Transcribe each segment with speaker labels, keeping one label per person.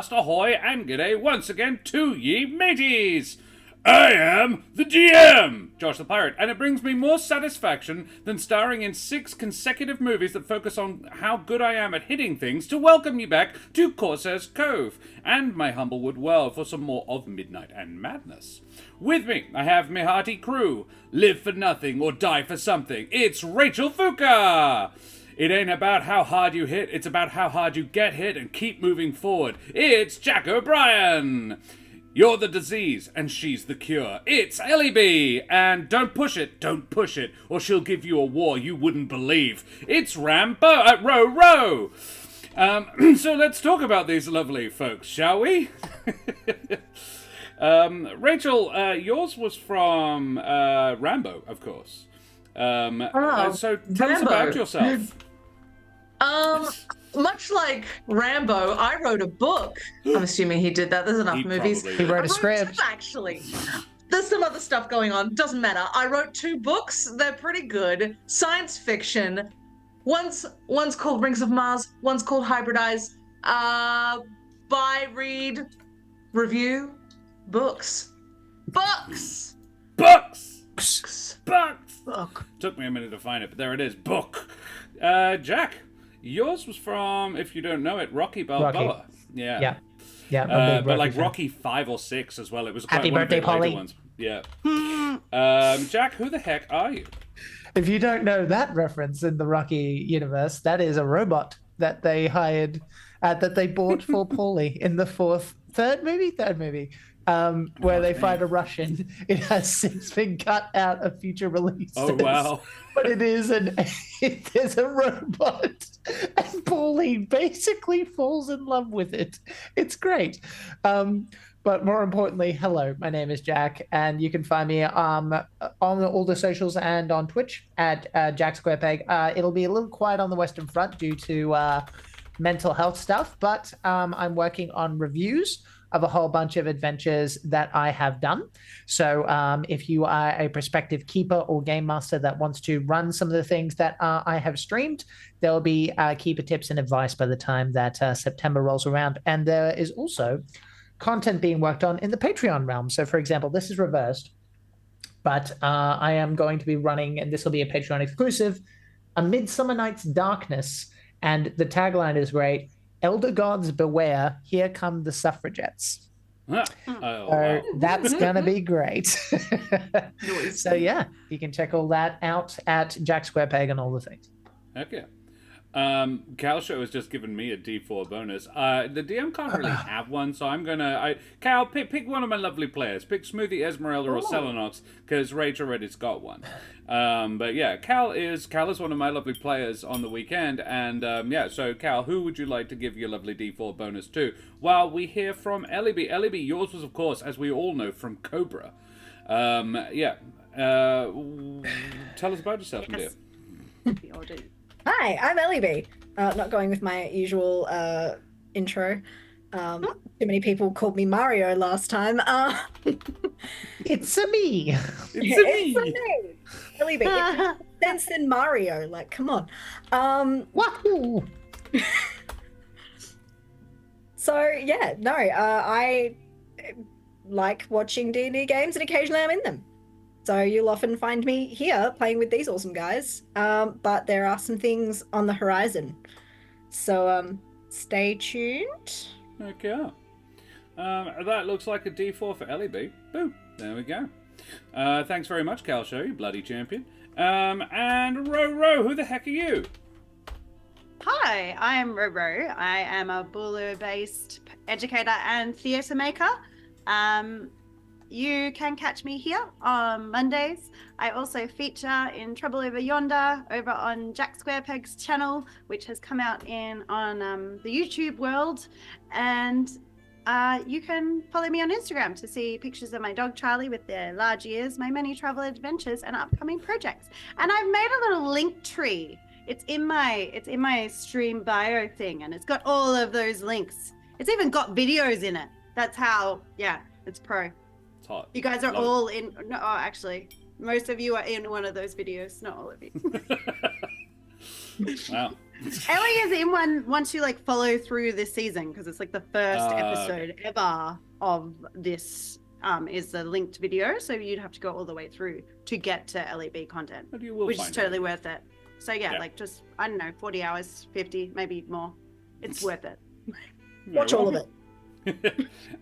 Speaker 1: Avast ahoy and g'day once again to ye mateys! I am the GM, Josh the Pirate, and it brings me more satisfaction than starring in 6 consecutive movies that focus on how good I am at hitting things to welcome you back to Corsair's Cove and my Humblewood world for some more of Midnight and Madness. With me, I have my hearty crew. Live for nothing or die for something. It's Rachel Fuka! It ain't about how hard you hit, it's about how hard you get hit and keep moving forward. It's Jack O'Brien! You're the disease, and she's the cure. It's Ellie B! And don't push it, or she'll give you a war you wouldn't believe. It's Ro. So let's talk about these lovely folks, shall we? Rachel, yours was from Rambo, of course. So tell us about yourself.
Speaker 2: Much like Rambo, I wrote a book. I'm assuming he did that. There's enough movies.
Speaker 3: He wrote a script.
Speaker 2: 2, actually. There's some other stuff going on. Doesn't matter. I wrote 2 books. They're pretty good. Science fiction. One's called Rings of Mars. One's called Hybridize. Buy, read, review, books. Books!
Speaker 1: Book! Took me a minute to find it, but there it is. Book. Jack, yours was from, if you don't know it, Rocky Balboa. Yeah. But like Rocky 5 or 6 as well. It was quite
Speaker 3: Happy
Speaker 1: one
Speaker 3: birthday,
Speaker 1: of the later
Speaker 3: Polly.
Speaker 1: ones. Yeah. Jack, who the heck are you?
Speaker 3: If you don't know that reference in the Rocky universe, that is a robot that they hired, that they bought for Paulie in the third movie, where they fight a Russian. It has since been cut out of future releases.
Speaker 1: Oh, wow.
Speaker 3: But it is there's a robot, and Paulie basically falls in love with it. It's great. But more importantly, hello, my name is Jack, and you can find me on all the socials and on Twitch at Jack Square Peg. It'll be a little quiet on the Western Front due to mental health stuff, but I'm working on reviews of a whole bunch of adventures that I have done. So if you are a prospective keeper or game master that wants to run some of the things that I have streamed, there will be keeper tips and advice by the time that September rolls around. And there is also content being worked on in the Patreon realm. So for example, this is reversed, but I am going to be running, and this will be a Patreon exclusive, A Midsummer Night's Darkness. And the tagline is great. Elder gods beware, here come the suffragettes. So that's gonna be great. So yeah, you can check all that out at Jack Square Peg and all the things.
Speaker 1: Heck yeah. Cal Show has just given me a D4 bonus. The DM can't really have one, so I'm gonna... Cal, pick one of my lovely players. Pick Smoothie, Esmeralda, or Selenox, because Rach already's got one. But yeah, Cal is one of my lovely players on the weekend, and yeah, so Cal, who would you like to give your lovely D4 bonus to? While we hear from Ellie B. Ellie B, yours was, of course, as we all know, from Cobra. Yeah. Tell us about yourself, dear.
Speaker 4: Hi, I'm Ellie B. Not going with my usual intro. Too many people called me Mario last time.
Speaker 3: It's a me.
Speaker 4: It's a me. Ellie B. It's more sense than Mario. Like, come on.
Speaker 3: Wahoo!
Speaker 4: So yeah, no. I like watching D&D games, and occasionally I'm in them. So you'll often find me here playing with these awesome guys. But there are some things on the horizon. So stay tuned.
Speaker 1: Okay. That looks like a D4 for Ellie B. Boom. There we go. Thanks very much, Cal Show, you bloody champion. And Ro, who the heck are you?
Speaker 5: Hi, I am Ro. I am a Bulu-based educator and theatre maker. You can catch me here on Mondays. I also feature in Trouble Over Yonder over on Jack Squarepeg's channel, which has come out on the YouTube world. And you can follow me on Instagram to see pictures of my dog Charlie with their large ears, my many travel adventures, and upcoming projects. And I've made a little link tree. It's in my stream bio thing, and it's got all of those links. It's even got videos in it. That's how, yeah, it's pro.
Speaker 1: It's hot.
Speaker 5: You guys are all in. No, actually, most of you are in one of those videos. Not all of you.
Speaker 1: Wow.
Speaker 5: Ellie is in one once you like follow through this season because it's like the first episode ever of this is the linked video, so you'd have to go all the way through to get to LEB content,
Speaker 1: But you will
Speaker 5: which is
Speaker 1: find
Speaker 5: totally
Speaker 1: it.
Speaker 5: worth it. So yeah,
Speaker 1: Yeah.
Speaker 5: like just I don't know, 40 hours, 50, maybe more. It's worth it.
Speaker 4: Watch all of it.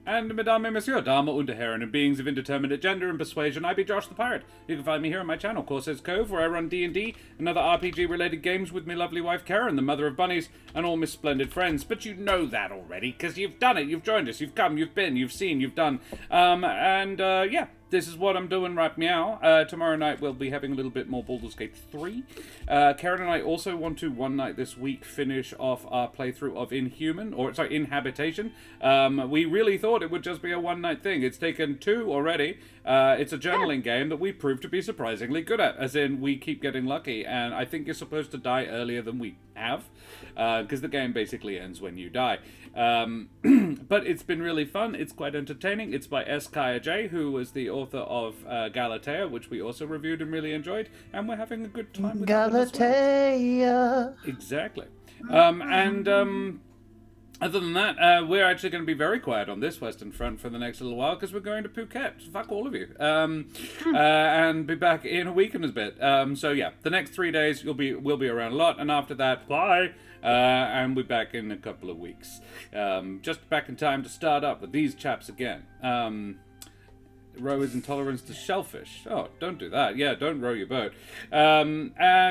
Speaker 1: And Mesdames et Messieurs, Damen und Herren, and beings of indeterminate gender and persuasion, I be Josh the Pirate. You can find me here on my channel, Corsair's Cove, where I run D&D and other RPG-related games with my lovely wife Karen, the mother of bunnies, and all my splendid friends. But you know that already, because you've done it, you've joined us, you've come, you've been, you've seen, you've done. Yeah, this is what I'm doing right now. Tomorrow night we'll be having a little bit more Baldur's Gate 3. Karen and I also want to, one night this week, finish off our playthrough of Inhabitation. We really thought it would just be a one-night thing. It's taken 2 already. It's a journaling game that we proved to be surprisingly good at, as in we keep getting lucky, and I think you're supposed to die earlier than we have, because the game basically ends when you die. But it's been really fun. It's quite entertaining. It's by S. Kaya J, who was the author of Galatea, which we also reviewed and really enjoyed, and we're having a good time with that one as well.
Speaker 3: Galatea.
Speaker 1: Exactly. Other than that, we're actually going to be very quiet on this Western Front for the next little while because we're going to Phuket. Fuck all of you. And be back in a week and a bit. So yeah, the next 3 days we'll be around a lot, and after that, bye. And we're back in a couple of weeks. Just back in time to start up with these chaps again. Rowers' intolerance to shellfish. Oh, don't do that. Yeah, don't row your boat.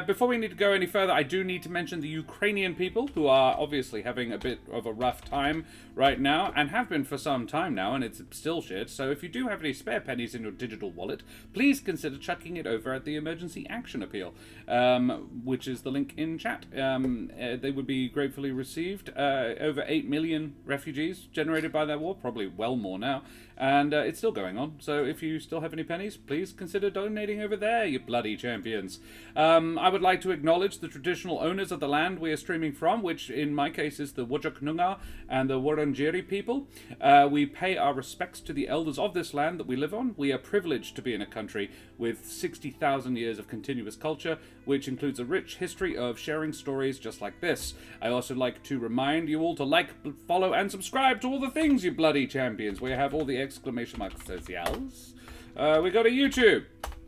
Speaker 1: Before we need to go any further, I do need to mention the Ukrainian people, who are obviously having a bit of a rough time right now, and have been for some time now, and it's still shit. So if you do have any spare pennies in your digital wallet, please consider chucking it over at the Emergency Action Appeal, which is the link in chat. They would be gratefully received. Over 8 million refugees generated by that war, probably well more now, and it's still going on. So if you still have any pennies, please consider donating over there, you bloody champions. I would like to acknowledge the traditional owners of the land we are streaming from, which in my case is the Whadjuk Noongar and the Wurundjeri people. We pay our respects to the elders of this land that we live on. We are privileged to be in a country with 60,000 years of continuous culture, which includes a rich history of sharing stories just like this. I also like to remind you all to like, follow, and subscribe to all the things, you bloody champions. We have all the exclamation mark socials. We go to YouTube.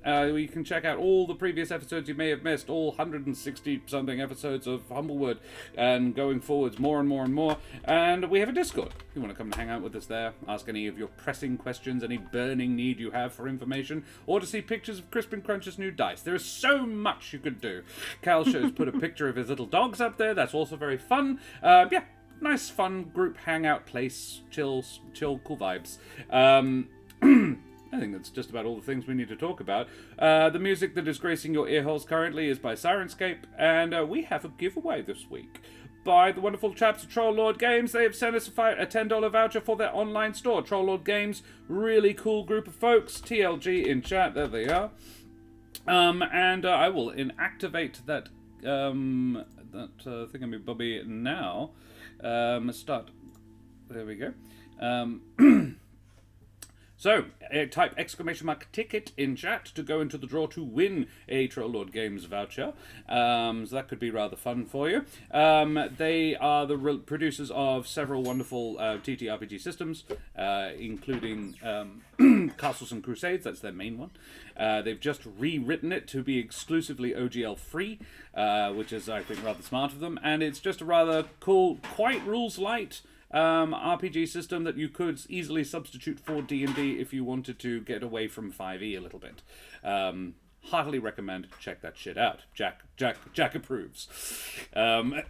Speaker 1: You can check out all the previous episodes you may have missed, all 160-something episodes of Humblewood, and going forwards more and more and more. And we have a Discord. If you want to come and hang out with us there, ask any of your pressing questions, any burning need you have for information, or to see pictures of Crispin Crunch's new dice. There is so much you could do. Cal shows put a picture of his little dogs up there. That's also very fun. Yeah, nice, fun group hangout place. Chill, cool vibes. I think that's just about all the things we need to talk about. The music that is gracing your earholes currently is by Sirenscape, and we have a giveaway this week by the wonderful chaps at Troll Lord Games. They have sent us a $10 voucher for their online store. Troll Lord Games, really cool group of folks. TLG in chat, there they are. And I will inactivate that thingamabobby now. Start. There we go. So, type exclamation mark ticket in chat to go into the draw to win a Troll Lord Games voucher. So that could be rather fun for you. They are the producers of several wonderful TTRPG systems, including Castles and Crusades. That's their main one. They've just rewritten it to be exclusively OGL free, which is, I think, rather smart of them. And it's just a rather cool, quite rules light RPG system that you could easily substitute for D&D if you wanted to get away from 5e a little bit. Heartily recommend check that shit out. Jack approves. So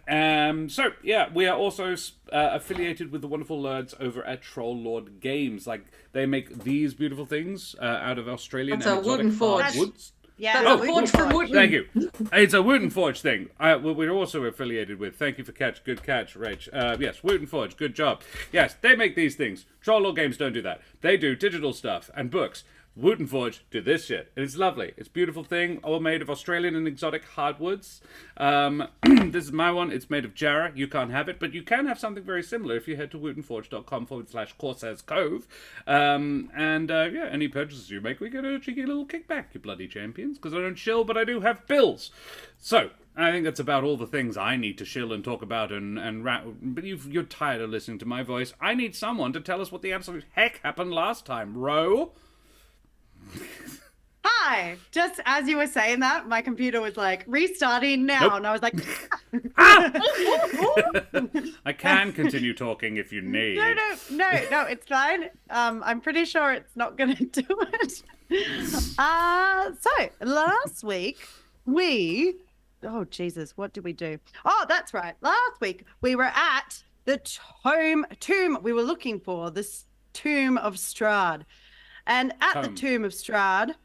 Speaker 1: yeah, we are also affiliated with the wonderful nerds over at Troll Lord Games. Like, they make these beautiful things out of Australian
Speaker 2: That's
Speaker 1: and
Speaker 2: a wooden
Speaker 1: exotic
Speaker 2: forge.
Speaker 1: hardwoods.
Speaker 5: Yeah.
Speaker 2: That's a forge from Wooten.
Speaker 1: Thank you. It's a Wooten Forge thing. We're also affiliated with. Thank you for good catch, Rach. Yes, Wooten Forge, good job. Yes, they make these things. Troll Lord Games don't do that. They do digital stuff and books. Wooten Forge do this shit. And it's lovely. It's a beautiful thing, all made of Australian and exotic hardwoods. This is my one. It's made of Jarrah. You can't have it, but you can have something very similar if you head to wootenforge.com/Corsairs Cove. Any purchases you make, we get a cheeky little kickback, you bloody champions, because I don't shill, but I do have bills. So, I think that's about all the things I need to shill and talk about but you're tired of listening to my voice. I need someone to tell us what the absolute heck happened last time. Ro?
Speaker 5: Hi! Just as you were saying that, my computer was like, restarting now.
Speaker 1: Nope.
Speaker 5: And I was like,
Speaker 1: I can continue talking if you need.
Speaker 5: no, it's fine. I'm pretty sure it's not going to do it. So, last week, oh, Jesus, what did we do? Oh, that's right. Last week, we were at the tomb we were looking for, this Tomb of Strahd. And at the Tomb of Strahd,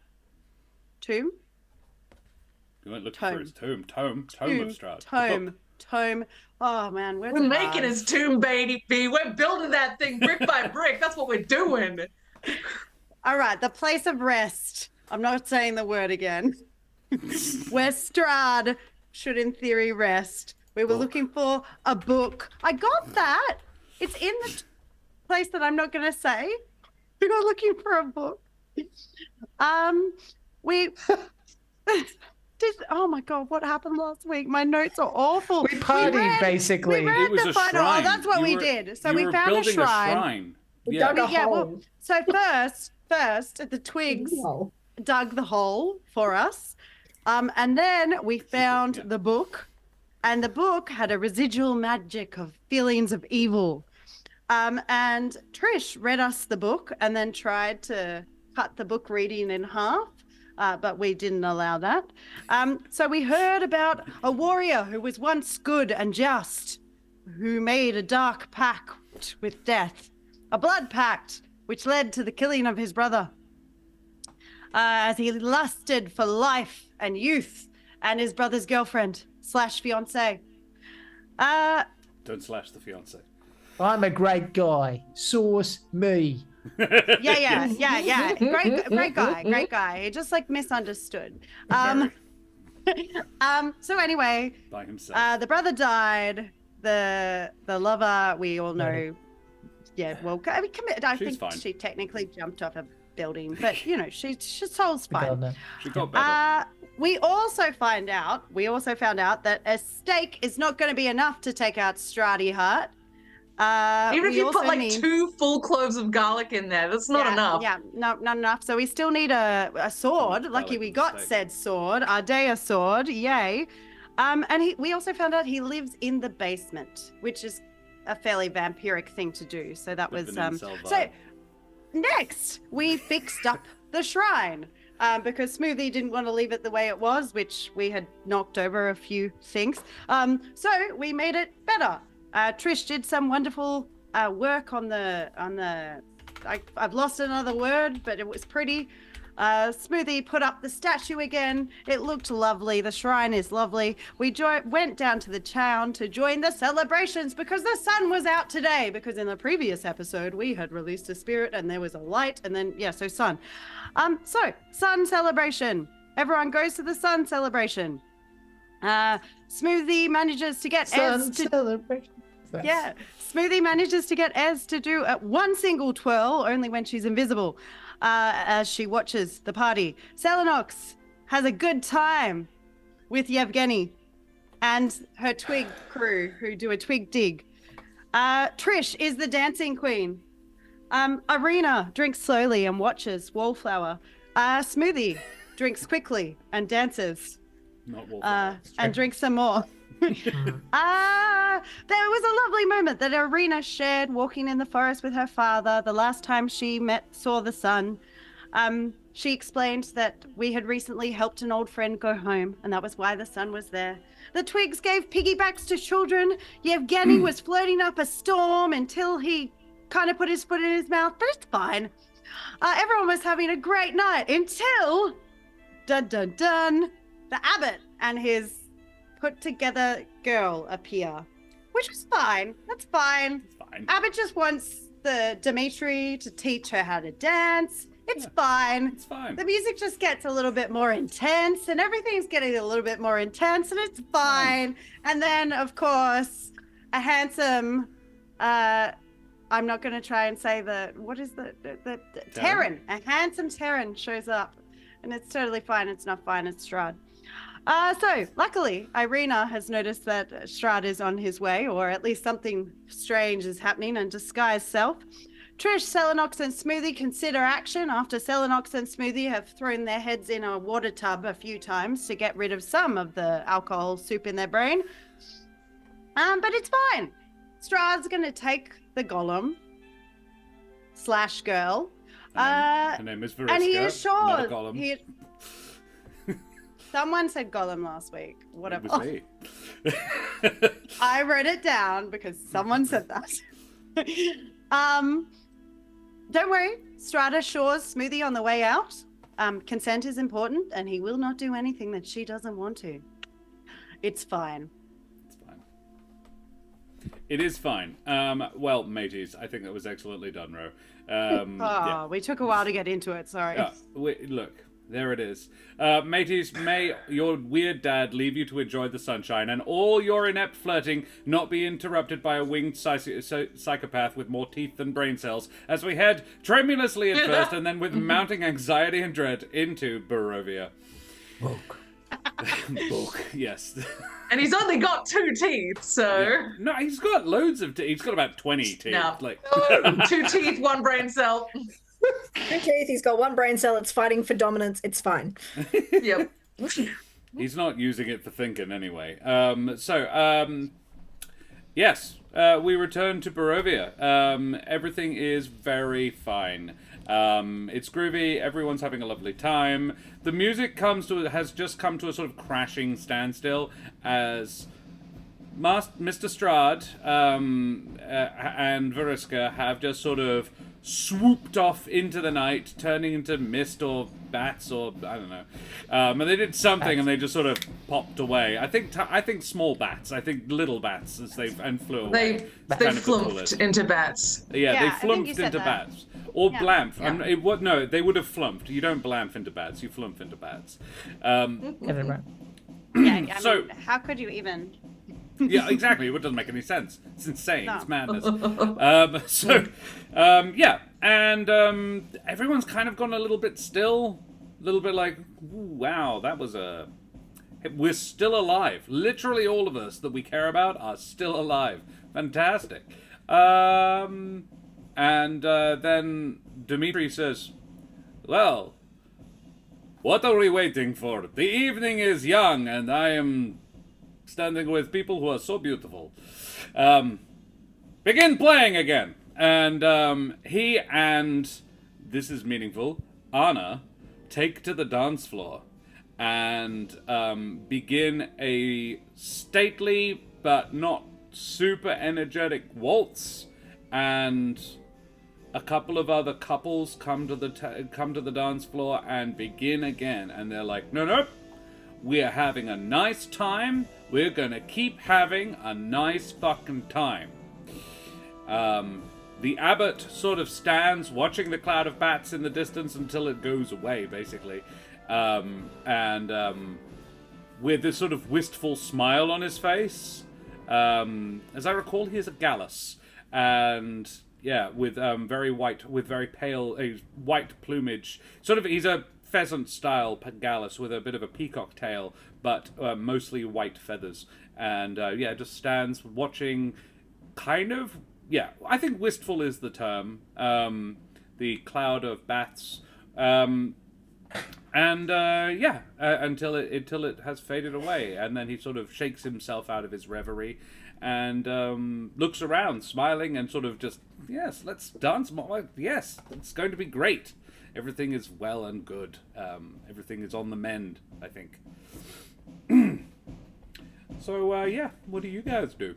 Speaker 1: You weren't looking for his tomb. Tome of Strahd.
Speaker 5: Tome. Oh, man.
Speaker 2: We're making his tomb, baby. We're building that thing brick by brick. That's what we're doing.
Speaker 5: All right. The place of rest. I'm not saying the word again. Where Strahd should, in theory, rest. We were looking for a book. I got that. It's in the place that I'm not going to say. We were looking for a book. We did. Oh my God, what happened last week? My notes are awful.
Speaker 3: We partied, basically.
Speaker 5: We read
Speaker 1: It was
Speaker 5: the
Speaker 1: a
Speaker 5: final.
Speaker 1: shrine.
Speaker 5: Oh, that's what we
Speaker 1: were-
Speaker 5: did. So
Speaker 1: you
Speaker 5: we
Speaker 1: were
Speaker 5: found a
Speaker 1: building
Speaker 5: shrine.
Speaker 1: Yeah.
Speaker 4: Dug a hole.
Speaker 5: Well, so first, the twigs
Speaker 4: No.
Speaker 5: dug the hole for us, and then we found the book, and the book had a residual magic of feelings of evil. And Trish read us the book and then tried to cut the book reading in half, but we didn't allow that. So we heard about a warrior who was once good and just, who made a dark pact with death, a blood pact which led to the killing of his brother, as he lusted for life and youth and his brother's girlfriend / fiance.
Speaker 1: Don't slash the fiance.
Speaker 3: I'm a great guy. Source me.
Speaker 5: Yeah. Great guy. He just like misunderstood. So anyway,
Speaker 1: By himself.
Speaker 5: the brother died. The lover, we all know. Yeah, well, I mean, I
Speaker 1: She's
Speaker 5: think
Speaker 1: fine.
Speaker 5: she technically jumped off a building, but you know, she soul's fine.
Speaker 1: She got better.
Speaker 5: We also found out that a steak is not going to be enough to take out Strahd Heart.
Speaker 2: Even if
Speaker 5: we
Speaker 2: you put
Speaker 5: also
Speaker 2: like
Speaker 5: need-
Speaker 2: 2 full cloves of garlic in there, that's not enough.
Speaker 5: Yeah, no, not enough. So we still need a sword. Lucky we got said sword, Ardea sword, yay. And we also found out he lives in the basement, which is a fairly vampiric thing to do. So that was so. Next, we fixed up the shrine because Smoothie didn't want to leave it the way it was, which we had knocked over a few things. So we made it better. Trish did some wonderful work on the. I've lost another word, but it was pretty. Smoothie put up the statue again. It looked lovely. The shrine is lovely. We went down to the town to join the celebrations because the sun was out today. Because in the previous episode we had released a spirit and there was a light, and then so sun. So sun celebration. Everyone goes to the sun celebration. Smoothie manages to get
Speaker 3: celebration.
Speaker 5: Yeah, Smoothie manages to get Ez to do one single twirl, only when she's invisible, as she watches the party. Selenox has a good time with Yevgeny and her twig crew who do a twig dig. Trish is the dancing queen. Arena drinks slowly and watches Wallflower. Smoothie drinks quickly and dances.
Speaker 1: Not Wallflower.
Speaker 5: And drinks some more. There was a lovely moment that Arena shared walking in the forest with her father the last time she saw the sun. She explained that we had recently helped an old friend go home, and that was why the sun was there. The twigs gave piggybacks to children. Yevgeny was floating up a storm until he kind of put his foot in his mouth, but it's fine. Everyone was having a great night until, dun dun dun, the abbot and his put together girl appear, which was fine. That's fine.
Speaker 1: It's fine.
Speaker 5: Abbott just wants the Dimitri to teach her how to dance. It's fine.
Speaker 1: It's fine.
Speaker 5: The music just gets a little bit more intense, and everything's getting a little bit more intense, and it's fine. And then, of course, a handsome, I'm not going to try and say what is the Terran. A handsome Terran shows up, and it's totally fine. It's not fine. It's Strahd. So, luckily, Irina has noticed that Strahd is on his way, or at least something strange is happening, and disguised self. Trish, Selenox, and Smoothie consider action after Selenox and Smoothie have thrown their heads in a water tub a few times to get rid of some of the alcohol soup in their brain. But it's fine. Strahd's going to take the golem / girl.
Speaker 1: Her name is Veriska,
Speaker 5: and he
Speaker 1: not a
Speaker 5: assured...
Speaker 1: golem.
Speaker 5: Someone said golem last week. Whatever.
Speaker 1: It was me.
Speaker 5: I wrote it down because someone said that. Don't worry. Strahd assures Smoothie on the way out. Consent is important, and he will not do anything that she doesn't want to. It's fine.
Speaker 1: It's fine. It is fine. Well, mateys, I think that was excellently done, Ro.
Speaker 5: We took a while to get into it. Sorry.
Speaker 1: Look, there it is. Mateys, may your weird dad leave you to enjoy the sunshine, and all your inept flirting not be interrupted by a winged psychopath with more teeth than brain cells, as we head tremulously at first, and then with mounting anxiety and dread into Barovia.
Speaker 3: Book.
Speaker 1: Book, yes.
Speaker 2: And he's only got 2 teeth, so...
Speaker 1: Yeah. No, he's got loads of teeth. He's got about 20 teeth.
Speaker 2: No.
Speaker 1: Like...
Speaker 2: 2 teeth, 1 brain cell.
Speaker 4: 2 teeth, he's got 1 brain cell, it's fighting for dominance, it's fine.
Speaker 2: Yep.
Speaker 1: He's not using it for thinking anyway. Yes, we return to Barovia. Everything is very fine. It's groovy, everyone's having a lovely time. The music has just come to a sort of crashing standstill as Mr. Strahd and Veriska have just sort of swooped off into the night, turning into mist or bats or I don't know. And they did something and they just sort of popped away. I think small bats. I think little bats and flew away.
Speaker 2: They flumped into bats.
Speaker 1: Yeah, they
Speaker 5: I think you
Speaker 1: flumped
Speaker 5: said
Speaker 1: into
Speaker 5: that.
Speaker 1: bats. Or
Speaker 5: Yeah.
Speaker 1: blamf.
Speaker 2: Yeah.
Speaker 1: No, they would have flumped. You don't blamf into bats. You flump into bats.
Speaker 3: Everyone.
Speaker 5: Yeah, I
Speaker 1: So-
Speaker 5: mean, how could you even?
Speaker 1: Yeah, exactly. It doesn't make any sense. It's insane.
Speaker 5: No.
Speaker 1: It's madness. And everyone's kind of gone a little bit still. A little bit like, ooh, wow, that was a... We're still alive. Literally all of us that we care about are still alive. Fantastic. And then Dimitri says, well, what are we waiting for? The evening is young, and I am standing with people who are so beautiful. Begin playing again. And he and, this is meaningful, Anna take to the dance floor and begin a stately but not super energetic waltz. And a couple of other couples come to the dance floor and begin again. And they're like, no, we're having a nice time. We're gonna keep having a nice fucking time. The abbot sort of stands watching the cloud of bats in the distance until it goes away, basically. With this sort of wistful smile on his face. As I recall, he is a gallus. And yeah, with very pale, white plumage. Sort of, he's a pheasant-style gallus with a bit of a peacock tail, but mostly white feathers. And just stands watching, kind of. Yeah, I think wistful is the term. The cloud of bats. Until it has faded away, and then he sort of shakes himself out of his reverie and looks around, smiling, and sort of just, yes, let's dance more. Yes, it's going to be great. Everything is well and good. Everything is on the mend, I think. So, what do you guys do?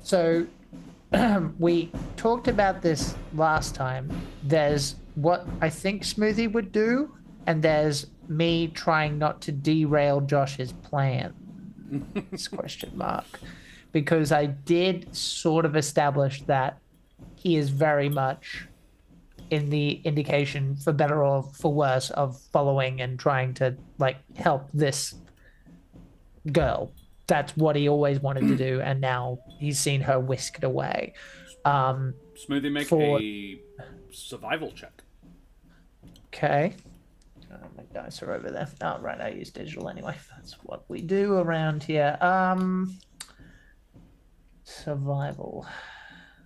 Speaker 3: So we talked about this last time. There's what I think Smoothie would do, and there's me trying not to derail Josh's plan. Question mark. Because I did sort of establish that he is very much in the indication, for better or for worse, of following and trying to like help this girl. That's what he always wanted to do, and now he's seen her whisked away.
Speaker 1: Smoothie, make a survival check.
Speaker 3: Okay. My dice are over there. Oh, right, I use digital anyway. That's what we do around here. Survival.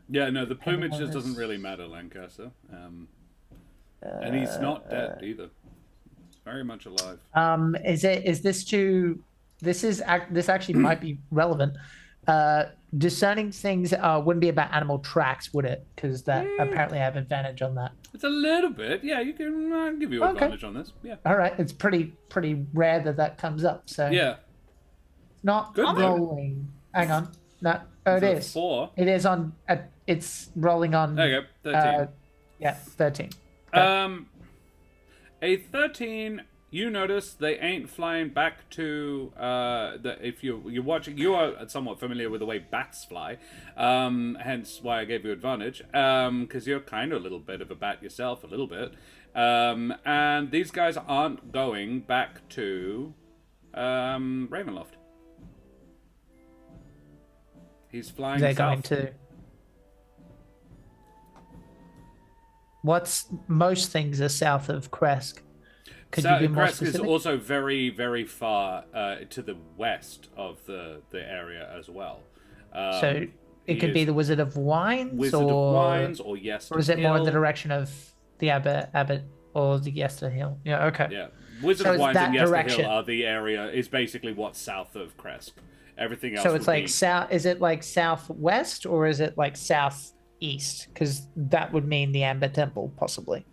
Speaker 1: Yeah, no, the plumage just doesn't really matter, Lancaster. And he's not dead either. Very much alive. This actually might be relevant. Discerning things wouldn't be about animal tracks, would it? Because that apparently I have advantage on that. It's a little bit. Yeah, you can give you advantage on this. Yeah.
Speaker 3: All right. It's pretty rare that comes up. So
Speaker 1: yeah.
Speaker 3: Not
Speaker 1: good
Speaker 3: rolling. Hang on. No. Oh, it is.
Speaker 1: 4.
Speaker 3: It is on. It's rolling on.
Speaker 1: There you go. 13.
Speaker 3: Yeah, 13.
Speaker 1: A 13. You notice they ain't flying back to if you're watching, you are somewhat familiar with the way bats fly, hence why I gave you advantage, because you're kind of a little bit of a bat yourself, a little bit, and these guys aren't going back to Ravenloft. He's flying
Speaker 3: They're
Speaker 1: south.
Speaker 3: going to. What's most things are south of Kresk? Could you be more
Speaker 1: Kresk
Speaker 3: specific?
Speaker 1: is also very, very far to the west of the area as well.
Speaker 3: So it could be the Wizard of Wines,
Speaker 1: Wizard of Wines, or Yester
Speaker 3: or is it more in the
Speaker 1: Hill.
Speaker 3: direction of the Abbot or the Yester Hill? Yeah, okay.
Speaker 1: Yeah, Wizard
Speaker 3: So
Speaker 1: of
Speaker 3: it's
Speaker 1: Wines
Speaker 3: that
Speaker 1: and Yester
Speaker 3: direction.
Speaker 1: Hill are the area. Is basically what's south of Kresk. Everything else.
Speaker 3: So it's
Speaker 1: would
Speaker 3: like
Speaker 1: be...
Speaker 3: south. Is it like southwest or is it like southeast? Because that would mean the Amber Temple, possibly.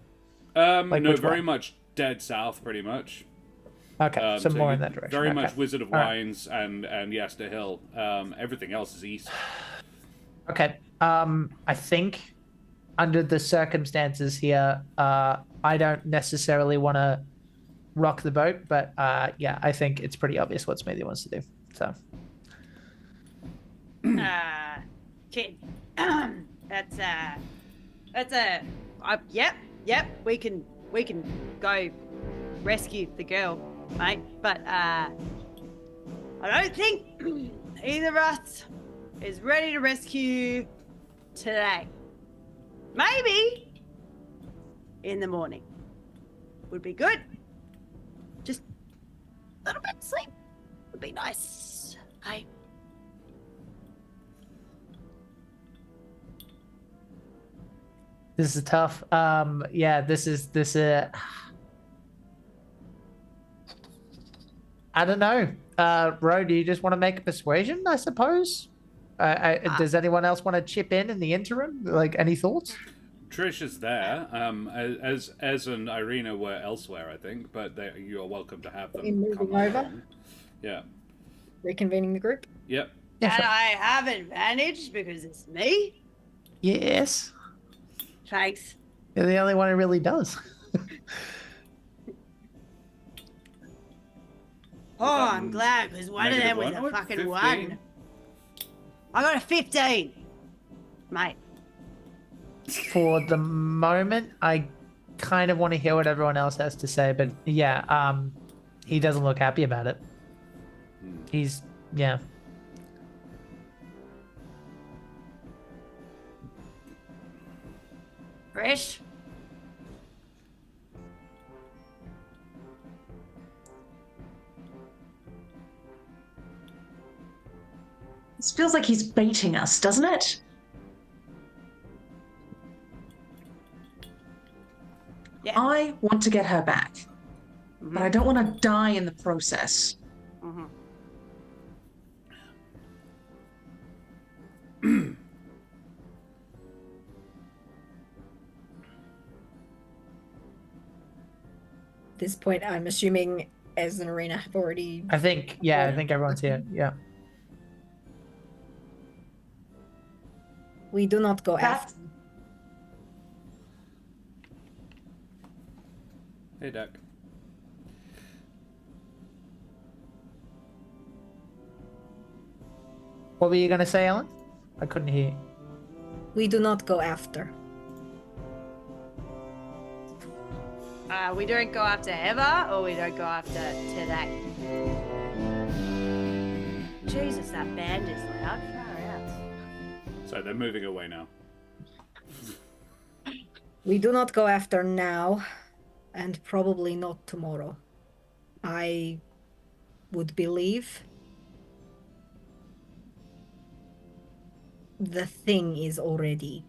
Speaker 3: Like
Speaker 1: no,
Speaker 3: which
Speaker 1: very
Speaker 3: one?
Speaker 1: much dead south, pretty much.
Speaker 3: Okay, so more in that direction.
Speaker 1: Very
Speaker 3: Okay.
Speaker 1: much Wizard of
Speaker 3: All right.
Speaker 1: Wines and Yester Hill. Everything else is east.
Speaker 3: Okay. I think under the circumstances here, I don't necessarily want to rock the boat, but yeah, I think it's pretty obvious what Smithy wants to do. So.
Speaker 5: Kid. That's yep. We can go rescue the girl, mate. But I don't think either of us is ready to rescue today. Maybe in the morning would be good. Just a little bit of sleep would be nice. Hey.
Speaker 3: This is tough. Yeah, this. I don't know. Ro, do you just want to make a persuasion? I suppose. Does anyone else want to chip in the interim? Like, any thoughts?
Speaker 1: Trish is there. As and Irina were elsewhere, I think, but you are welcome to have them.
Speaker 4: In moving
Speaker 1: come
Speaker 4: over?
Speaker 1: along. Yeah.
Speaker 4: Reconvening the group.
Speaker 1: Yep.
Speaker 3: Yeah,
Speaker 5: And
Speaker 3: sure.
Speaker 5: I have advantage because it's me.
Speaker 3: Yes.
Speaker 5: Thanks.
Speaker 3: You're the only one who really does.
Speaker 5: Oh, I'm glad because one of them was
Speaker 1: -1.
Speaker 5: a fucking
Speaker 1: 15.
Speaker 5: 1. I got a 15, mate.
Speaker 3: For the moment, I kind of want to hear what everyone else has to say, but yeah, he doesn't look happy about it. He's, yeah.
Speaker 5: Fresh.
Speaker 2: This feels like he's baiting us, doesn't it?
Speaker 5: Yeah.
Speaker 2: I want to get her back, but I don't want to die in the process.
Speaker 5: Mm-hmm.
Speaker 4: At this point, I'm assuming as an arena have already.
Speaker 3: I think everyone's here. Yeah.
Speaker 4: We do not go
Speaker 2: That's-
Speaker 4: after.
Speaker 1: Hey, Doc.
Speaker 3: What were you going to say, Ellen? I couldn't hear you.
Speaker 4: We do not go after.
Speaker 5: We don't go after ever, or we don't go after today. Jesus, that band is loud. Far out.
Speaker 1: So they're moving away now.
Speaker 4: We do not go after now, and probably not tomorrow. I would believe the thing is already.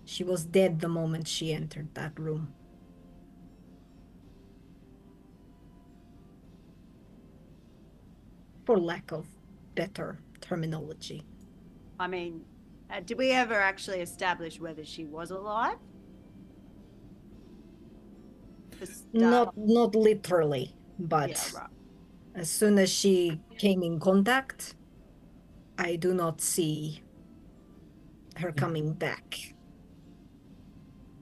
Speaker 4: She was dead the moment she entered that room. For lack of better terminology.
Speaker 5: I mean, did we ever actually establish whether she was alive?
Speaker 4: Not literally, but
Speaker 5: Yeah, right.
Speaker 4: as soon as she came in contact, I do not see her coming back.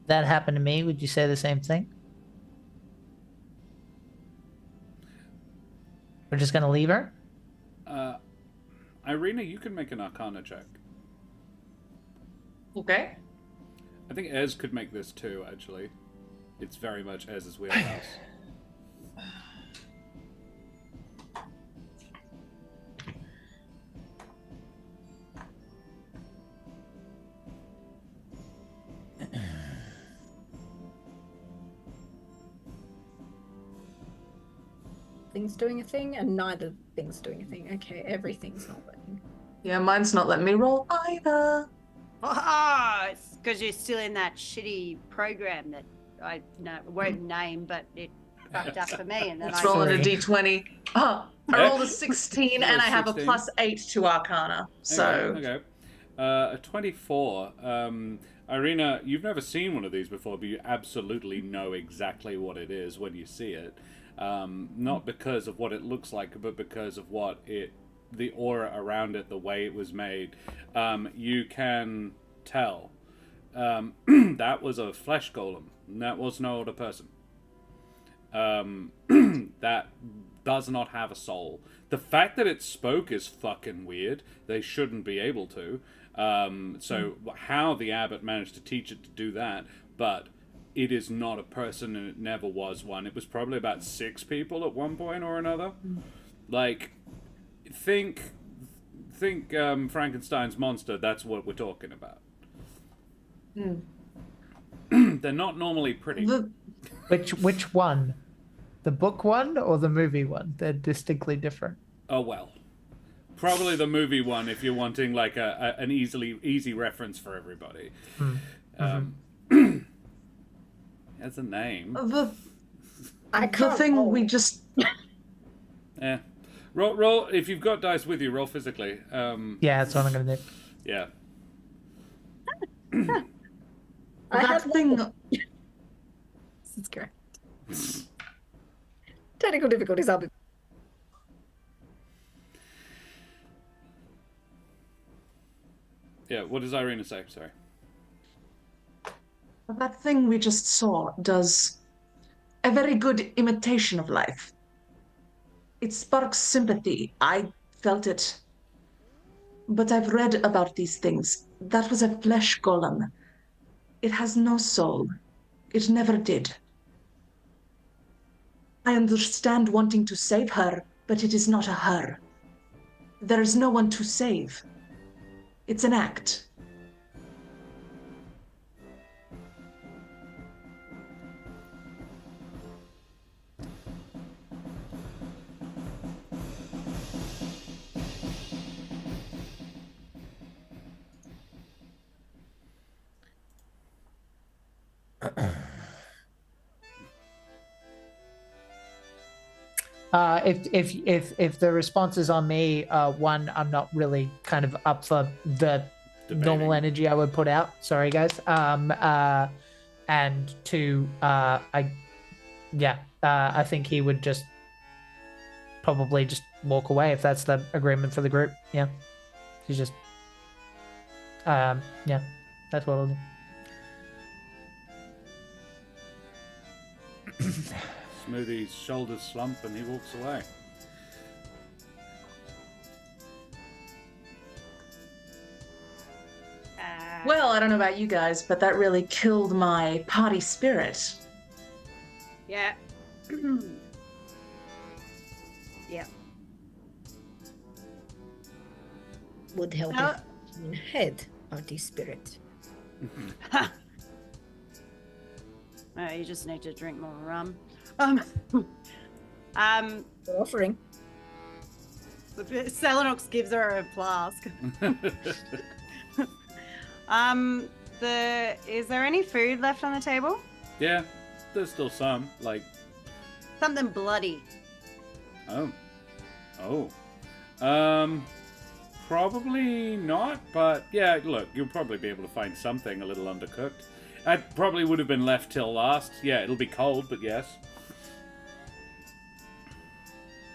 Speaker 3: That happened to me. Would you say the same thing? We're just gonna leave her?
Speaker 1: Irina, you can make an Arcana check.
Speaker 2: Okay.
Speaker 1: I think Ez could make this too, actually. It's very much Ez's wheelhouse.
Speaker 4: Thing's doing a thing, and neither thing's doing a thing. Okay, everything's not working.
Speaker 2: Yeah, mine's not letting me roll either.
Speaker 5: Oh, it's because you're still in that shitty program that I won't name, but it fucked up for me. And then
Speaker 2: Let's roll it a d20. Oh, I
Speaker 1: Yeah.
Speaker 2: rolled a 16 and I have a
Speaker 1: 16.
Speaker 2: +8 to Arcana. So
Speaker 1: Okay. A 24. Irina, you've never seen one of these before, but you absolutely know exactly what it is when you see it. Not because of what it looks like, but because of the aura around it, the way it was made. You can tell. That was a flesh golem. That was no other person. That does not have a soul. The fact that it spoke is fucking weird. They shouldn't be able to. So how the abbot managed to teach it to do that, but it is not a person and it never was one. It was probably about 6 people at one point or another. Like, think Frankenstein's monster, that's what we're talking about. They're not normally pretty.
Speaker 3: Which one? The book one or the movie one? They're distinctly different.
Speaker 1: Oh well. Probably the movie one if you're wanting like an easy reference for everybody. Has a name.
Speaker 2: the
Speaker 4: can't
Speaker 2: thing
Speaker 4: roll.
Speaker 2: we just
Speaker 1: Yeah. Roll if you've got dice with you, roll physically.
Speaker 3: Yeah, that's what I'm gonna do.
Speaker 1: Yeah.
Speaker 4: I
Speaker 2: that
Speaker 4: have
Speaker 2: thing.
Speaker 4: This is correct. Technical difficulties, I'll be.
Speaker 1: Yeah, what does Irina say? Sorry.
Speaker 2: That thing we just saw does a very good imitation of life. It sparks sympathy. I felt it. But I've read about these things. That was a flesh golem. It has no soul. It never did. I understand wanting to save her, but it is not a her. There is no one to save. It's an act.
Speaker 3: If the response is on me, one, I'm not really kind of up for the normal energy I would put out. Sorry, guys. And two, I think he would just probably just walk away if that's the agreement for the group. Yeah, he's just, yeah, that's what I'll do.
Speaker 1: Smoothie's shoulders slump and he walks away.
Speaker 2: Well, I don't know about you guys, but that really killed my party spirit.
Speaker 5: Yeah. Yeah.
Speaker 4: Would help
Speaker 5: Now-
Speaker 4: if you had party spirit.
Speaker 5: Oh, you just need to drink more rum.
Speaker 4: We're offering.
Speaker 5: Selenox gives her a flask. Is there any food left on the table?
Speaker 1: Yeah, there's still some. Like,
Speaker 5: Something bloody.
Speaker 1: oh. Probably not, but yeah, look, you'll probably be able to find something a little undercooked. That probably would have been left till last. Yeah, it'll be cold, but yes.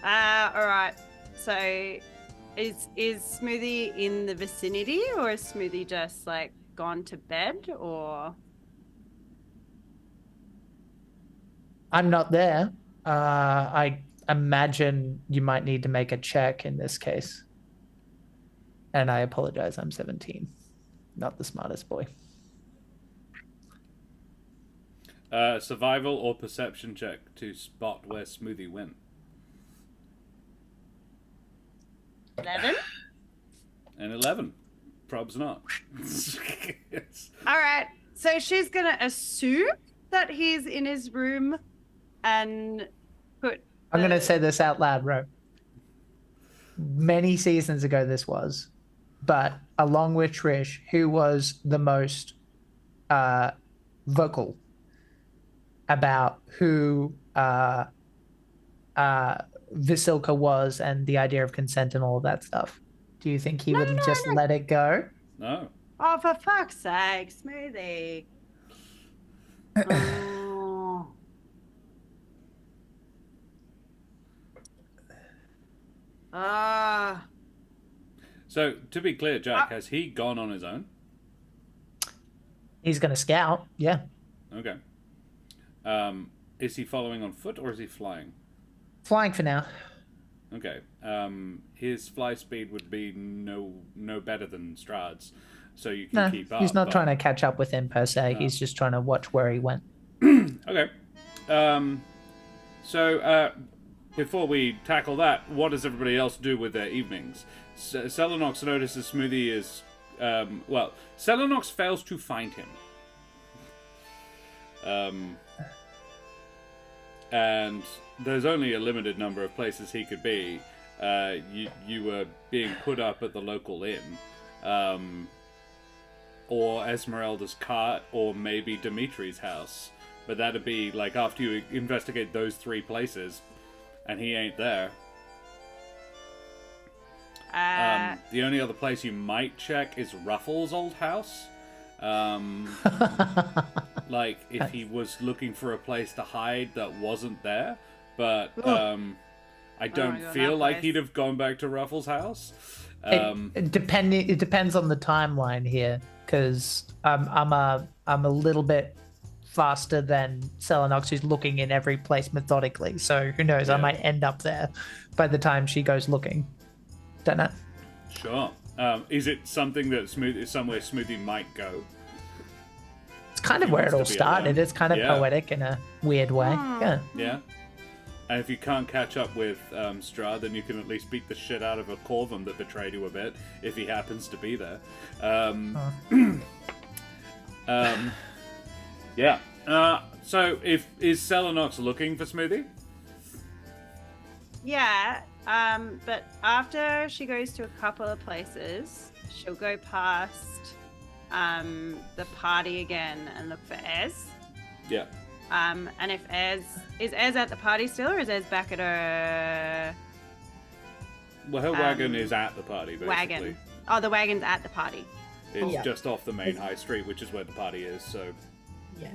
Speaker 5: Alright. So, is Smoothie in the vicinity, or is Smoothie just, like, gone to bed, or...
Speaker 3: I'm not there. I imagine you might need to make a check in this case. And I apologize, I'm 17. Not the smartest boy.
Speaker 1: Survival or perception check to spot where Smoothie went.
Speaker 5: 11?
Speaker 1: And 11. Prob's not. Yes.
Speaker 5: Alright, so she's gonna assume that he's in his room and put...
Speaker 3: I'm going to say this out loud, Ro. Many seasons ago this was, but along with Trish, who was the most vocal about who Vasilka was and the idea of consent and all of that stuff. Do you think he would just let it go?
Speaker 1: No.
Speaker 5: Oh, for fuck's sake, Smoothie. Oh. Ah.
Speaker 1: So, to be clear, Jack, has he gone on his own?
Speaker 3: He's going to scout, yeah.
Speaker 1: Okay. Is he following on foot or is he flying?
Speaker 3: Flying for now.
Speaker 1: Okay. His fly speed would be no better than Strahd's, so you can
Speaker 3: No,
Speaker 1: keep up.
Speaker 3: he's not
Speaker 1: but-
Speaker 3: trying to catch up with him per se. He's just trying to watch where he went.
Speaker 1: Okay. So, before we tackle that, what does everybody else do with their evenings? Selenox notices Smoothie is... Selenox fails to find him. And there's only a limited number of places he could be. You were being put up at the local inn. Or Esmeralda's cart, or maybe Dimitri's house. But that'd be, like, after you investigate those 3 places, and he ain't there. The only other place you might check is Ruffles' old house. Like, if he was looking for a place to hide that wasn't there. But, I don't
Speaker 5: go
Speaker 1: feel
Speaker 5: that
Speaker 1: like
Speaker 5: place.
Speaker 1: he'd have gone back to Ruffles' house.
Speaker 3: It depends on the timeline here, because I'm a little bit faster than Selenox, who's looking in every place methodically. So who knows? I
Speaker 1: Yeah.
Speaker 3: might end up there by the time she goes looking. Don't know.
Speaker 1: Sure. Is it something that somewhere Smoothie might go?
Speaker 3: It's kind of
Speaker 1: He
Speaker 3: where it
Speaker 1: wants
Speaker 3: all
Speaker 1: to be
Speaker 3: started.
Speaker 1: alone.
Speaker 3: It's kind of
Speaker 1: Yeah.
Speaker 3: poetic in a weird way. Yeah.
Speaker 1: Yeah. And if you can't catch up with Strahd, then you can at least beat the shit out of a Corvum that betrayed you a bit, if he happens to be there. Yeah. So, is Selenox looking for Smoothie?
Speaker 5: Yeah, but after she goes to a couple of places, she'll go past the party again and look for Ez.
Speaker 1: Yeah.
Speaker 5: And if is Ez at the party still, or is Ez back at her
Speaker 1: Well, her wagon is at the party, basically.
Speaker 5: wagon? Oh, the wagon's at the party.
Speaker 1: It's
Speaker 4: Yeah.
Speaker 1: just off the main high street, which is where the party is, so...
Speaker 4: Yeah.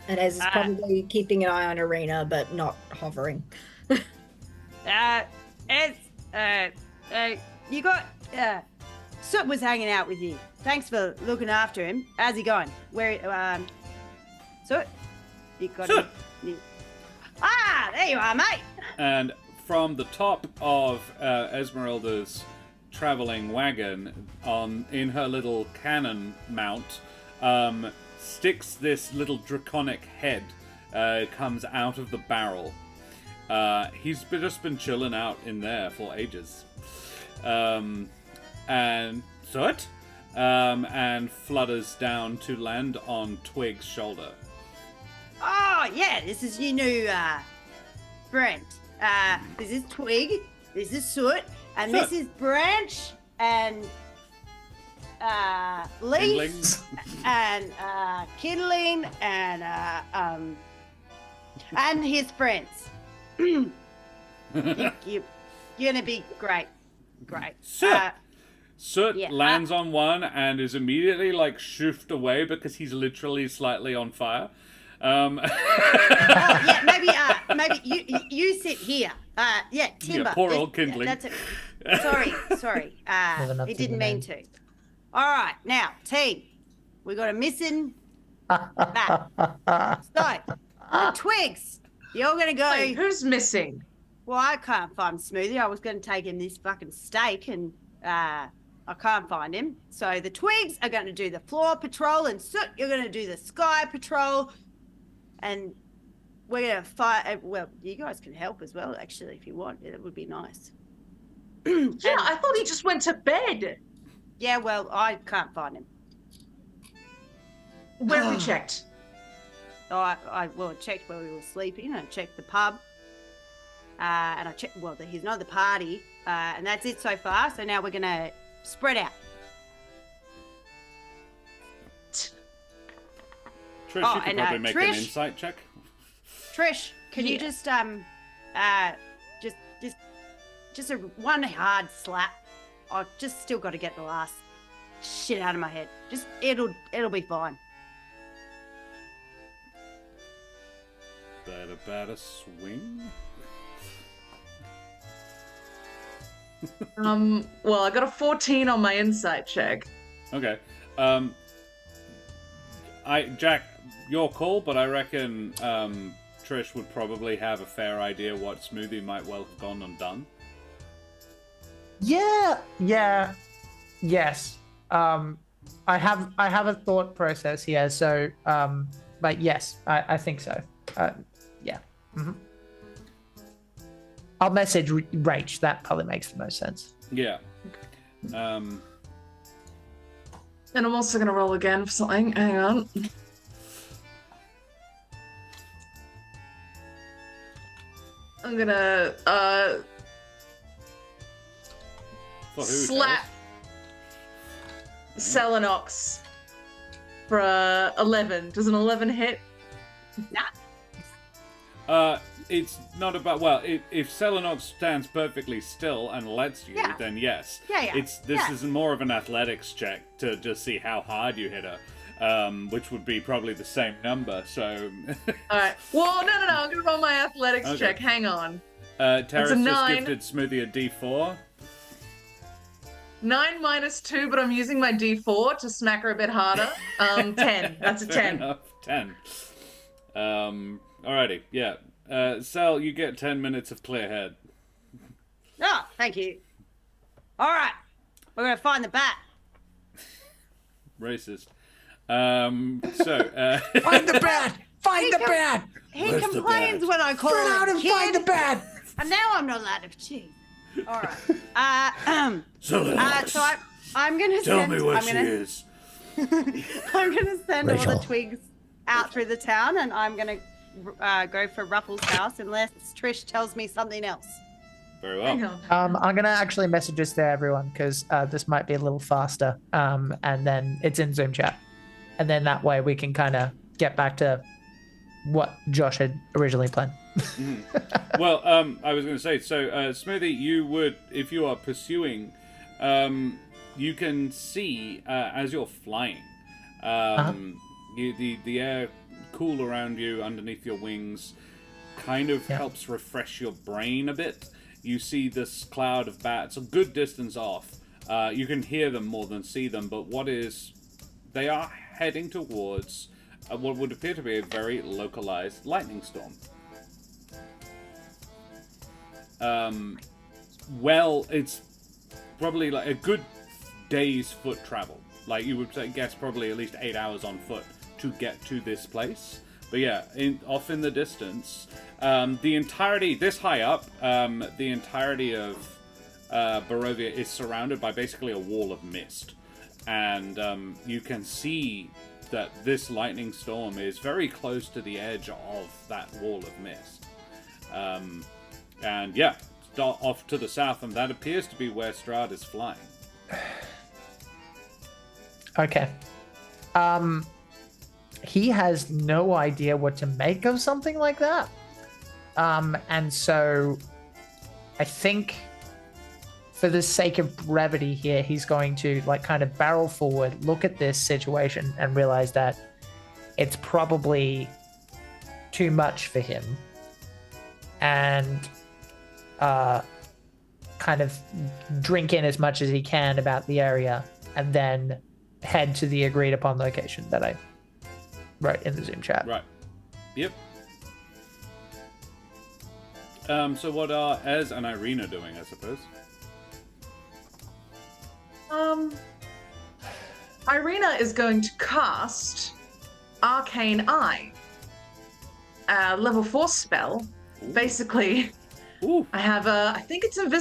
Speaker 4: And Ez is probably keeping an eye on Arena, but not hovering.
Speaker 5: Ez, you got Soot was hanging out with you. Thanks for looking after him. How's he going? Where Soot? You got
Speaker 1: Soot!
Speaker 5: there you are, mate.
Speaker 1: And from the top of Esmeralda's traveling wagon, in her little cannon mount, sticks this little draconic head, comes out of the barrel. He's just been chilling out in there for ages. And Soot, and flutters down to land on Twig's shoulder.
Speaker 5: Oh, yeah, this is your new friend. This is Twig, this is Soot, and this is Branch, and Leaf, and Kindling, and his friends. You're gonna be great.
Speaker 1: Soot
Speaker 5: yeah,
Speaker 1: lands on one and is immediately like shoofed away because he's literally slightly on fire.
Speaker 5: Oh yeah, maybe you sit here. Yeah, Timber.
Speaker 1: Yeah, poor old Kindling.
Speaker 5: That's it. Sorry. He didn't mean to. All right, now team, we got a missing bat. So, the Twigs, you're gonna go.
Speaker 2: Wait, who's missing?
Speaker 5: Well, I can't find Smoothie. I was going to take him this fucking steak, and I can't find him. So the Twigs are going to do the floor patrol, and Soot, you're going to do the sky patrol, and we're going to fight. Well, you guys can help as well, actually, if you want. It would be nice.
Speaker 2: Yeah, I thought he just went to bed.
Speaker 5: Yeah, well, I can't find him.
Speaker 2: Where we checked?
Speaker 5: I checked where we were sleeping. I checked the pub. And I checked, well, he's not at the party, and that's it so far. So now we're going to spread out.
Speaker 1: Trish, you could probably make an insight check.
Speaker 5: Trish, can you just just a one hard slap? I just still got to get the last shit out of my head. Just it'll be fine.
Speaker 1: That about a swing?
Speaker 2: Well, I got a 14 on my insight check.
Speaker 1: Okay. Jack, your call, but I reckon Trish would probably have a fair idea what Smoothie might well have gone and done.
Speaker 3: Yes. I have a thought process here, so but yes, I think so. Yeah. Mm-hmm. I'll message Rach. That probably makes the most sense.
Speaker 1: Yeah.
Speaker 2: And I'm also gonna roll again for something. Hang on. I'm gonna slap Selenox for 11. Does an 11 hit?
Speaker 1: It's not about, well, if Selenox stands perfectly still and lets you, then yes.
Speaker 5: Yeah.
Speaker 1: This is more of an athletics check to just see how hard you hit her, which would be probably the same number, so...
Speaker 2: Alright. Well, no. I'm gonna roll my athletics check. Hang on.
Speaker 1: Terrace just
Speaker 2: 9.
Speaker 1: gifted Smoothie a D4.
Speaker 2: 9 minus 2, but I'm using my D4 to smack her a bit harder. 10. That's a 10.
Speaker 1: Fair enough. 10. Alrighty, yeah. Sel, you get 10 minutes of clear head.
Speaker 5: Oh, thank you. All right, we're gonna find the bat.
Speaker 1: Racist.
Speaker 3: Find the bat! Find the bat!
Speaker 5: He complains when I call
Speaker 3: Run
Speaker 5: him
Speaker 3: out and
Speaker 5: kid,
Speaker 3: find the bat!
Speaker 5: and now I'm not allowed to cheat. All right. So I'm gonna
Speaker 1: Tell
Speaker 5: send.
Speaker 1: me what
Speaker 5: I'm
Speaker 1: she
Speaker 5: gonna,
Speaker 1: is.
Speaker 5: I'm gonna send all
Speaker 3: Rachel.
Speaker 5: the Twigs out through the town, and I'm gonna go for Ruffles' house unless Trish tells me something else.
Speaker 1: Very
Speaker 2: Hang
Speaker 1: well.
Speaker 2: on.
Speaker 3: I'm gonna actually message this to everyone because this might be a little faster. And then it's in Zoom chat, and then that way we can kind of get back to what Josh had originally planned.
Speaker 1: Well, I was going to say, so Smoothie, you would, if you are pursuing, you can see as you're flying, the air cool around you underneath your wings kind of helps refresh your brain a bit. You see this cloud of bats a good distance off. You can hear them more than see them, but they are heading towards what would appear to be a very localized lightning storm. Well, it's probably like a good day's foot travel. Like, you would guess probably at least 8 hours on foot to get to this place. But yeah, off in the distance, the entirety, this high up, the entirety of Barovia is surrounded by basically a wall of mist. And you can see that this lightning storm is very close to the edge of that wall of mist. And yeah, off to the south, and that appears to be where Strahd is flying.
Speaker 3: Okay. He has no idea what to make of something like that. And so I think for the sake of brevity here, he's going to like kind of barrel forward, look at this situation and realize that it's probably too much for him. And kind of drink in as much as he can about the area and then head to the agreed upon location that I wrote in the Zoom chat.
Speaker 1: Right. Yep. So what are Ez and Irina doing, I suppose?
Speaker 2: Irina is going to cast Arcane Eye, a level 4 spell.
Speaker 1: Ooh.
Speaker 2: Basically,
Speaker 1: Ooh.
Speaker 2: I have I think it's an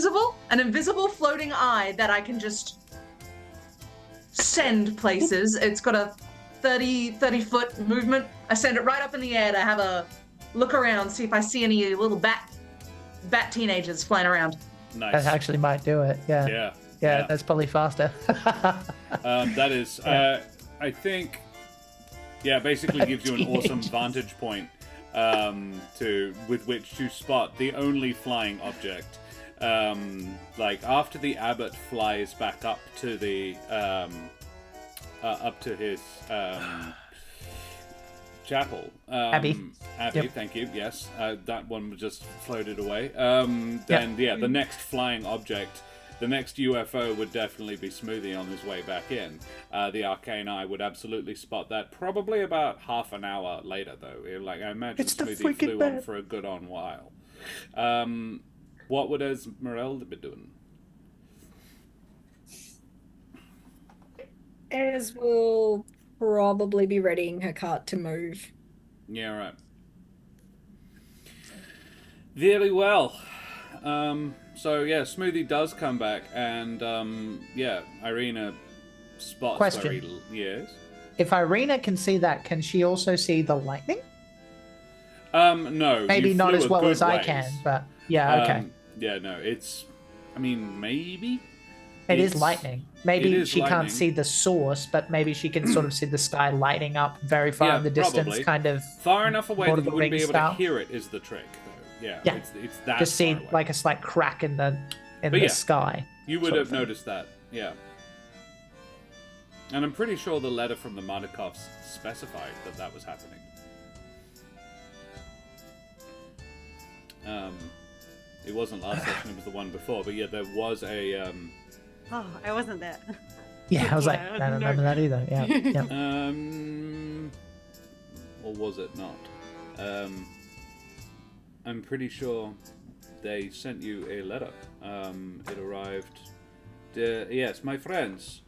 Speaker 2: invisible floating eye that I can just send places. It's got a 30 foot movement. I send it right up in the air to have a look around, see if I see any little bat teenagers flying around.
Speaker 1: Nice.
Speaker 3: That actually might do it. Yeah, that's probably faster.
Speaker 1: That is, I think, basically gives you an awesome vantage point with which to spot the only flying object. Like after the abbot flies back up to the up to his chapel.
Speaker 3: Abbey.
Speaker 1: Yep. Thank you. Yes, that one just floated away. The next flying object, the next UFO would definitely be Smoothie on his way back in. The Arcane Eye would absolutely spot that. Probably about half an hour later, though. Like I imagine, Smoothie flew on for a good on while. What would Esmeralda be doing?
Speaker 4: Ez will probably be readying her cart to move.
Speaker 1: Yeah, right. Very well. So yeah, Smoothie does come back, and Irina spots.
Speaker 3: Question.
Speaker 1: Yes.
Speaker 3: If Irina can see that, can she also see the lightning?
Speaker 1: No.
Speaker 3: Maybe not as well as I
Speaker 1: ways.
Speaker 3: can, but yeah, okay.
Speaker 1: Yeah, no, maybe.
Speaker 3: It is lightning. Maybe she
Speaker 1: lightning.
Speaker 3: can't see the source, but maybe she can sort of see the sky lighting up very far in the distance,
Speaker 1: probably.
Speaker 3: kind of
Speaker 1: far enough away
Speaker 3: Lord
Speaker 1: that
Speaker 3: of
Speaker 1: you
Speaker 3: the
Speaker 1: wouldn't be
Speaker 3: Rings
Speaker 1: able
Speaker 3: style.
Speaker 1: to hear it. Is the trick, though. Yeah. It's that.
Speaker 3: Just see
Speaker 1: far away.
Speaker 3: like a slight crack in the
Speaker 1: But
Speaker 3: sky.
Speaker 1: You would have noticed that, yeah. And I'm pretty sure the letter from the Mardikovs specified that was happening. It wasn't last session, it was the one before, but yeah, there was a...
Speaker 5: Oh, I wasn't there.
Speaker 3: Yeah, I was like,
Speaker 5: Yeah,
Speaker 3: I don't
Speaker 5: no.
Speaker 3: remember that either. Yeah, yeah.
Speaker 1: Or was it not? I'm pretty sure they sent you a letter. It arrived... yes, my friends.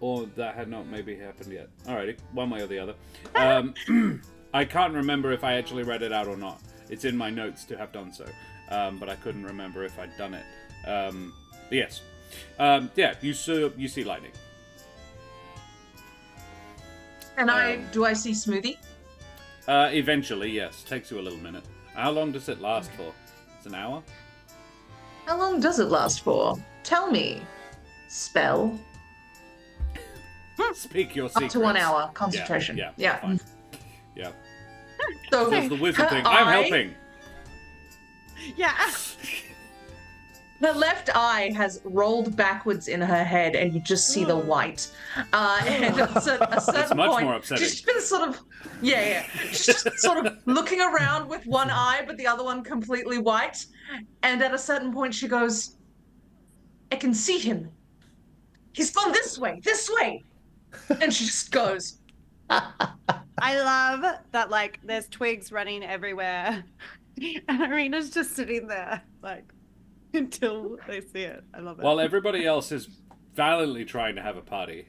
Speaker 1: Or that had not maybe happened yet. Alrighty, one way or the other. I can't remember if I actually read it out or not. It's in my notes to have done so. But I couldn't remember if I'd done it. Yes. You see lightning.
Speaker 2: And do I see Smoothie?
Speaker 1: Eventually, yes. Takes you a little minute. How long does it last for? It's an hour?
Speaker 2: How long does it last for? Tell me. Spell.
Speaker 1: Speak your secrets.
Speaker 2: Up to 1 hour. Concentration.
Speaker 1: Yeah. Fine. Yeah.
Speaker 2: So
Speaker 1: Does the wizard
Speaker 2: her
Speaker 1: thing. I'm
Speaker 2: eye-
Speaker 1: helping.
Speaker 5: Yeah.
Speaker 2: Her left eye has rolled backwards in her head, and you just see the white. And at a certain
Speaker 1: much
Speaker 2: point,
Speaker 1: more upsetting.
Speaker 2: she's been sort of, she's just sort of looking around with one eye, but the other one completely white. And at a certain point, she goes, "I can see him. He's gone this way, and she just goes.
Speaker 5: I love that, like, there's twigs running everywhere. And Irina's just sitting there, like, until they see it. I love it.
Speaker 1: While everybody else is valiantly trying to have a party.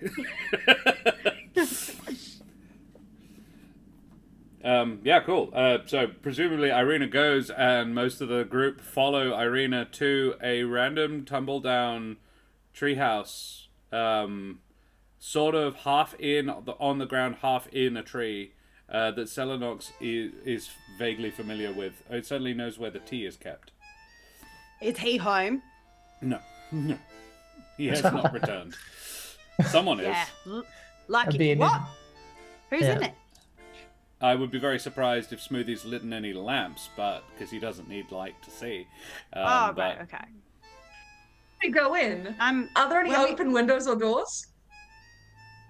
Speaker 1: Yeah, cool. So presumably Irina goes, and most of the group follow Irina to a random tumble down treehouse, sort of half in on the ground, half in a tree, that Selenox is vaguely familiar with. It certainly knows where the tea is kept.
Speaker 5: Is he home?
Speaker 1: No. He has not returned. Someone is.
Speaker 5: Yeah. Lucky.
Speaker 3: being
Speaker 5: What?
Speaker 3: in-
Speaker 5: Who's
Speaker 3: Yeah.
Speaker 5: in it?
Speaker 1: I would be very surprised if Smoothie's lit any lamps, but because he doesn't need light to see.
Speaker 5: Oh,
Speaker 1: but
Speaker 5: right, okay.
Speaker 2: We go in.
Speaker 5: I'm.
Speaker 2: Are there any
Speaker 5: Well, we-
Speaker 2: open windows or doors?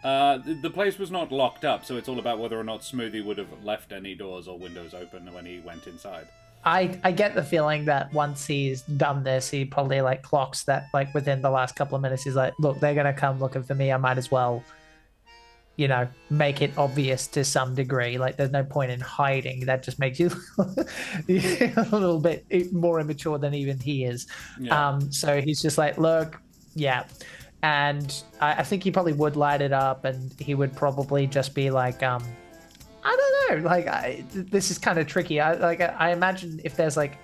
Speaker 1: the place was not locked up, so it's all about whether or not Smoothie would have left any doors or windows open when he went inside.
Speaker 3: I get the feeling that once he's done this, he probably like clocks that like within the last couple of minutes, he's like, look, they're gonna come looking for me. I might as well, you know, make it obvious to some degree. Like there's no point in hiding. That just makes you a little bit more immature than even he is.
Speaker 1: Yeah.
Speaker 3: So he's just like, look, yeah. And I think he probably would light it up, and he would probably just be like, I don't know. Like, this is kind of tricky. I imagine if there's like,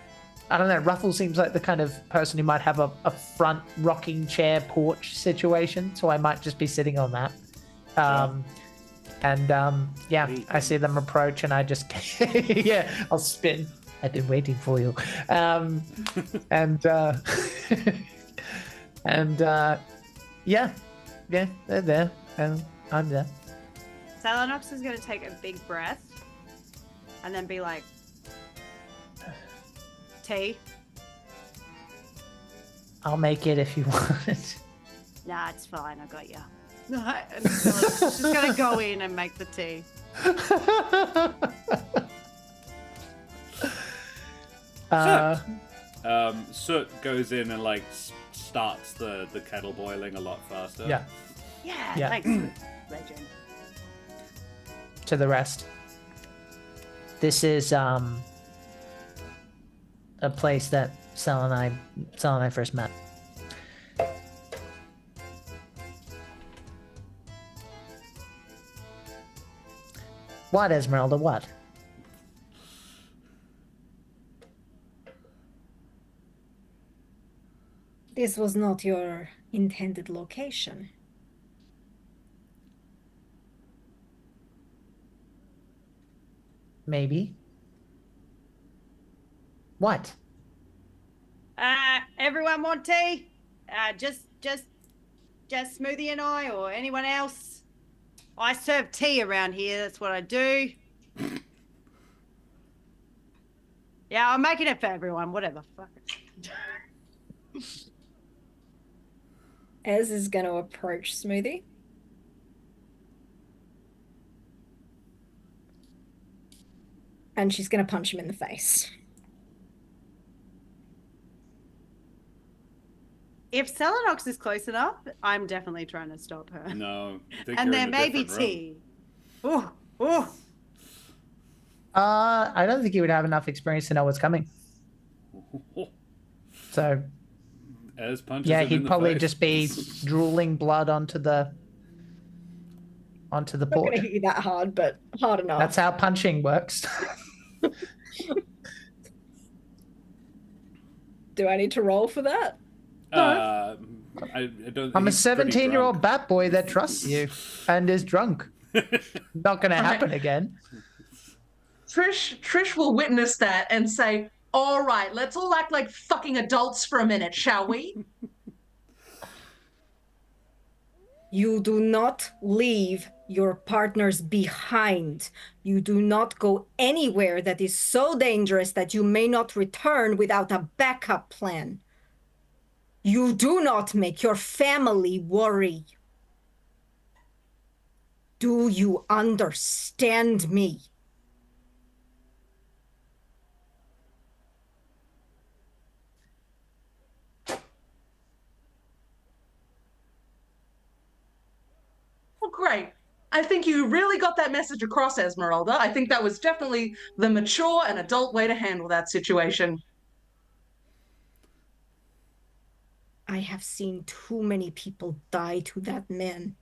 Speaker 3: I don't know, Ruffles seems like the kind of person who might have a front rocking chair porch situation. So I might just be sitting on that. Yeah, I see them approach, and I just, yeah, I'll spin. I've been waiting for you. Yeah, they're there, and I'm there.
Speaker 5: Selenox is going to take a big breath and then be like, tea?
Speaker 3: I'll make it if you want it.
Speaker 5: Nah, it's fine. I got you. And Selenox is just going to go in and make the tea.
Speaker 1: Soot goes in and like starts the kettle boiling a lot faster.
Speaker 3: Yeah,
Speaker 5: Yeah. Thanks, legend.
Speaker 3: to the rest. This is a place that Sal and I first met. What, Esmeralda? What?
Speaker 4: This was not your intended location.
Speaker 3: Maybe. What?
Speaker 5: Everyone want tea? Just Smoothie and I, or anyone else? I serve tea around here. That's what I do. Yeah, I'm making it for everyone. Whatever. Fuck it.
Speaker 4: Ez is going to approach Smoothie. And she's going to punch him in the face.
Speaker 5: If Selenox is close enough, I'm definitely trying to stop her.
Speaker 1: No. I think
Speaker 5: And
Speaker 1: you're
Speaker 5: there
Speaker 1: in a
Speaker 5: may be
Speaker 1: different room.
Speaker 5: tea. Ooh, ooh.
Speaker 3: I don't think he would have enough experience to know what's coming. So
Speaker 1: As punches
Speaker 3: yeah,
Speaker 1: him in
Speaker 3: he'd
Speaker 1: the
Speaker 3: probably
Speaker 1: face.
Speaker 3: just be drooling blood onto the
Speaker 4: I'm not
Speaker 3: porch.
Speaker 4: going to hit you that hard, but hard enough.
Speaker 3: That's how punching works.
Speaker 4: Do I need to roll for that?
Speaker 1: I don't.
Speaker 3: I'm a
Speaker 1: he's pretty
Speaker 3: 17-year-old
Speaker 1: drunk.
Speaker 3: bat boy that trusts you and is drunk. Not going to happen again.
Speaker 2: Trish will witness that and say, all right, let's all act like fucking adults for a minute, shall we?
Speaker 4: You do not leave your partners behind. You do not go anywhere that is so dangerous that you may not return without a backup plan. You do not make your family worry. Do you understand me?
Speaker 2: Well, great. I think you really got that message across, Esmeralda. I think that was definitely the mature and adult way to handle that situation.
Speaker 4: I have seen too many people die to that man.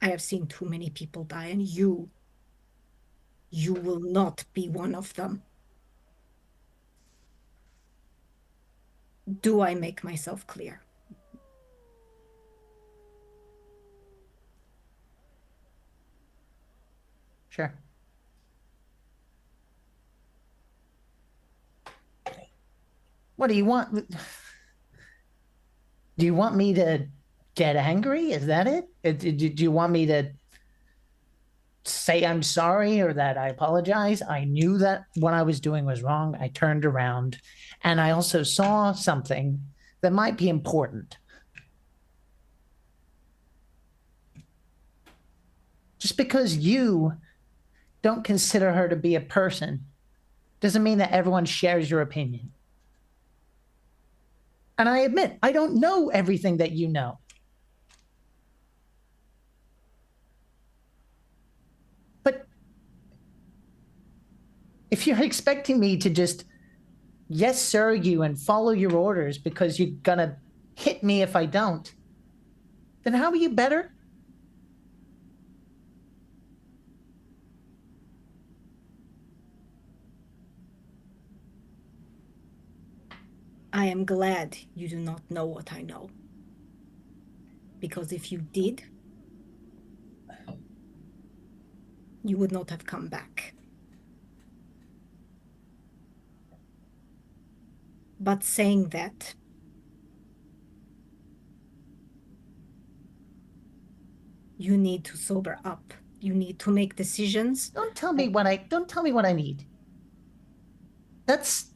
Speaker 4: I have seen too many people die, and you will not be one of them. Do I make myself clear?
Speaker 3: Sure. What do you want? Do you want me to get angry? Is that it? Do you want me to say I'm sorry or that I apologize? I knew that what I was doing was wrong. I turned around and I also saw something that might be important. Just because you don't consider her to be a person doesn't mean that everyone shares your opinion. And I admit, I don't know everything that you know. But if you're expecting me to just yes, sir, you and follow your orders because you're gonna hit me if I don't, then how are you better?
Speaker 4: I am glad you do not know what I know. Because if you did, you would not have come back. But saying that, you need to sober up. You need to make decisions.
Speaker 3: Don't tell me what I need. That's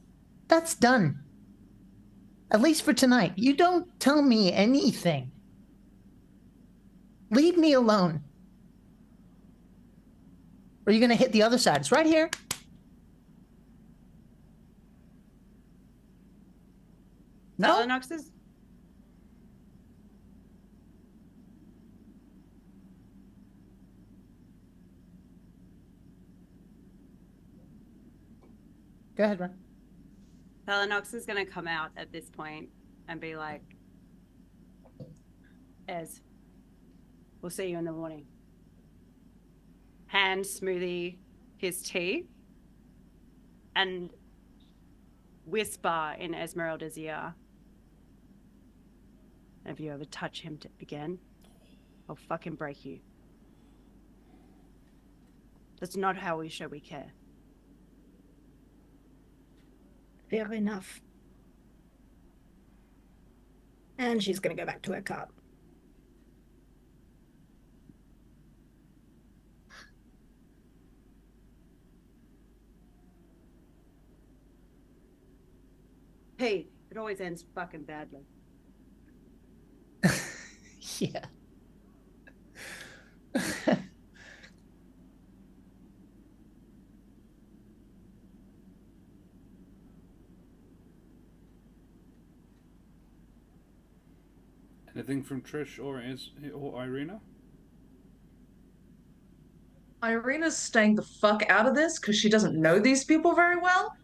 Speaker 3: done. At least for tonight. You don't tell me anything. Leave me alone. Or are you gonna hit the other side? It's right here. No?
Speaker 5: Phalaenoxes?
Speaker 3: Go ahead, Ron.
Speaker 5: Phalaenox is going to come out at this point and be like, Ez, we'll see you in the morning. Hand Smoothie his tea and whisper in Esmeralda's ear, if you ever touch him again, I'll fucking break you. That's not how we show we care.
Speaker 4: Fair enough. And she's going to go back to her cart.
Speaker 5: Hey, it always ends fucking badly.
Speaker 3: Yeah.
Speaker 1: Anything from Trish or Irina?
Speaker 2: Irina's staying the fuck out of this because she doesn't know these people very well.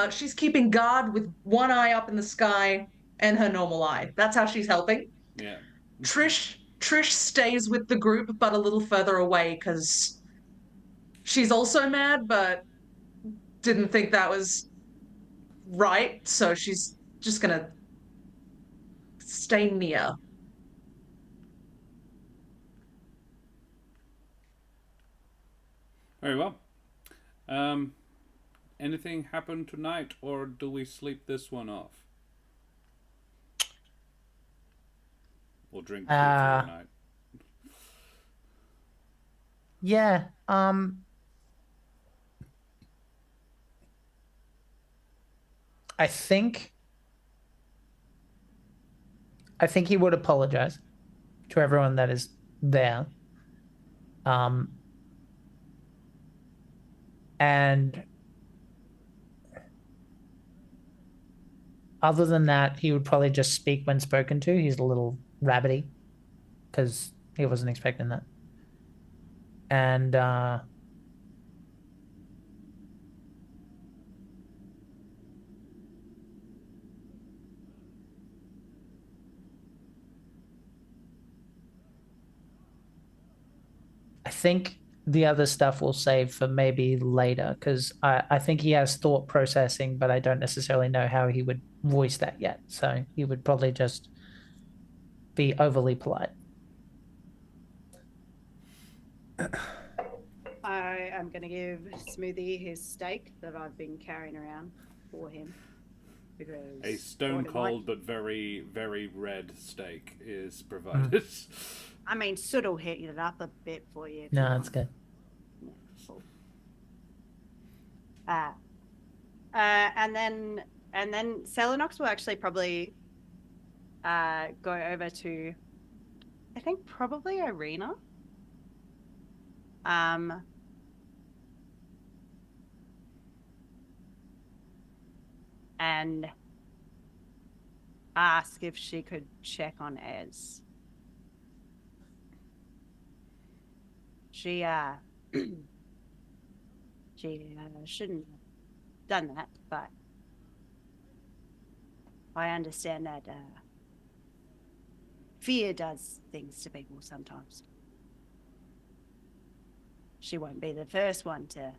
Speaker 2: She's keeping guard with one eye up in the sky and her normal eye. That's how she's helping.
Speaker 1: Yeah.
Speaker 2: Trish stays with the group, but a little further away because she's also mad, but didn't think that was right. So she's just gonna stay near.
Speaker 1: Very well. Anything happen tonight, or do we sleep this one off? Or drink tea for the night?
Speaker 3: Yeah. I think he would apologize to everyone that is there. And other than that, he would probably just speak when spoken to. He's a little rabbity because he wasn't expecting that. And I think the other stuff we'll save for maybe later because I think he has thought processing, but I don't necessarily know how he would voice that yet. So he would probably just be overly polite.
Speaker 5: I am going to give Smoothie his steak that I've been carrying around for him. Because
Speaker 1: A stone
Speaker 5: what it
Speaker 1: cold but very, very red steak is provided.
Speaker 5: I mean, Soot'll hit it up a bit for you.
Speaker 3: No, that's good.
Speaker 5: Yeah, cool. And then Selenox will actually probably go over to, I think probably Irina. And ask if she could check on Ez. She shouldn't have done that, but I understand that fear does things to people sometimes. She won't be the first one to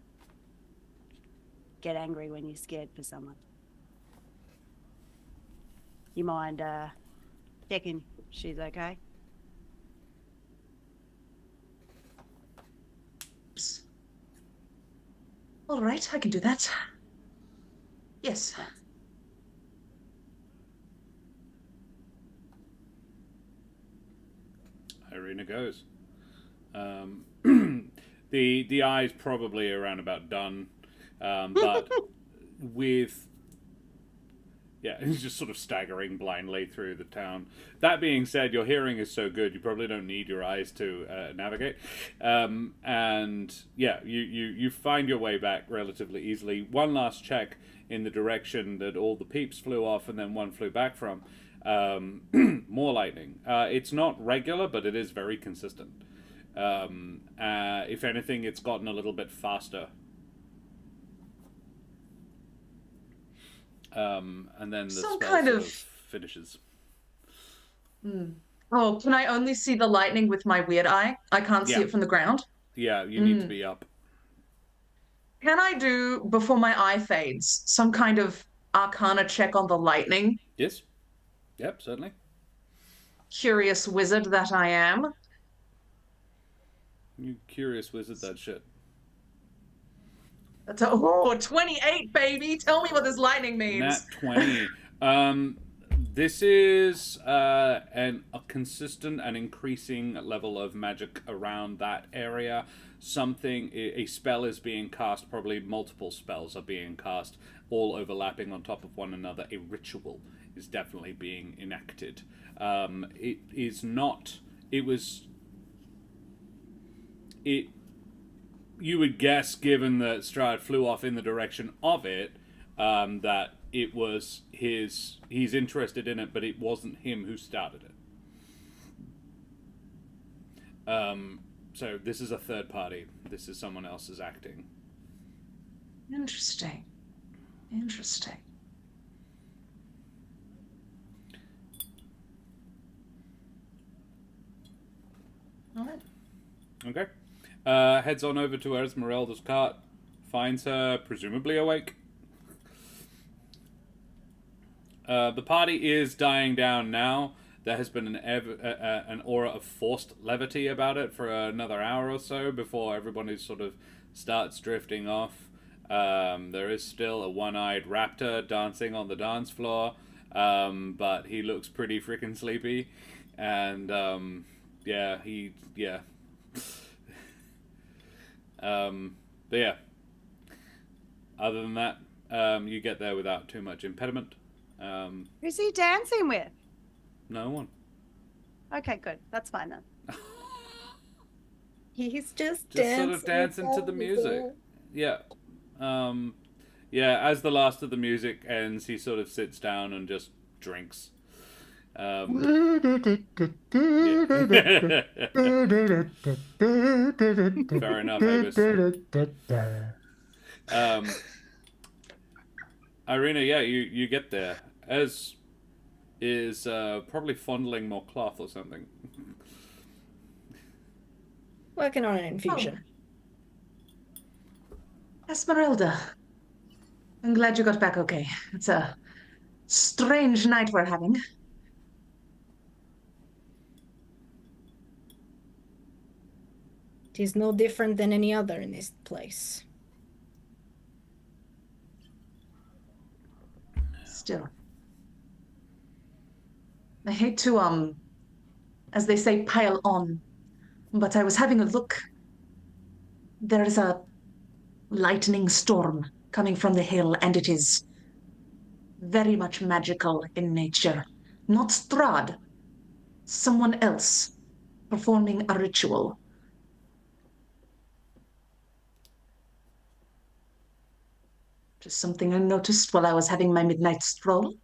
Speaker 5: get angry when you're scared for someone. You mind checking she's okay?
Speaker 2: All right, I can do that. Yes.
Speaker 1: Irina goes. The eye's probably around about done, but with he's just sort of staggering blindly through the town. That being said, your hearing is so good you probably don't need your eyes to navigate, and you find your way back relatively easily. One last check in the direction that all the peeps flew off, and then one flew back from. More lightning. It's not regular, but it is very consistent. If anything, it's gotten a little bit faster. And then the
Speaker 2: Some
Speaker 1: spell
Speaker 2: kind
Speaker 1: sort
Speaker 2: of-
Speaker 1: finishes.
Speaker 2: Oh, can I only see the lightning with my weird eye? I can't see
Speaker 1: Yeah.
Speaker 2: it from the ground.
Speaker 1: Yeah, you need to be up.
Speaker 2: Can I do, before my eye fades, some kind of arcana check on the lightning?
Speaker 1: Yes? Yep, certainly.
Speaker 2: Curious wizard that I am.
Speaker 1: You curious wizard that shit.
Speaker 2: That's 28, baby. Tell me what this lightning means.
Speaker 1: Nat 20. This is a consistent and increasing level of magic around that area. A spell is being cast, probably multiple spells are being cast, all overlapping on top of one another. A ritual is definitely being enacted. It is not... You would guess, given that Strahd flew off in the direction of it, that it was he's interested in it, but it wasn't him who started it. So this is a third party. This is someone else's acting.
Speaker 2: Interesting. All right.
Speaker 1: Okay. Heads on over to Esmeralda's cart. Finds her presumably awake. The party is dying down now. There has been an aura of forced levity about it for another hour or so before everybody sort of starts drifting off. There is still a one-eyed raptor dancing on the dance floor, but he looks pretty freaking sleepy. And, but yeah, other than that, you get there without too much impediment.
Speaker 5: Who's he dancing with?
Speaker 1: No one.
Speaker 5: Okay, good. That's fine then.
Speaker 4: He's just
Speaker 1: Sort of dancing to the music. Yeah. As the last of the music ends, he sort of sits down and just drinks. Fair enough, Avis. Irina, you get there. Ez is probably fondling more cloth or something.
Speaker 4: Working on an infusion.
Speaker 2: Esmeralda, I'm glad you got back okay. It's a strange night we're having.
Speaker 4: It is no different than any other in this place.
Speaker 2: Still. I hate to, as they say, pile on, but I was having a look. There is a lightning storm coming from the hill, and it is very much magical in nature. Not Strahd, someone else performing a ritual. Just something I noticed while I was having my midnight stroll.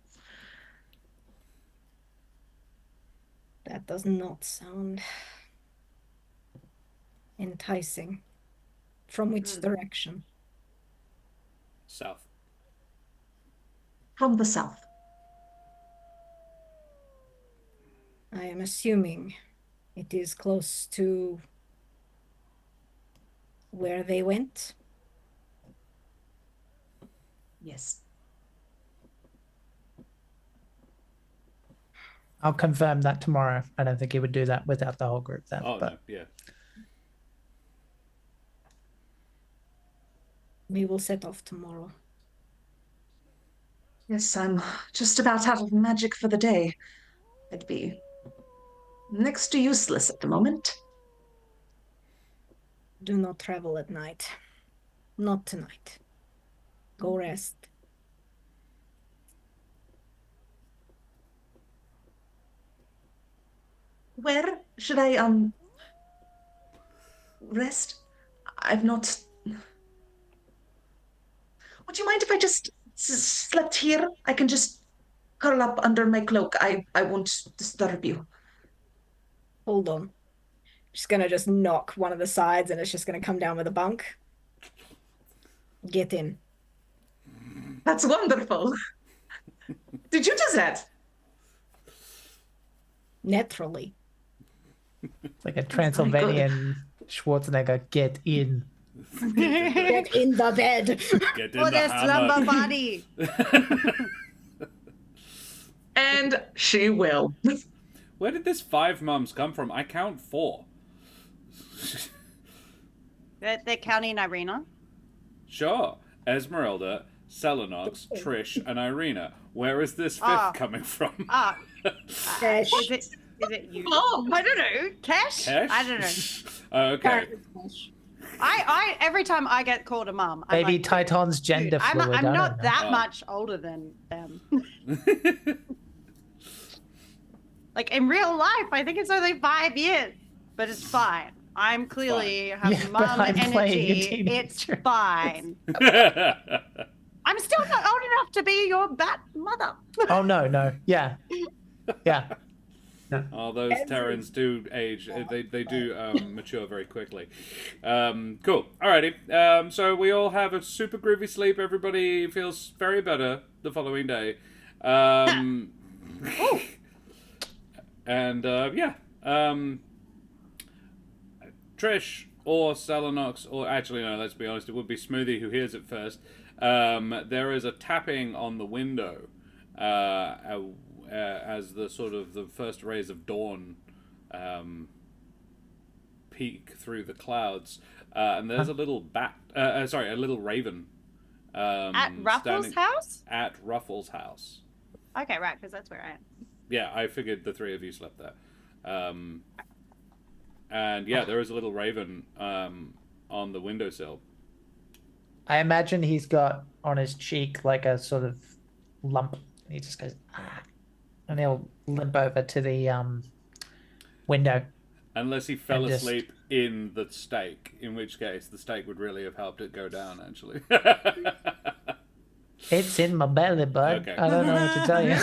Speaker 4: That does not sound enticing. From which direction?
Speaker 1: South.
Speaker 2: From the south.
Speaker 4: I am assuming it is close to where they went.
Speaker 2: Yes.
Speaker 3: I'll confirm that tomorrow. I don't think he would do that without the whole group then.
Speaker 1: Oh,
Speaker 3: but
Speaker 1: no, yeah.
Speaker 4: We will set off tomorrow.
Speaker 2: Yes, I'm just about out of magic for the day. I'd be next to useless at the moment.
Speaker 4: Do not travel at night. Not tonight. Go rest.
Speaker 2: Where should I, rest? I've not... Would you mind if I just slept here? I can just curl up under my cloak. I won't disturb you.
Speaker 4: Hold on. She's gonna just knock one of the sides and it's just gonna come down with a bunk. Get in.
Speaker 2: That's wonderful. Did you do that?
Speaker 4: Naturally.
Speaker 3: it's like a Transylvanian Schwarzenegger, get in.
Speaker 4: Get in the bed.
Speaker 1: Get in
Speaker 5: For
Speaker 1: the
Speaker 5: their
Speaker 1: hammer.
Speaker 5: slumber body.
Speaker 2: And she will.
Speaker 1: Where did this 5 mums come from? I count 4.
Speaker 5: They're counting Irina.
Speaker 1: Sure. Esmeralda, Selenox, Trish, and Irina. Where is this 5th
Speaker 5: Ah.
Speaker 1: coming from?
Speaker 5: Ah,
Speaker 4: Cash.
Speaker 5: is it you?
Speaker 2: Oh,
Speaker 5: I don't know. Cash?
Speaker 1: Cash?
Speaker 5: I don't know.
Speaker 1: Okay.
Speaker 5: I every time I get called a mum, I'm
Speaker 3: Maybe
Speaker 5: like,
Speaker 3: Titan's gender
Speaker 5: dude, I'm
Speaker 3: fluid. I don't
Speaker 5: not
Speaker 3: know.
Speaker 5: that
Speaker 1: Oh.
Speaker 5: much older than them. Like in real life, I think it's only 5 years, but it's fine. I'm clearly have
Speaker 3: Yeah, but
Speaker 5: mum
Speaker 3: I'm playing a
Speaker 5: energy. It's
Speaker 3: teenager.
Speaker 5: fine. I'm still not old enough to be your bat mother.
Speaker 3: Oh, no. Yeah. Yeah.
Speaker 1: Oh, those Terrans do age. They do mature very quickly. Cool. Alrighty. So we all have a super groovy sleep. Everybody feels very better the following day. And yeah. Trish or Selenox, or actually no, let's be honest, it would be Smoothie who hears it first. There is a tapping on the window as the sort of the first rays of dawn peek through the clouds, and there's a little a little raven
Speaker 5: At Ruffles' house?
Speaker 1: At Ruffles' house.
Speaker 5: Okay, right, because that's where I am.
Speaker 1: Yeah, I figured the 3 of you slept there. And yeah, there is a little raven on the windowsill.
Speaker 3: I imagine he's got on his cheek like a sort of lump. He just goes, ah, and he'll limp over to the window.
Speaker 1: Unless he fell
Speaker 3: And just-
Speaker 1: asleep in the stake, in which case the stake would really have helped it go down, actually.
Speaker 3: It's in my belly, bud.
Speaker 1: Okay.
Speaker 3: I don't know what to tell you.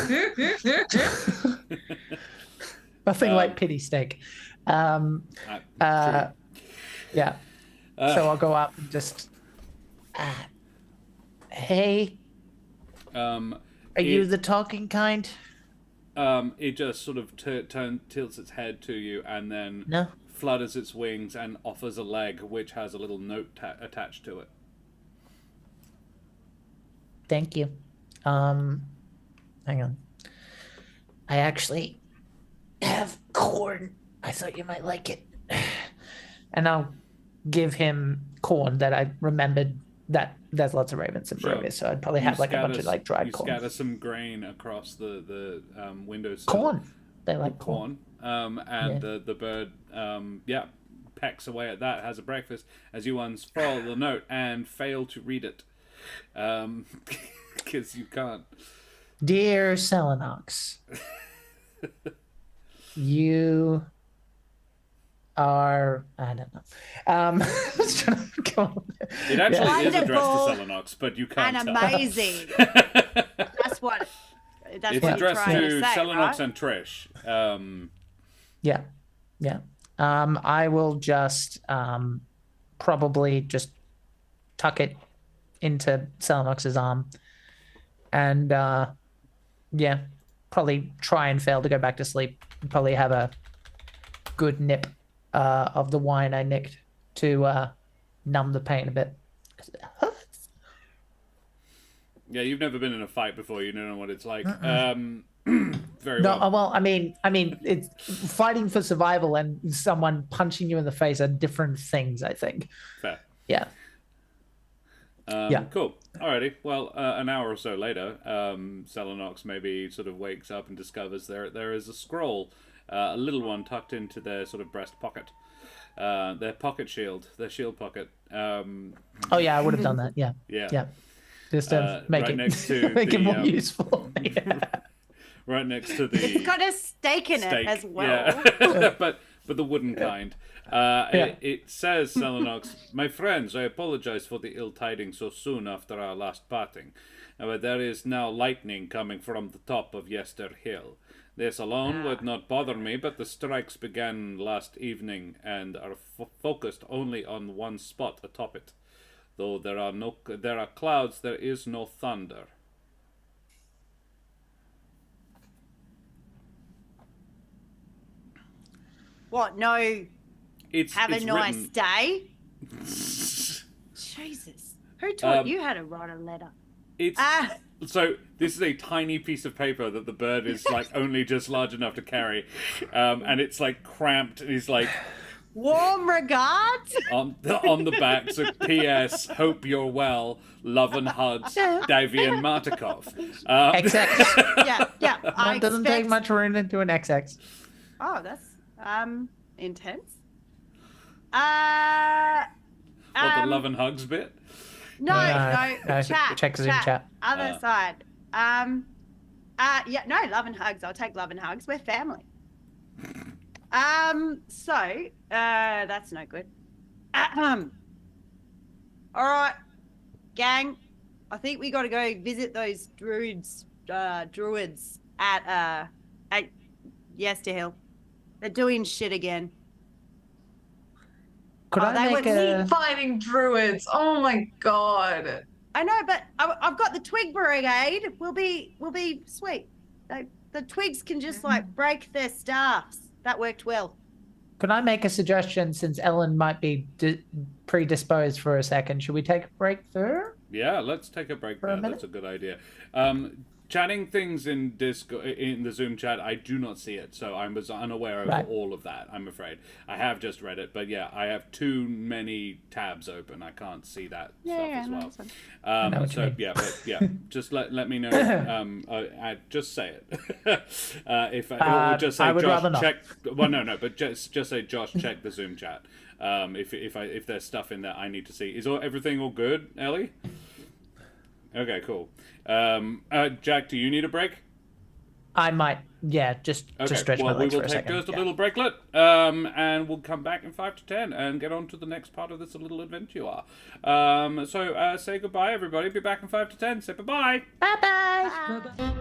Speaker 3: Nothing like pity steak.
Speaker 1: True.
Speaker 3: Yeah. So I'll go up and just, hey, are you the talking kind?
Speaker 1: It just sort of tilts its head to you and then
Speaker 3: No.
Speaker 1: flutters its wings and offers a leg, which has a little note attached to it.
Speaker 3: Thank you. Hang on. I actually have corn. I thought you might like it. And I'll give him corn that I remembered that there's lots of ravens in Barovia, so I'd probably have like a bunch of like dried corn.
Speaker 1: You scatter some grain across the windowsill.
Speaker 3: Corn. They like
Speaker 1: corn. The bird, pecks away at that, has a breakfast, as you unfurl the note and fail to read it. Because you can't.
Speaker 3: Dear Selenox, you are, I don't know.
Speaker 1: It actually is addressed to Selenox, but you can't
Speaker 5: and
Speaker 1: tell.
Speaker 5: Amazing. That's what
Speaker 1: It's
Speaker 5: you're
Speaker 1: addressed
Speaker 5: trying
Speaker 1: to
Speaker 5: to say,
Speaker 1: Selenox
Speaker 5: right?
Speaker 1: and Trish.
Speaker 3: Yeah. I will just probably just tuck it into Selenox's arm and probably try and fail to go back to sleep. Probably have a good nip of the wine I nicked to numb the pain a bit.
Speaker 1: Yeah, you've never been in a fight before. You don't know what it's like. Very
Speaker 3: No,
Speaker 1: well.
Speaker 3: well, I mean, it's fighting for survival and someone punching you in the face are different things, I think.
Speaker 1: Fair.
Speaker 3: Yeah.
Speaker 1: Cool. Alrighty. Well, an hour or so later, Selenox maybe sort of wakes up and discovers there is a scroll, a little one tucked into their sort of breast pocket, their pocket shield, their shield pocket.
Speaker 3: Oh yeah, I would have done that. Yeah.
Speaker 1: Yeah.
Speaker 3: Just to make
Speaker 1: right
Speaker 3: it
Speaker 1: next to
Speaker 3: make it
Speaker 1: the,
Speaker 3: more useful.
Speaker 1: Right next to the.
Speaker 5: It's got a stake in it as well.
Speaker 1: Yeah. but the wooden kind. It says, Selenox, my friends, I apologize for the ill tidings so soon after our last parting. But there is now lightning coming from the top of Yester Hill. This alone would not bother me, but the strikes began last evening and are focused only on one spot atop it. Though there are clouds, there is no thunder.
Speaker 5: What? No. Have a nice
Speaker 1: written...
Speaker 5: day. Jesus. Who taught you how to write a letter?
Speaker 1: So this is a tiny piece of paper that the bird is like only just large enough to carry, and it's like cramped. And he's like,
Speaker 5: warm regards
Speaker 1: on the back. So P.S. Hope you're well. Love and hugs, Davian Martikov.
Speaker 3: XX.
Speaker 5: Yeah.
Speaker 3: It doesn't take much room into an XX.
Speaker 5: Oh, that's intense.
Speaker 1: The love and hugs bit.
Speaker 5: No,
Speaker 3: Chat. Check Zoom chat.
Speaker 5: Other side. Love and hugs. I'll take love and hugs. We're family. That's no good. All right, gang. I think we got to go visit those druids at Yester Hill. They're doing shit again.
Speaker 3: Could I make a
Speaker 2: fighting druids? Oh my god!
Speaker 5: I know, but I've got the twig brigade. We'll be sweet. The twigs can just like break their staffs. That worked well.
Speaker 3: Could I make a suggestion? Since Ellen might be predisposed for a second, should we take a break there?
Speaker 1: Yeah, let's take a break there. That's a good idea. Chatting things in the Zoom chat, I do not see it, so I was unaware of all of that, I'm afraid. I have just read it, but yeah, I have too many tabs open. I can't see that stuff as well. Just let me know. Just say it. Or just say,
Speaker 3: I would
Speaker 1: Josh,
Speaker 3: rather not.
Speaker 1: check. Well, no, but just say, Josh, check the Zoom chat. If there's stuff in there I need to see. Is everything all good, Ellie? Okay, cool. Jack, do you need a break?
Speaker 3: I might, just stretch my legs for a second.
Speaker 1: We will take just a little breaklet, and we'll come back in 5 to 10 and get on to the next part of this little adventure. So say goodbye, everybody. Be back in 5 to 10. Say bye-bye.
Speaker 3: Bye-bye.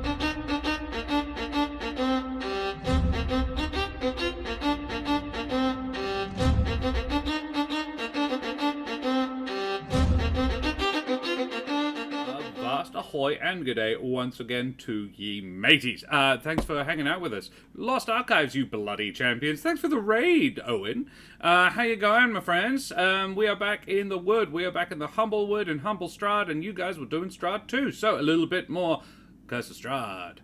Speaker 1: ahoy and good day once again to ye mateys. Thanks for hanging out with us. Lost Archives, you bloody champions. Thanks for the raid, Owen. How you going, my friends? We are back in the wood. We are back in the Humblewood and Humble Strahd, and you guys were doing Strahd too. So a little bit more Curse of Strahd.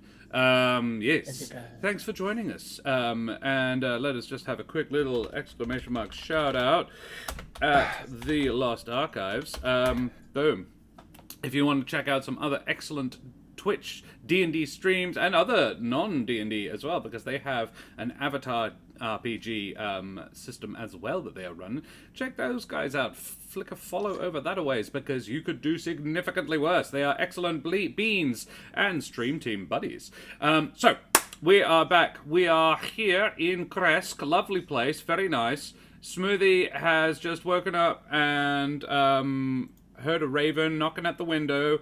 Speaker 1: Yes. Thanks for joining us. And let us just have a quick little exclamation mark shout out at the Lost Archives. Boom. If you want to check out some other excellent Twitch D&D streams and other non-D&D as well, because they have an Avatar RPG system as well that they are running, check those guys out. Flick a follow over that a ways, because you could do significantly worse. They are excellent beans and stream team buddies. So we are back. We are here in Kresk, lovely place, very nice. Smoothie has just woken up and heard a raven knocking at the window.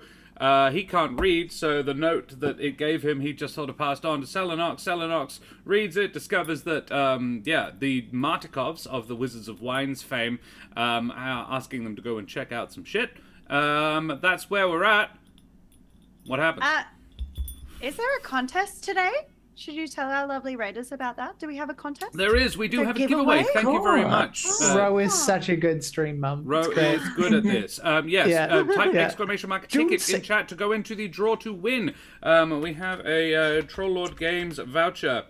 Speaker 1: He can't read, so the note that it gave him, he just sort of passed on to Selenox. Selenox reads it, discovers that, the Martikovs of the Wizards of Wine's fame are asking them to go and check out some shit. That's where we're at. What happened?
Speaker 5: Is there a contest today? Should you tell our lovely raiders about that? Do we have a contest?
Speaker 1: There is. We do
Speaker 5: The
Speaker 1: have a giveaway. Thank you very much.
Speaker 3: Ro is such a good stream mum.
Speaker 1: Ro is good at this. Yes,
Speaker 3: Yeah.
Speaker 1: type
Speaker 3: Yeah.
Speaker 1: exclamation mark ticket in chat to go into the draw to win. We have a Troll Lord Games voucher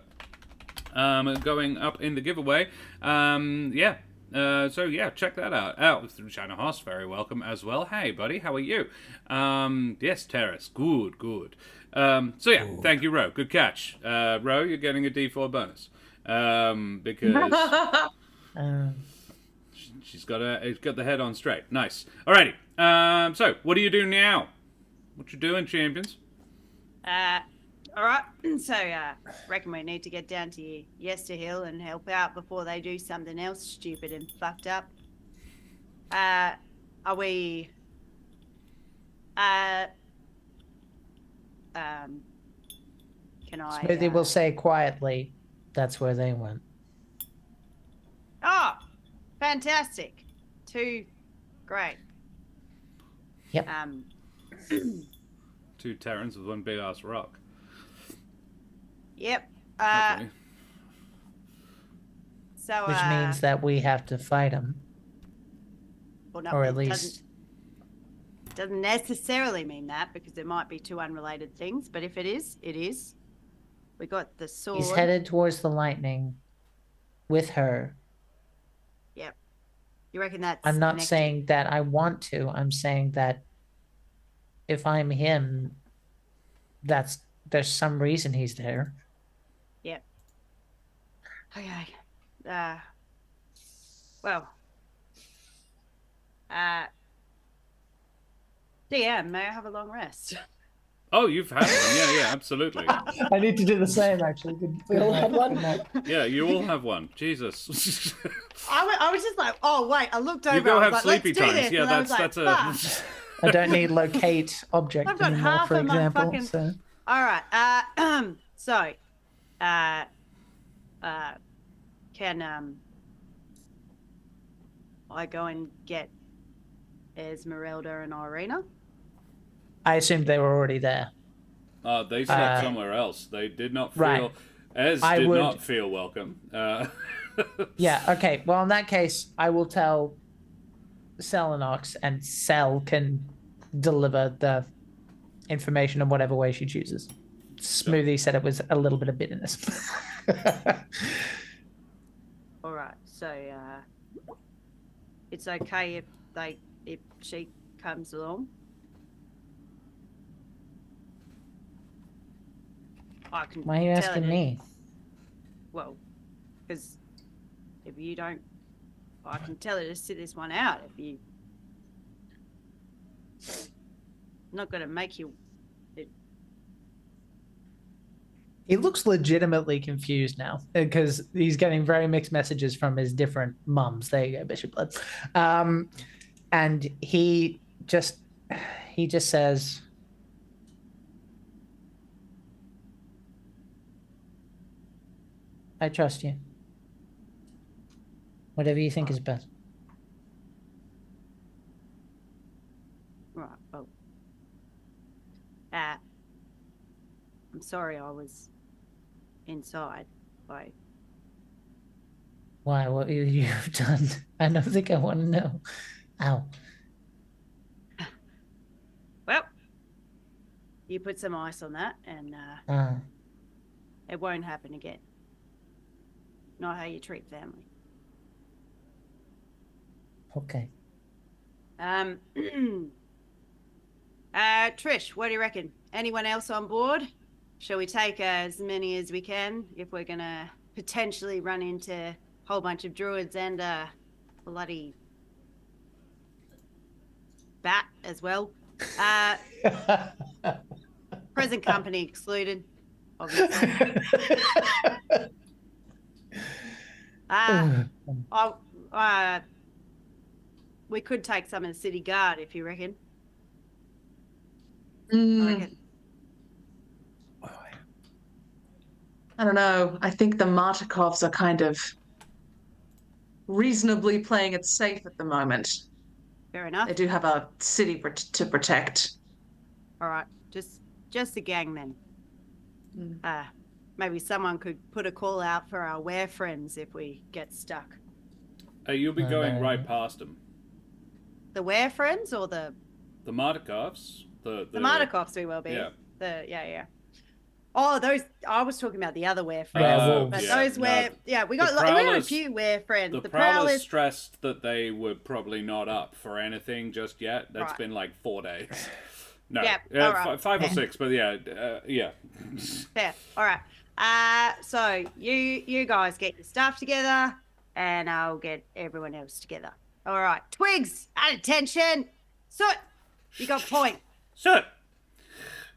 Speaker 1: going up in the giveaway. So check that out. Through China Hoss, very welcome as well. Hey, buddy, how are you? Yes, Terrace, good. Thank you, Ro. Good catch. Ro, you're getting a D4 bonus. Because she's got the head on straight. Nice. Alrighty. So what do you do now? What you doing, champions?
Speaker 5: All right. So, reckon we need to get down to Yester Hill and help out before they do something else stupid and fucked up. Are we? Can I?
Speaker 3: Smoothie will say quietly, "That's where they went."
Speaker 5: Oh, fantastic! Great.
Speaker 3: Yep.
Speaker 1: Two Terrans with one big ass rock.
Speaker 5: Yep.
Speaker 1: Okay.
Speaker 5: So,
Speaker 3: Which means that we have to fight them,
Speaker 5: well, no,
Speaker 3: or
Speaker 5: it
Speaker 3: at least
Speaker 5: doesn't necessarily mean that, because there might be two unrelated things. But if it is, it is. We got the sword.
Speaker 3: he's headed towards the lightning with her.
Speaker 5: Yep. You reckon that's?
Speaker 3: I'm not
Speaker 5: connected?
Speaker 3: saying that I want to. I'm saying that if I'm him, there's some reason he's there.
Speaker 5: Yep. Okay. Well. DM, may I have a long rest?
Speaker 1: Oh, you've had one. Yeah, absolutely.
Speaker 3: I need to do the same, actually.
Speaker 4: We all had one.
Speaker 1: Yeah, you all have one. Jesus.
Speaker 5: I was just like, oh wait, I looked over.
Speaker 1: You go
Speaker 5: I was
Speaker 1: have
Speaker 5: like,
Speaker 1: sleepy
Speaker 5: let's do
Speaker 1: times.
Speaker 5: this,
Speaker 1: Yeah,
Speaker 5: and I was
Speaker 1: that's
Speaker 5: like,
Speaker 1: a.
Speaker 5: fuck.
Speaker 3: I don't need locate object
Speaker 5: I've got
Speaker 3: anymore,
Speaker 5: half
Speaker 3: for
Speaker 5: of my
Speaker 3: example.
Speaker 5: fucking-
Speaker 3: So
Speaker 5: All right. So, can I go and get Esmeralda and Irina?
Speaker 3: I assumed they were already there.
Speaker 1: They slept somewhere else. They did not feel.
Speaker 3: Right. I
Speaker 1: Did
Speaker 3: would-
Speaker 1: not feel welcome.
Speaker 3: Yeah, okay. Well, in that case, I will tell Selenox, and Sel can deliver the information in whatever way she chooses. Smoothie said it was a little bit of bitterness.
Speaker 5: All right. So, it's okay if she comes along. I can.
Speaker 3: Why are you
Speaker 5: tell
Speaker 3: asking
Speaker 5: her to-
Speaker 3: me?
Speaker 5: Well, because if you don't, I can tell her to sit this one out. If you, I'm not going to make you.
Speaker 3: He looks legitimately confused now because he's getting very mixed messages from his different mums. There you go, Bishop Blood. And he just says, "I trust you. Whatever you think is best."
Speaker 5: Right. Well, I'm sorry I was inside.
Speaker 3: Why? What you've done? I don't think I want to know. Ow.
Speaker 5: Well, you put some ice on that, and it won't happen again. Not how you treat family.
Speaker 3: Okay.
Speaker 5: Trish, what do you reckon? Anyone else on board? Shall we take as many as we can if we're gonna potentially run into a whole bunch of druids and a bloody bat as well? Present company excluded, obviously. We could take some of the city guard if you reckon.
Speaker 2: I don't know. I think the Martikovs are kind of reasonably playing it safe at the moment.
Speaker 5: Fair enough.
Speaker 2: They do have a city to protect.
Speaker 5: All right, just the gang then. Maybe someone could put a call out for our were friends if we get stuck.
Speaker 1: You'll be going right past them.
Speaker 5: The were friends or the
Speaker 1: Martikovs? The
Speaker 5: Martikovs we will be.
Speaker 1: Yeah.
Speaker 5: Yeah. Oh, those. I was talking about the other were friends. But
Speaker 1: yeah.
Speaker 5: those were.
Speaker 1: No,
Speaker 5: We have a few were friends.
Speaker 1: The Prowlers stressed that they were probably not up for anything just yet. That's been like 4 days. No,
Speaker 5: right.
Speaker 1: 5 or 6, but yeah.
Speaker 5: Fair. All right. So you guys get your stuff together, and I'll get everyone else together. All right. Twigs, at attention. Soot, you got point.
Speaker 1: Soot.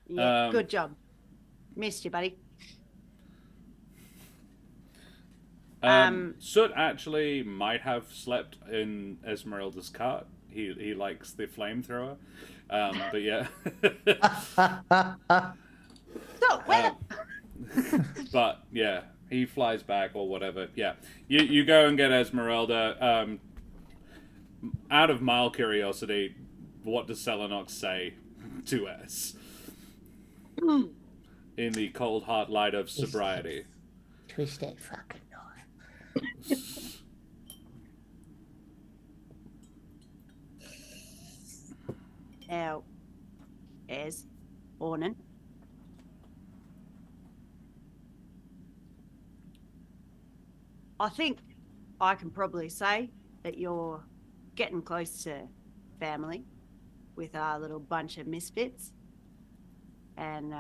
Speaker 5: Yeah, good job. Missed you, buddy.
Speaker 1: Soot actually might have slept in Esmeralda's cart. He likes the flamethrower. But yeah.
Speaker 5: So, where
Speaker 1: but yeah, he flies back or whatever. Yeah. You go and get Esmeralda. Out of mild curiosity, what does Selenox say to S? In the cold hard light of sobriety.
Speaker 3: Twist that fucking knife.
Speaker 5: Now, as Ornan. I think I can probably say that you're getting close to family with our little bunch of misfits. And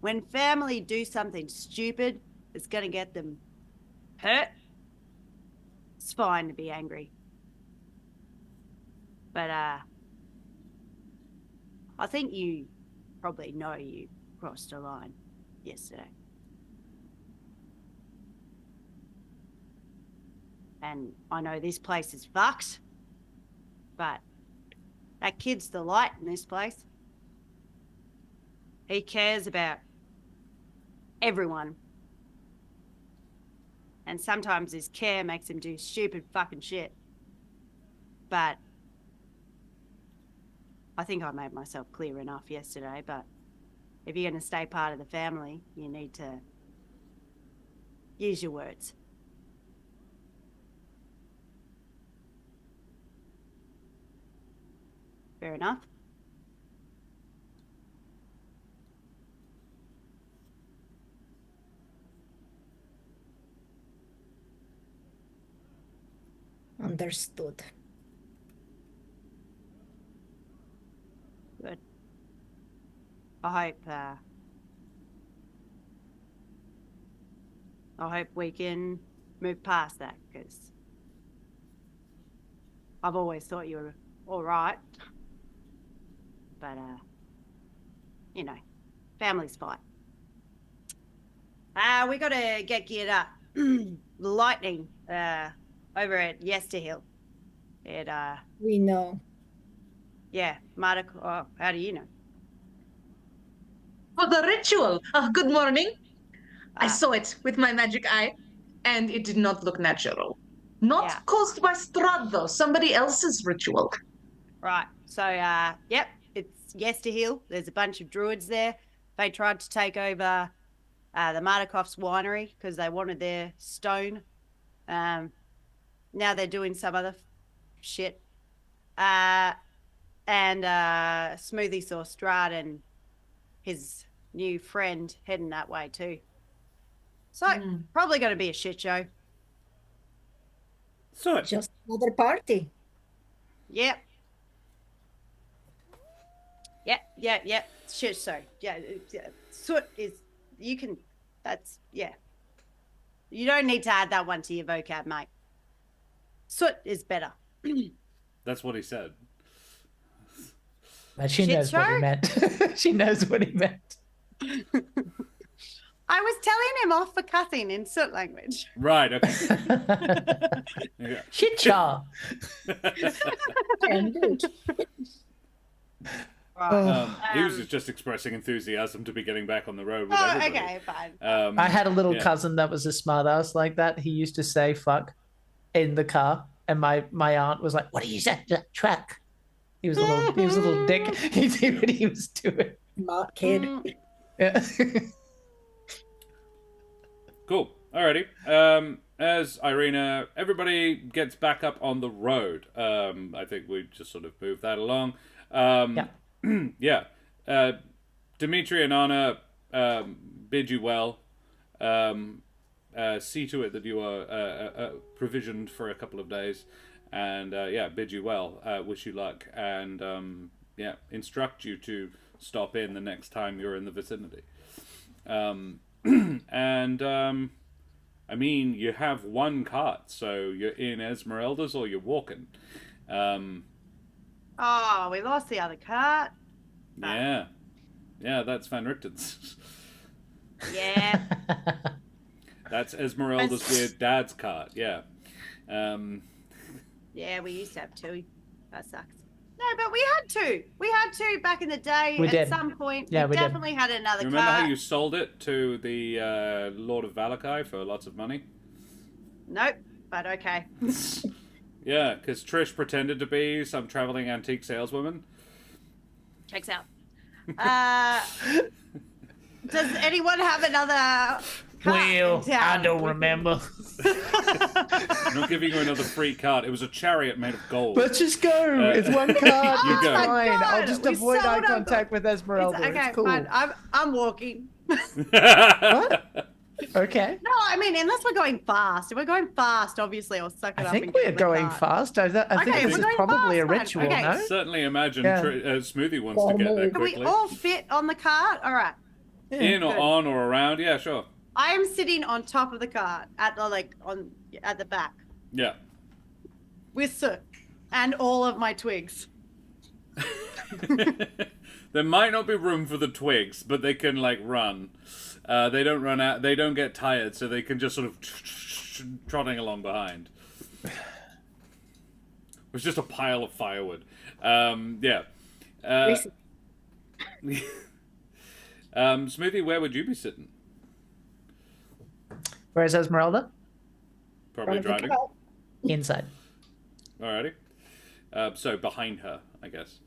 Speaker 5: when family do something stupid that's going to get them hurt, it's fine to be angry. But I think you probably know you crossed a line yesterday. And I know this place is fucked, but that kid's the light in this place. He cares about everyone. And sometimes his care makes him do stupid fucking shit. But I think I made myself clear enough yesterday, but if you're going to stay part of the family, you need to use your words. Fair enough?
Speaker 4: Understood.
Speaker 5: Good. I hope we can move past that, because I've always thought you were all right. But, you know, families fight. We got to get geared up. Lightning over at Yesterhill.
Speaker 4: We know.
Speaker 5: Yeah, Marta. Oh, how do you know?
Speaker 2: For the ritual. Good morning. I saw it with my magic eye, and it did not look natural. Not caused by Strahd, though. Somebody else's ritual.
Speaker 5: Right. So, yep. it's Yesterhill. There's a bunch of druids there. They tried to take over the Mardikov's winery because they wanted their stone. Now they're doing some other shit. And Smoothie saw Strahd and his new friend heading that way too. So probably going to be a shit show.
Speaker 1: So,
Speaker 4: Just another party.
Speaker 5: Yep. Yep. Shit show. Yeah. Soot is, you can, that's, yeah. You don't need to add that one to your vocab, mate. Soot is better.
Speaker 1: that's what he said.
Speaker 3: But she
Speaker 5: Shit
Speaker 3: knows what he
Speaker 5: show?
Speaker 3: meant. She knows what he meant.
Speaker 5: I was telling him off for cussing in Soot language.
Speaker 1: Right, okay. Yeah.
Speaker 3: Shit char.
Speaker 1: He was just expressing enthusiasm to be getting back on the road with
Speaker 5: Oh,
Speaker 1: everybody.
Speaker 5: okay, fine.
Speaker 3: I had a little
Speaker 1: yeah.
Speaker 3: cousin that was a smartass like that. He used to say "fuck" in the car, and my aunt was like, "What do you say to that track?" He was a little dick. He knew what he was doing.
Speaker 4: Smart kid.
Speaker 3: Yeah.
Speaker 1: Cool. Alrighty. As Irina, everybody gets back up on the road. I think we just sort of move that along. Yeah. Dimitri and Anna bid you well. See to it that you are provisioned for a couple of days. And bid you well. Wish you luck. And instruct you to stop in the next time you're in the vicinity. I mean, you have one cart, so you're in Esmeralda's or you're walking.
Speaker 5: Oh, we lost the other cart.
Speaker 1: Yeah, that's Van Richten's.
Speaker 5: Yeah.
Speaker 1: That's Esmeralda's weird dad's cart. Yeah.
Speaker 5: Yeah, we used to have two. That sucks. No, but we had two. We had two back in the day.
Speaker 3: We
Speaker 5: At
Speaker 3: did.
Speaker 5: some point,
Speaker 3: Yeah, we did.
Speaker 5: definitely had another
Speaker 1: You remember
Speaker 5: cart.
Speaker 1: how you sold it to the Lord of Valakai for lots of money?
Speaker 5: Nope, but okay.
Speaker 1: Yeah, because Trish pretended to be some traveling antique saleswoman.
Speaker 5: Checks out. Does anyone have another cart in town?
Speaker 3: remember.
Speaker 1: I'm not giving you another free cart. It was a chariot made of gold.
Speaker 3: Let's just go. It's one card.
Speaker 1: You
Speaker 3: It's
Speaker 1: go.
Speaker 3: fine.
Speaker 5: God,
Speaker 3: I'll just
Speaker 5: we
Speaker 3: avoid eye
Speaker 5: sold our-
Speaker 3: contact with Esmeralda. It's,
Speaker 5: Okay,
Speaker 3: cool.
Speaker 5: fine. I'm walking.
Speaker 3: What? Okay.
Speaker 5: No, I mean, unless we're going fast. If we're going fast, obviously I'll suck it
Speaker 3: I
Speaker 5: up.
Speaker 3: think
Speaker 5: and
Speaker 3: we're
Speaker 5: get in the
Speaker 3: going
Speaker 5: cart.
Speaker 3: fast. I think
Speaker 5: Okay,
Speaker 3: this
Speaker 5: we're
Speaker 3: is
Speaker 5: going
Speaker 3: probably a
Speaker 5: fast then.
Speaker 3: ritual,
Speaker 5: Okay.
Speaker 3: no?
Speaker 1: Certainly imagine
Speaker 3: Yeah.
Speaker 1: Smoothie wants to get there
Speaker 5: Can we
Speaker 1: quickly.
Speaker 5: all fit on the cart? All right.
Speaker 1: In or
Speaker 5: Good.
Speaker 1: on or around? Yeah, sure.
Speaker 5: I am sitting on top of the cart at the back
Speaker 1: Yeah.
Speaker 5: with Soot and all of my twigs.
Speaker 1: There might not be room for the twigs, but they can run. They don't run out. They don't get tired, so they can just sort of trotting along behind. It's just a pile of firewood. Smoothie, where would you be sitting?
Speaker 3: Where's Esmeralda?
Speaker 1: Probably
Speaker 4: Front of the
Speaker 1: driving.
Speaker 4: cart.
Speaker 3: Inside.
Speaker 1: Alrighty. So behind her, I guess.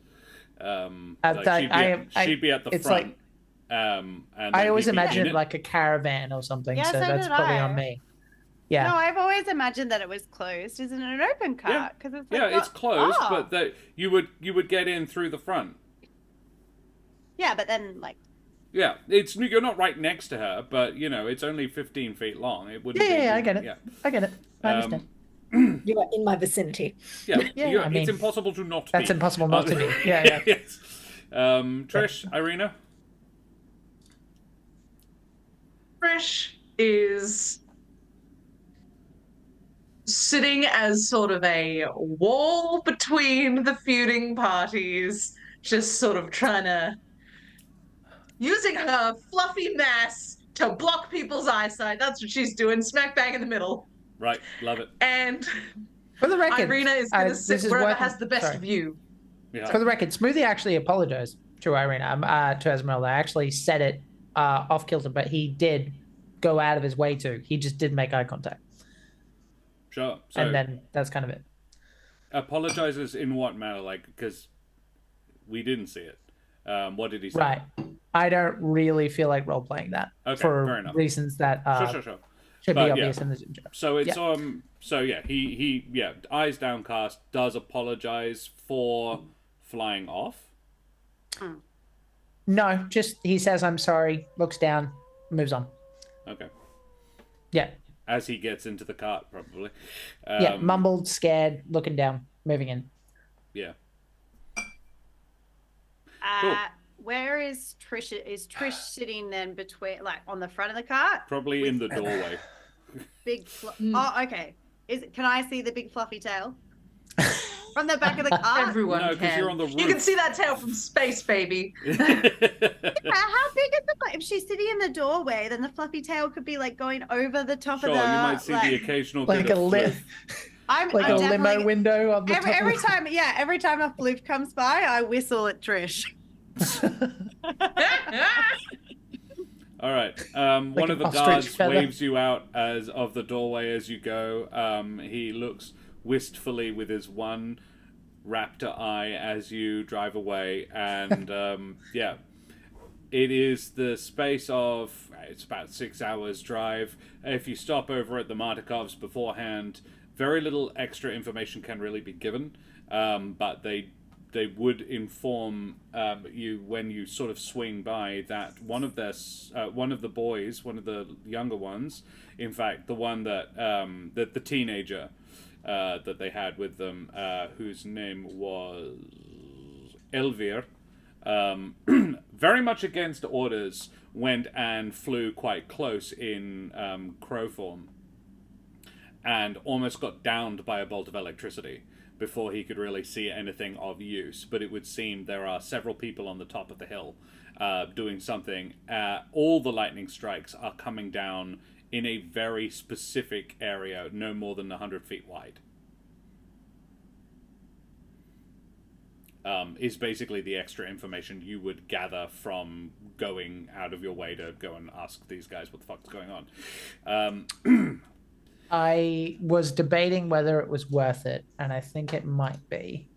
Speaker 3: I-
Speaker 1: she'd be at the
Speaker 3: it's
Speaker 1: front. And
Speaker 3: I
Speaker 1: then
Speaker 3: always
Speaker 1: he'd be in
Speaker 3: imagined
Speaker 1: it.
Speaker 3: like a caravan or something,
Speaker 5: Yeah,
Speaker 3: so
Speaker 5: so
Speaker 3: that's
Speaker 5: did
Speaker 3: probably
Speaker 5: I.
Speaker 3: on me. Yeah.
Speaker 5: No, I've always imagined that it was closed. Isn't it an open cart? Because it's like,
Speaker 1: Yeah, it's closed,
Speaker 5: Oh.
Speaker 1: but you would get in through the front.
Speaker 5: Yeah, but then
Speaker 1: Yeah, you're not right next to her, but it's only 15 feet long. It wouldn't.
Speaker 3: Yeah,
Speaker 1: be,
Speaker 3: I get it.
Speaker 1: Yeah,
Speaker 3: I get it. I understand.
Speaker 4: You are in my vicinity.
Speaker 1: yeah.
Speaker 3: Yeah, I mean,
Speaker 1: it's impossible to not.
Speaker 3: That's
Speaker 1: be.
Speaker 3: impossible not to be. Yeah, yeah.
Speaker 1: Yes. Trish, Irina.
Speaker 2: Trish is sitting as sort of a wall between the feuding parties, just sort of trying to using her fluffy mass to block people's eyesight. That's what she's doing, smack bang in the middle.
Speaker 1: Right, love it.
Speaker 2: And
Speaker 3: For the record,
Speaker 2: Irina is going to
Speaker 3: this
Speaker 2: sit
Speaker 3: is
Speaker 2: wherever
Speaker 3: what-
Speaker 2: has the best
Speaker 3: sorry.
Speaker 2: view.
Speaker 1: Yeah.
Speaker 3: For the record, Smoothie actually apologized to Irina, to Esmeralda. I actually said it off kilter, but he did go out of his way to. He just did make eye contact,
Speaker 1: Sure. So
Speaker 3: and then that's kind of it.
Speaker 1: apologizes in what manner? Because we didn't see it. What did he say?
Speaker 3: Right. I don't really feel like role playing that
Speaker 1: Okay, fair
Speaker 3: for
Speaker 1: enough.
Speaker 3: reasons that
Speaker 1: Sure.
Speaker 3: should
Speaker 1: But,
Speaker 3: be
Speaker 1: yeah.
Speaker 3: obvious in the intro.
Speaker 1: So it's so yeah, he eyes downcast, does apologize for flying off.
Speaker 3: No, just he says I'm sorry, looks down, moves on.
Speaker 1: Okay.
Speaker 3: Yeah.
Speaker 1: As he gets into the cart, probably.
Speaker 3: Yeah, mumbled, scared, looking down, moving in.
Speaker 1: Yeah. Cool.
Speaker 5: Where is Trish? Is Trish sitting then between, like, on the front of the cart?
Speaker 1: Probably in the doorway.
Speaker 5: Oh, okay. Can I see the big fluffy tail from the back of the cart?
Speaker 2: Everyone
Speaker 1: No, 'cause
Speaker 2: can.
Speaker 1: you're on the
Speaker 2: You
Speaker 1: roof.
Speaker 2: can see that tail from space, baby.
Speaker 5: How big is the? If she's sitting in the doorway, then the fluffy tail could be like going over the top
Speaker 1: Sure,
Speaker 5: of the.
Speaker 1: you might see the occasional
Speaker 3: Like
Speaker 1: bit
Speaker 3: a
Speaker 1: of
Speaker 3: lift,
Speaker 1: floof.
Speaker 5: I'm
Speaker 3: like a limo
Speaker 5: definitely-
Speaker 3: window on the top.
Speaker 5: Every time, every time a floof comes by, I whistle at Trish.
Speaker 1: All right. One of
Speaker 3: an
Speaker 1: the
Speaker 3: ostrich
Speaker 1: guards
Speaker 3: feather.
Speaker 1: waves you out as of the doorway as you go. He looks wistfully with his one raptor eye as you drive away, and it is the space of it's about 6 hours drive. If you stop over at the Martikovs beforehand, very little extra information can really be given, but they would inform you when you sort of swing by that one of the boys, one of the younger ones, in fact, the one that the teenager that they had with them, whose name was Elvir, very much against orders, went and flew quite close in crow form, and almost got downed by a bolt of electricity before he could really see anything of use. But it would seem there are several people on the top of the hill doing something. All the lightning strikes are coming down in a very specific area, no more than 100 feet wide. Is basically the extra information you would gather from going out of your way to go and ask these guys what the fuck's going on.
Speaker 3: I was debating whether it was worth it, and I think it might be.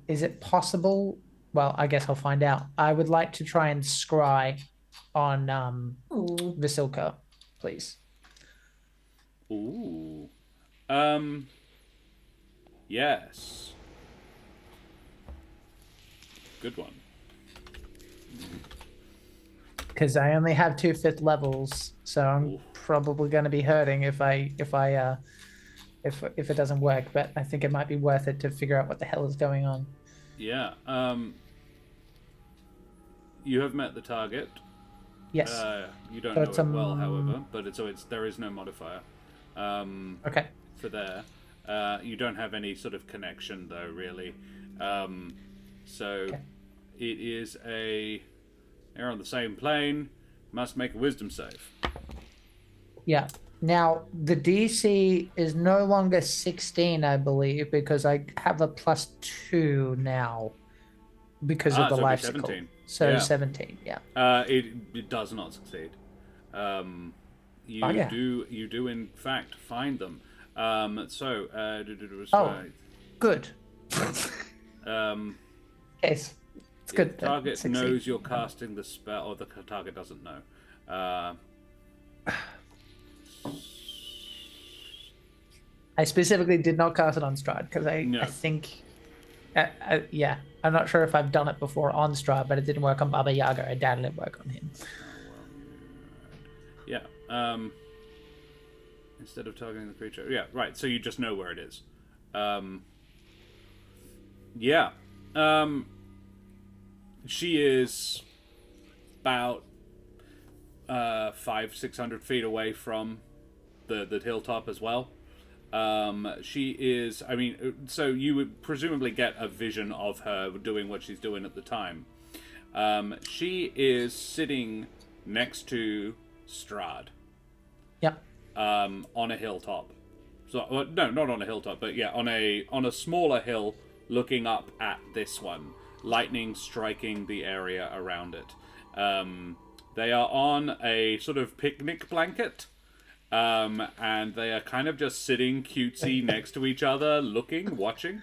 Speaker 3: Is it possible? Well, I guess I'll find out. I would like to try and scry on Vasilka, please.
Speaker 1: Ooh. Yes. Good one.
Speaker 3: Because I only have 2 5th levels, so I'm probably going to be hurting if it doesn't work. But I think it might be worth it to figure out what the hell is going on.
Speaker 1: Yeah. You have met the target.
Speaker 3: Yes.
Speaker 1: You don't
Speaker 3: So
Speaker 1: know
Speaker 3: it's,
Speaker 1: it well, however, but there is no modifier.
Speaker 3: Okay.
Speaker 1: For there. You don't have any sort of connection though, really. So it is they're on the same plane. Must make a wisdom save.
Speaker 3: Yeah. Now the DC is no longer 16, I believe, because I have a +2 now because of the
Speaker 1: so
Speaker 3: life
Speaker 1: it'd be
Speaker 3: cycle.
Speaker 1: 17.
Speaker 3: So
Speaker 1: Yeah.
Speaker 3: 17, yeah.
Speaker 1: It does not succeed. You do in fact find them.
Speaker 3: Good. Yes. It's
Speaker 1: The
Speaker 3: good.
Speaker 1: target
Speaker 3: Succeed.
Speaker 1: knows you're casting the spell, or the target doesn't know.
Speaker 3: I specifically did not cast it on Strahd because I think, yeah, I'm not sure if I've done it before on Strahd, but it didn't work on Baba Yaga. I doubt it'd work on him.
Speaker 1: Yeah. Instead of targeting the creature. Yeah, right. So you just know where it is. Yeah. She is about 500-600 feet away from the hilltop as well. She is, I mean, so you would presumably get a vision of her doing what she's doing at the time. She is sitting next to Strahd.
Speaker 3: Yep.
Speaker 1: On a hilltop. So no, not on a hilltop, but yeah, on a smaller hill, looking up at this one. Lightning striking the area around it. They are on a sort of picnic blanket. And they are kind of just sitting cutesy next to each other, looking, watching.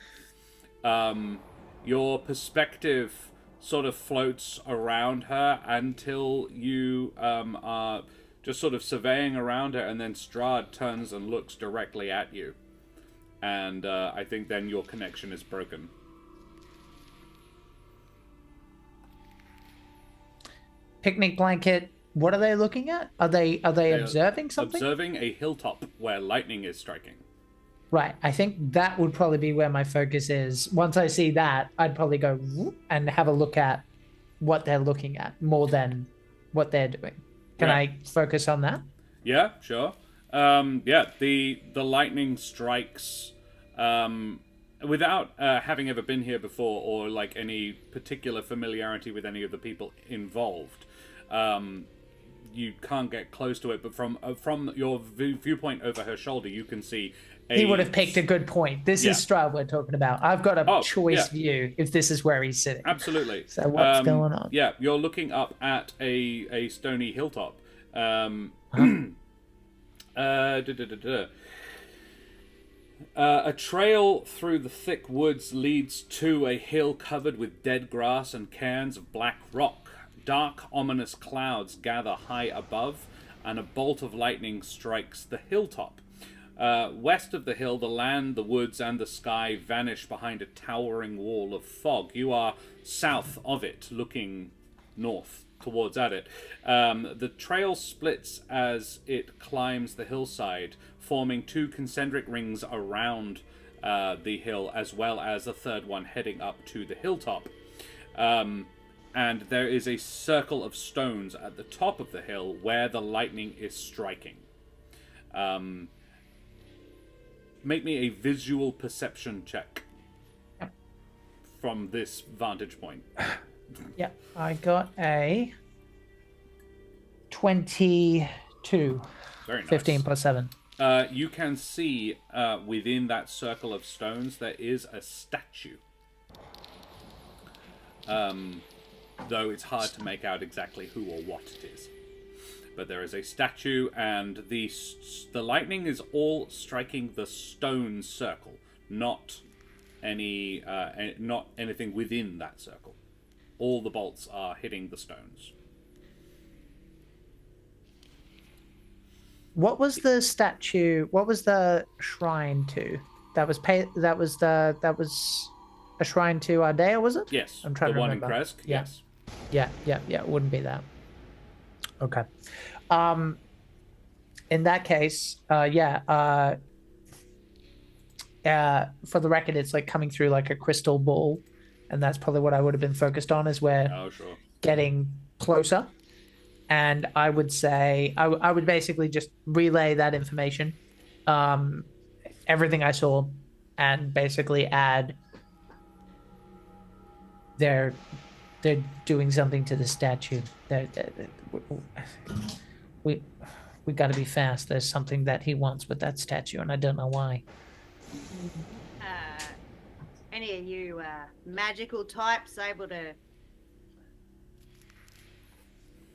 Speaker 1: your perspective sort of floats around her until you are just sort of surveying around her, and then Strahd turns and looks directly at you. And I think then your connection is broken.
Speaker 3: Picnic blanket. What are they looking at? Are they observing something?
Speaker 1: Observing a hilltop where lightning is striking.
Speaker 3: Right. I think that would probably be where my focus is. Once I see that, I'd probably go whoop and have a look at what they're looking at more than what they're doing. Can I focus on that?
Speaker 1: Yeah, sure. The lightning strikes without having ever been here before or like any particular familiarity with any of the people involved. You can't get close to it, but from your viewpoint over her shoulder, you can see.
Speaker 3: He would have picked a good point. This is Strahd we're talking about. I've got a choice view if this is where he's sitting.
Speaker 1: Absolutely.
Speaker 3: So what's going on?
Speaker 1: Yeah, you're looking up at a stony hilltop. A trail through the thick woods leads to a hill covered with dead grass and cairns of black rock. Dark, ominous clouds gather high above, and a bolt of lightning strikes the hilltop. West of the hill, the land, the woods, and the sky vanish behind a towering wall of fog. You are south of it, looking north towards at it. The trail splits as it climbs the hillside, forming two concentric rings around the hill, as well as a third one heading up to the hilltop. And there is a circle of stones at the top of the hill where the lightning is striking. Make me a visual perception check from this vantage point.
Speaker 3: Yeah, I got a 22.
Speaker 1: Very nice.
Speaker 3: 15 plus 7.
Speaker 1: You can see within that circle of stones there is a statue. Though it's hard to make out exactly who or what it is. But there is a statue, and the lightning is all striking the stone circle, not anything within that circle. All the bolts are hitting the stones.
Speaker 3: What was the statue? What was the shrine to? That was a shrine to Ardea, was it?
Speaker 1: Yes.
Speaker 3: I'm trying to remember.
Speaker 1: The one in Kresk?
Speaker 3: Yeah.
Speaker 1: Yes.
Speaker 3: Yeah. It wouldn't be that. Okay. In that case, for the record, it's like coming through like a crystal ball, and that's probably what I would have been focused on, is we're getting closer. And I would say I would basically just relay that information, everything I saw, and basically add they're doing something to the statue. We got to be fast. There's something that he wants with that statue, and I don't know why.
Speaker 5: Any of you magical types able to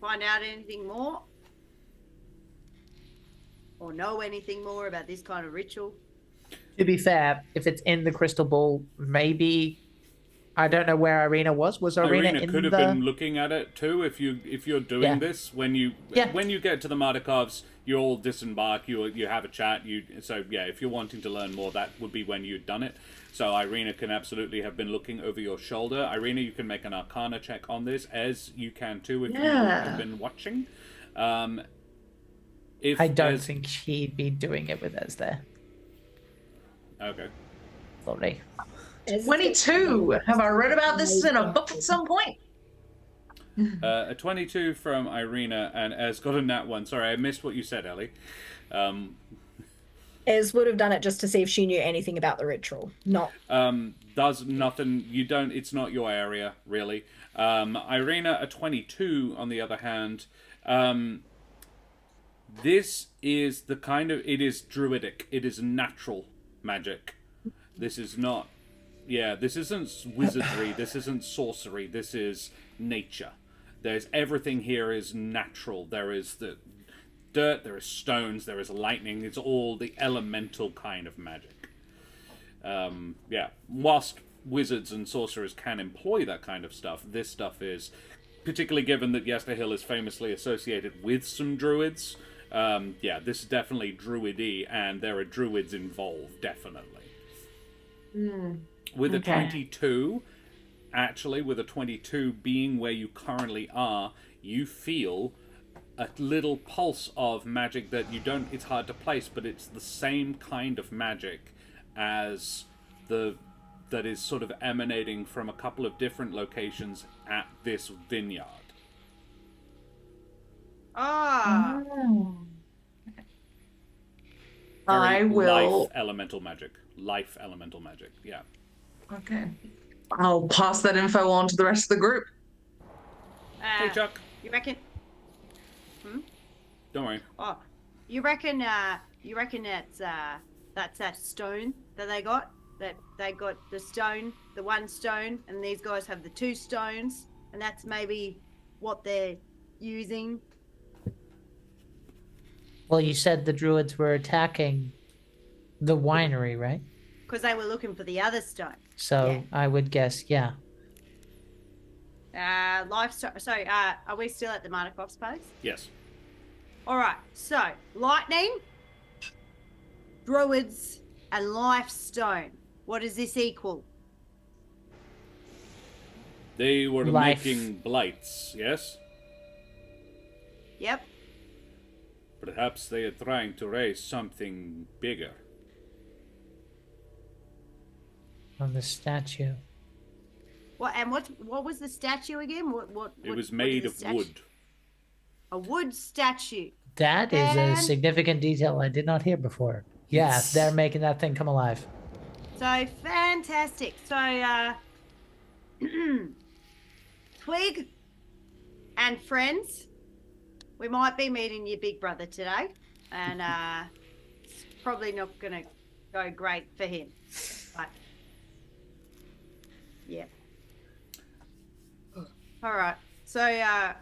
Speaker 5: find out anything more? Or know anything more about this kind of ritual?
Speaker 3: To be fair, if it's in the crystal ball, maybe... I don't know where Irina was. Was Irina in
Speaker 1: could have been looking at it too. If you're doing this, when you get to the Mardikovs, you all disembark. You have a chat. If you're wanting to learn more, that would be when you'd done it. So Irina can absolutely have been looking over your shoulder. Irina, you can make an Arcana check on this, as you can too if you have been watching. I
Speaker 3: don't think he'd be doing it with us there.
Speaker 1: Okay.
Speaker 3: Sorry.
Speaker 2: 22. Have I read about this in a book at some point?
Speaker 1: A 22 from Irina, and Ez got a nat 1. Sorry, I missed what you said, Ellie.
Speaker 4: Ez would have done it just to see if she knew anything about the ritual. Not.
Speaker 1: Does nothing. You don't. It's not your area, really. Irina, a 22, on the other hand. This is the kind of... It is druidic. It is natural magic. This is not... Yeah, this isn't wizardry, this isn't sorcery, this is nature. Everything here is natural. There is the dirt, there is stones, there is lightning, it's all the elemental kind of magic. Whilst wizards and sorcerers can employ that kind of stuff. This stuff is, particularly given that Yesterhill is famously associated with some druids. This is definitely druid-y, and there are druids involved, definitely. With a 22, actually, with a 22 being where you currently are, you feel a little pulse of magic that you don't, it's hard to place, but it's the same kind of magic as that is sort of emanating from a couple of different locations at this vineyard.
Speaker 5: Ah.
Speaker 2: I will.
Speaker 1: Life elemental magic. Yeah.
Speaker 2: Okay. I'll pass that info on to the rest of the group.
Speaker 1: Hey, Chuck.
Speaker 5: You reckon?
Speaker 1: Don't worry.
Speaker 5: Oh, you reckon that's that stone that they got? That they got the stone, the one stone, and these guys have the two stones, and that's maybe what they're using.
Speaker 3: Well, you said the druids were attacking the winery, right?
Speaker 5: Because they were looking for the other stone.
Speaker 3: So I would guess, yeah.
Speaker 5: So, are we still at the Mardikov's place?
Speaker 1: Yes.
Speaker 5: All right. So, lightning, druids, and life stone. What does this equal?
Speaker 1: They were
Speaker 3: Life.
Speaker 1: making blights, yes?
Speaker 5: Yep.
Speaker 1: Perhaps they are trying to raise something bigger.
Speaker 3: On the statue.
Speaker 5: What was the statue again?
Speaker 1: It was made of wood.
Speaker 5: A wood statue.
Speaker 3: That is a
Speaker 5: And-
Speaker 3: significant detail I did not hear before. Yeah, they're making that thing come alive.
Speaker 5: So fantastic. So Twig and friends, we might be meeting your big brother today, and it's probably not gonna go great for him. But yeah. All right. So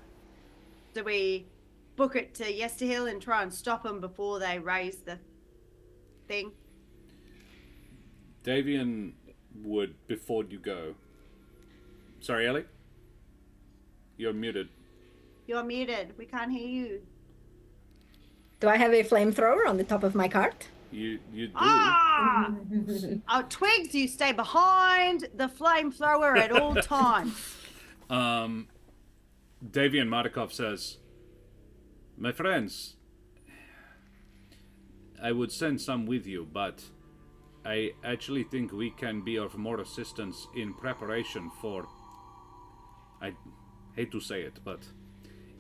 Speaker 5: do we book it to Yesterhill and try and stop them before they raise the thing?
Speaker 1: Davian would, before you go... Sorry, Ellie? You're muted.
Speaker 5: You're muted. We can't hear you.
Speaker 4: Do I have a flamethrower on the top of my cart?
Speaker 1: You do.
Speaker 5: Ah! Oh, Twigs, you stay behind the flamethrower at all times.
Speaker 1: Davian Markov says, my friends, I would send some with you, but I actually think we can be of more assistance in preparation for... I hate to say it, but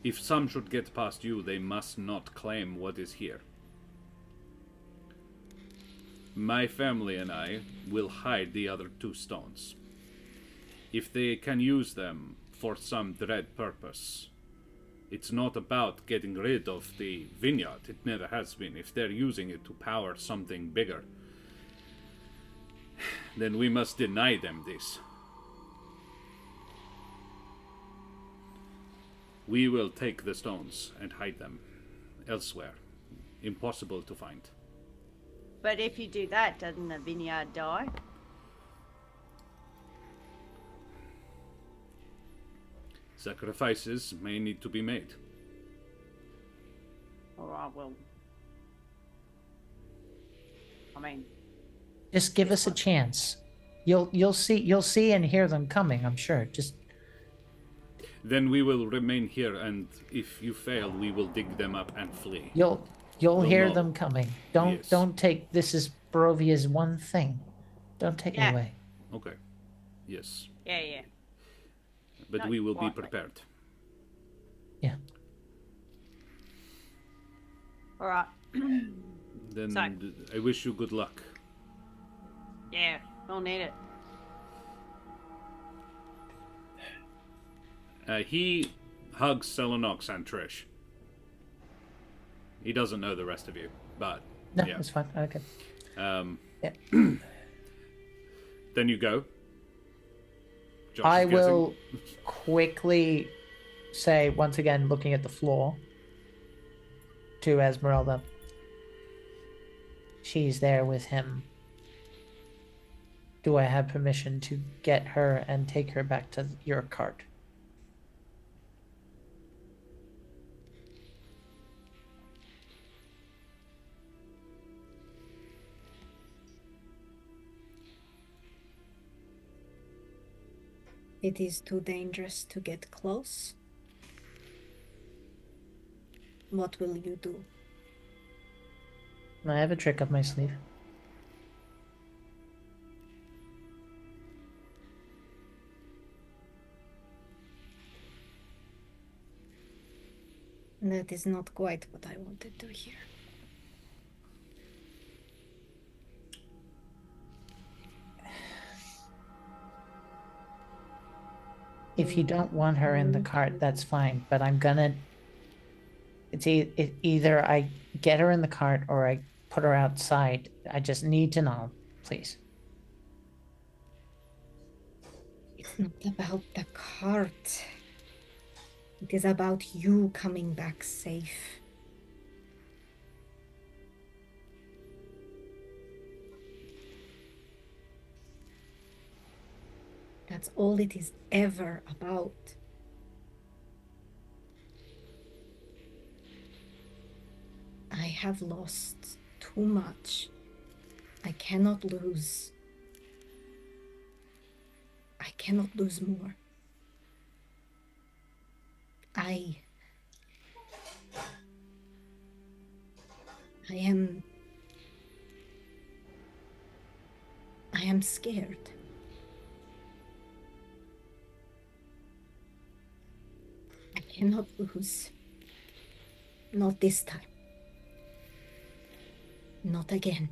Speaker 1: if some should get past you, they must not claim what is here. My family and I will hide the other two stones. If they can use them for some dread purpose, it's not about getting rid of the vineyard. It never has been. If they're using it to power something bigger, then we must deny them this. We will take the stones and hide them elsewhere. Impossible to find.
Speaker 5: But if you do that, doesn't the vineyard die?
Speaker 1: Sacrifices may need to be made.
Speaker 5: All right, well, I mean,
Speaker 3: Just give us a chance. You'll see and hear them coming, I'm sure. Just
Speaker 1: Then we will remain here, and if you fail, we will dig them up and flee.
Speaker 3: you'll
Speaker 1: We'll
Speaker 3: hear
Speaker 1: know.
Speaker 3: them coming.
Speaker 1: Yes.
Speaker 3: Don't take this is Barovia's one thing. Don't take
Speaker 5: Yeah.
Speaker 3: it away.
Speaker 1: Okay. Yes.
Speaker 5: yeah.
Speaker 1: But
Speaker 5: Not
Speaker 1: we will be
Speaker 5: quite.
Speaker 1: prepared.
Speaker 3: Yeah.
Speaker 5: All right.
Speaker 1: Then
Speaker 5: So-
Speaker 1: I wish you good luck.
Speaker 5: Yeah, we'll need it.
Speaker 1: He hugs Selenox and Trish. He doesn't know the rest of you, but
Speaker 3: No,
Speaker 1: yeah.
Speaker 3: it's fine. Okay. Yeah.
Speaker 1: Then you go. Josh
Speaker 3: I
Speaker 1: is guessing.
Speaker 3: will quickly say, once again, looking at the floor, to Esmeralda. She's there with him. do I have permission to get her and take her back to your cart?
Speaker 4: It is too dangerous to get close. What will you do?
Speaker 3: I have a trick up my sleeve.
Speaker 4: That is not quite what I wanted to hear.
Speaker 3: If you don't want her in the cart, that's fine. But I'm gonna. Either I get her in the cart or I put her outside. I just need to know, please.
Speaker 4: It's not about the cart. It is about you coming back safe. That's all it is ever about. I have lost too much. I cannot lose. I cannot lose more. I am scared. I cannot lose. Not this time. Not again.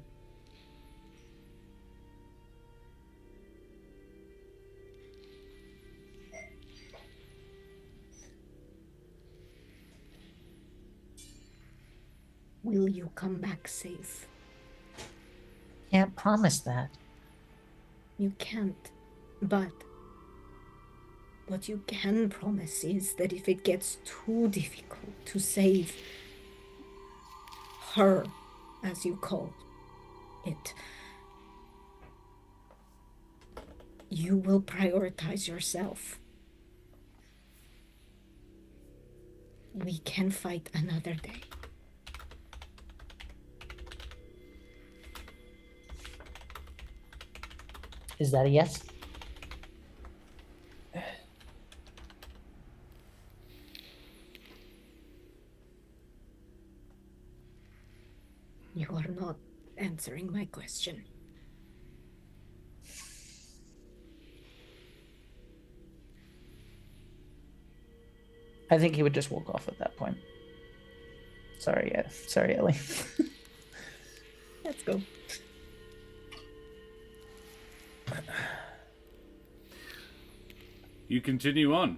Speaker 4: Will you come back safe?
Speaker 3: Can't promise that.
Speaker 4: You can't, but what you can promise is that if it gets too difficult to save her, as you call it, you will prioritize yourself. We can fight another day.
Speaker 3: Is that a yes?
Speaker 4: You are not answering my question.
Speaker 3: I think he would just walk off at that point. Sorry, Ellie.
Speaker 4: Let's go.
Speaker 1: You continue on.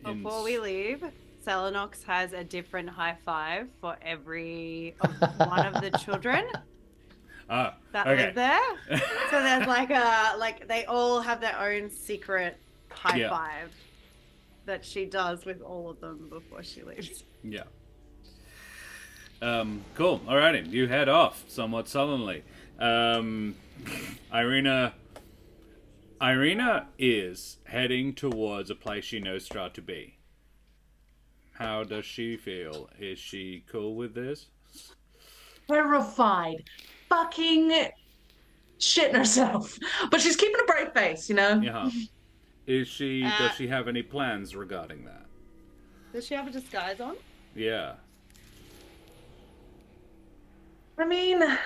Speaker 5: Before we leave, Selenox has a different high five for every one of the children that live there. So there's like they all have their own secret high five that she does with all of them before she leaves.
Speaker 1: Yeah. Cool. Alrighty, you head off somewhat sullenly. Irina is heading towards a place she knows Strahd to be. How does she feel? Is she cool with this?
Speaker 2: Terrified. Fucking shitting herself. But she's keeping a brave face, you know?
Speaker 1: Yeah. Does she have any plans regarding that?
Speaker 5: Does she have a disguise on?
Speaker 1: Yeah.
Speaker 2: I mean, I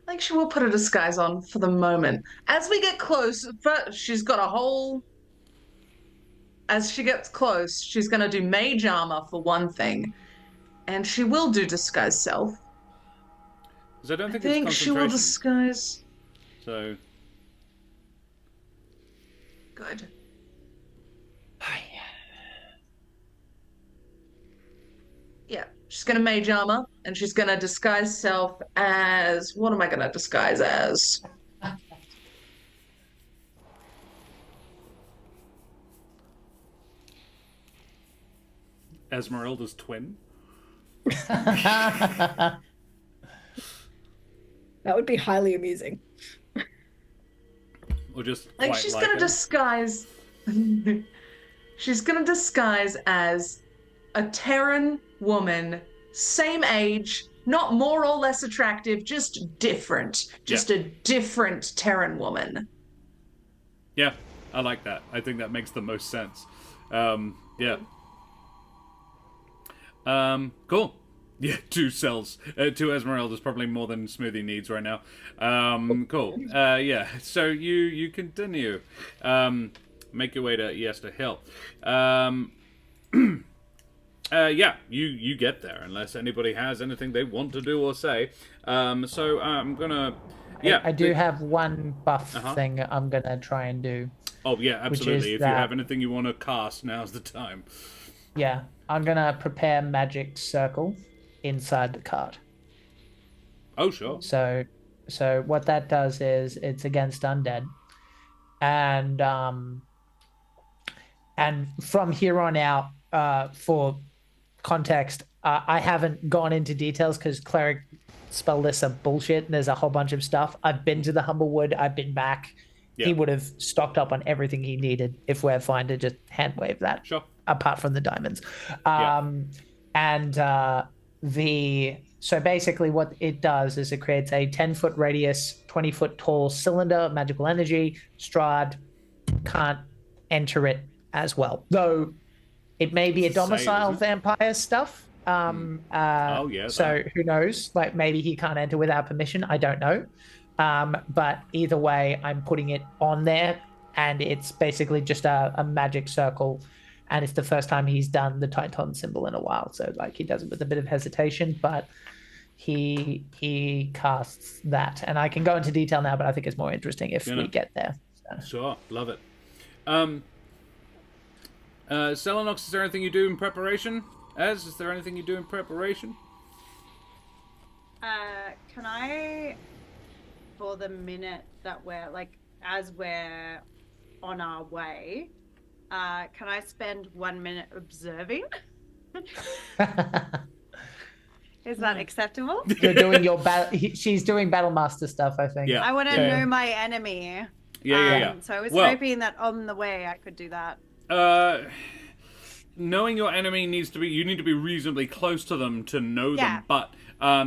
Speaker 2: think she will put a disguise on for the moment. As we get close, she's got a whole... As she gets close, she's going to do mage armor for one thing. And she will do disguise self.
Speaker 1: Because I don't think,
Speaker 2: I think
Speaker 1: it's
Speaker 2: she will
Speaker 1: concentration.
Speaker 2: disguise...
Speaker 1: So...
Speaker 2: Good. Yeah, she's going to mage armor, and she's going to disguise self as... What am I going to disguise as?
Speaker 1: Esmeralda's twin.
Speaker 4: That would be highly amusing.
Speaker 1: Or just
Speaker 2: Like,
Speaker 1: quite
Speaker 2: she's
Speaker 1: like
Speaker 2: gonna
Speaker 1: her.
Speaker 2: disguise. She's gonna disguise as a Terran woman, same age, not more or less attractive, just different. Just a different Terran woman.
Speaker 1: Yeah, I like that. I think that makes the most sense. Yeah. Cool. Yeah, 2 cells. 2 Esmeraldas, probably more than Smoothie needs right now. Cool. Yeah, so you continue. Make your way to Yester Hill. Yeah, you get there, unless anybody has anything they want to do or say. So I'm gonna... Yeah,
Speaker 3: I do have one buff
Speaker 1: Uh-huh.
Speaker 3: thing I'm gonna try and do.
Speaker 1: Oh, yeah, absolutely. If you
Speaker 3: that-
Speaker 1: have anything you want to cast, now's the time.
Speaker 3: Yeah, I'm gonna prepare magic circle inside the cart.
Speaker 1: Oh, sure.
Speaker 3: So what that does is it's against undead, and from here on out, for context, I haven't gone into details because cleric spell lists are bullshit and there's a whole bunch of stuff. I've been to the Humblewood, I've been back.
Speaker 1: Yeah.
Speaker 3: He would have stocked up on everything he needed if we're fine to just hand wave that.
Speaker 1: Sure.
Speaker 3: Apart from the diamonds.
Speaker 1: Yeah.
Speaker 3: And so basically what it does is it creates a 10-foot radius, 20-foot tall cylinder of magical energy. Strahd can't enter it as well, though it may be a
Speaker 1: It's the same,
Speaker 3: domicile
Speaker 1: isn't it?
Speaker 3: vampire stuff.
Speaker 1: Oh, yeah,
Speaker 3: So
Speaker 1: that.
Speaker 3: who knows? Like, maybe he can't enter without permission. I don't know. But either way, I'm putting it on there, and it's basically just a magic circle, and it's the first time he's done the Titan symbol in a while. So like, he does it with a bit of hesitation, but he casts that, and I can go into detail now, but I think it's more interesting if we get there. So.
Speaker 1: Sure, love it. Selenox, is there anything you do in preparation? Is there anything you do in preparation?
Speaker 5: Can I, for the minute that we're, like, as we're on our way, can I spend 1 minute observing? Is that acceptable?
Speaker 3: You're doing your she's doing battle master stuff, I think.
Speaker 1: Yeah.
Speaker 5: I want to
Speaker 1: Yeah.
Speaker 5: know my enemy.
Speaker 1: Yeah.
Speaker 5: So I was
Speaker 1: Well-
Speaker 5: hoping that on the way I could do that.
Speaker 1: Knowing your enemy you need to be reasonably close to them to know
Speaker 5: Yeah.
Speaker 1: them, but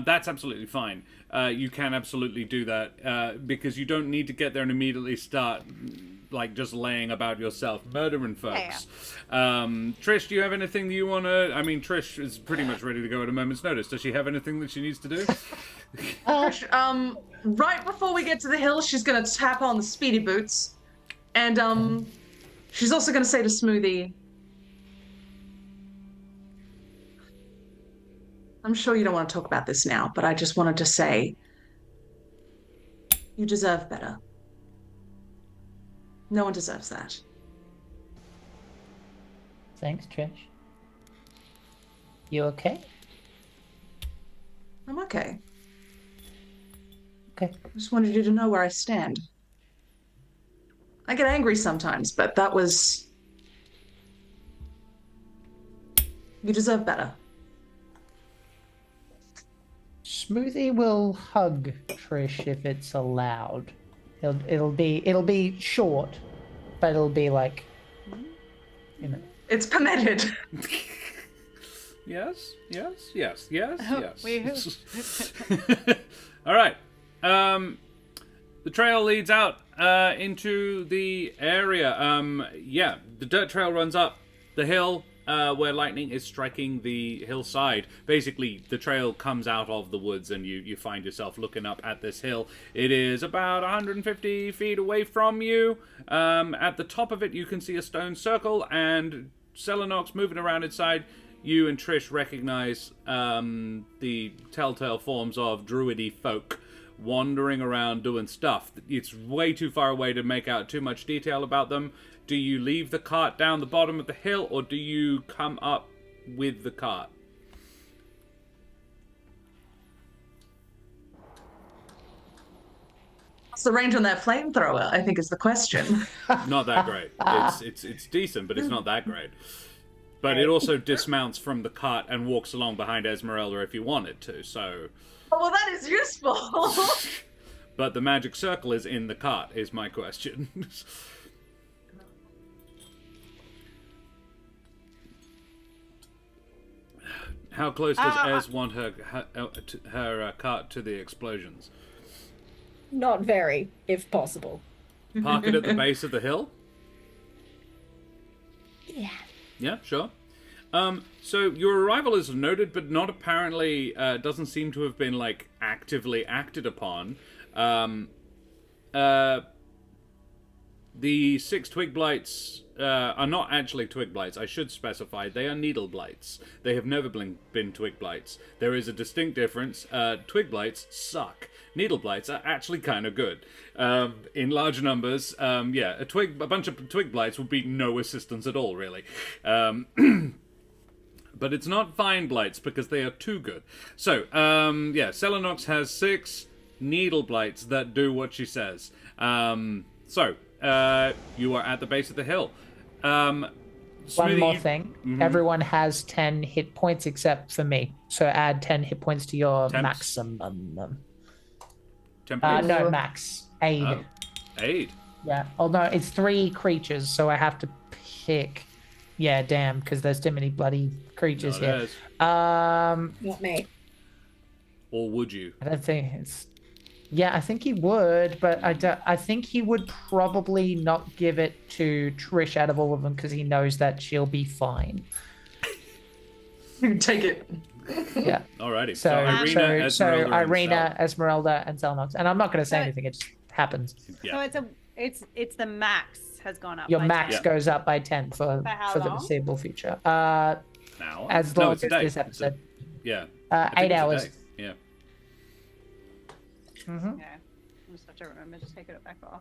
Speaker 1: that's absolutely fine. You can absolutely do that, because you don't need to get there and immediately start, like, just laying about yourself, murdering folks. Trish, do you have anything that you want to... I mean, Trish is pretty much ready to go at a moment's notice. Does she have anything that she needs to do?
Speaker 2: Right before we get to the hill, she's gonna tap on the speedy boots, and she's also gonna say to Smoothie, I'm sure you don't want to talk about this now, but I just wanted to say, you deserve better. No one deserves that.
Speaker 3: Thanks, Trish. You okay?
Speaker 2: I'm okay.
Speaker 3: Okay.
Speaker 2: I just wanted you to know where I stand. I get angry sometimes, but that was... You deserve better.
Speaker 3: Smoothie will hug Trish if it's allowed. It'll be short, but it'll be like, you know.
Speaker 2: It's permitted.
Speaker 1: Yes.
Speaker 5: We
Speaker 1: All right. The trail leads out into the area. Yeah, the dirt trail runs up the hill where lightning is striking the hillside. Basically, the trail comes out of the woods and you find yourself looking up at this hill. It is about 150 feet away from you. At the top of it, you can see a stone circle, and Selenox moving around inside. You and Trish recognize the telltale forms of druidy folk wandering around doing stuff. It's way too far away to make out too much detail about them. Do you leave the cart down the bottom of the hill, or do you come up with the cart?
Speaker 2: What's the range on that flamethrower, I think is the question.
Speaker 1: Not that great. It's decent, but it's not that great. But it also dismounts from the cart and walks along behind Esmeralda if you wanted to, so...
Speaker 2: Oh, well, that is useful.
Speaker 1: But the magic circle is in the cart, is my question. How close does Ez want her cart to the explosions?
Speaker 4: Not very, if possible.
Speaker 1: Park it at the base of the hill?
Speaker 4: Yeah.
Speaker 1: Yeah, sure. So your arrival is noted, but not apparently, doesn't seem to have been, like, actively acted upon. The 6 twig blights are not actually twig blights. I should specify they are needle blights. They have never been twig blights. There is a distinct difference. Twig blights suck. Needle blights are actually kind of good. In large numbers, yeah, a bunch of twig blights would be no assistance at all, really. But it's not vine blights because they are too good. So, yeah, Selenox has 6 needle blights that do what she says. So, you are at the base of the hill.
Speaker 3: One more thing.
Speaker 1: Mm-hmm.
Speaker 3: Everyone has 10 hit points except for me. So add 10 hit points to your
Speaker 1: Temps.
Speaker 3: maximum.
Speaker 1: Temporary.
Speaker 3: No, max. Aid.
Speaker 1: Oh, aid.
Speaker 3: Yeah. Oh, no, it's 3 creatures, so I have to pick... Yeah, damn, because there's too many bloody creatures
Speaker 1: No,
Speaker 3: here.
Speaker 4: Not me.
Speaker 1: Or would you?
Speaker 3: I don't think it's... Yeah, I think he would, but I think he would probably not give it to Trish out of all of them because he knows that she'll be fine.
Speaker 2: Take it.
Speaker 3: Yeah.
Speaker 1: Alrighty.
Speaker 3: So
Speaker 1: Irina,
Speaker 3: Esmeralda, and Selenox. And I'm not going to say anything, it just happens.
Speaker 1: Yeah.
Speaker 5: So it's the max has gone up.
Speaker 3: Your
Speaker 5: by
Speaker 3: max
Speaker 5: 10.
Speaker 3: goes up by 10 for
Speaker 5: how
Speaker 3: the
Speaker 5: long?
Speaker 3: foreseeable future.
Speaker 1: Now?
Speaker 3: As
Speaker 1: No,
Speaker 3: long
Speaker 1: it's
Speaker 3: as
Speaker 1: a day.
Speaker 3: this episode.
Speaker 1: Yeah. I think
Speaker 3: 8
Speaker 1: it's a
Speaker 3: hours.
Speaker 1: day. Yeah.
Speaker 3: Mm-hmm.
Speaker 5: Okay. I just have to remember to take it back off.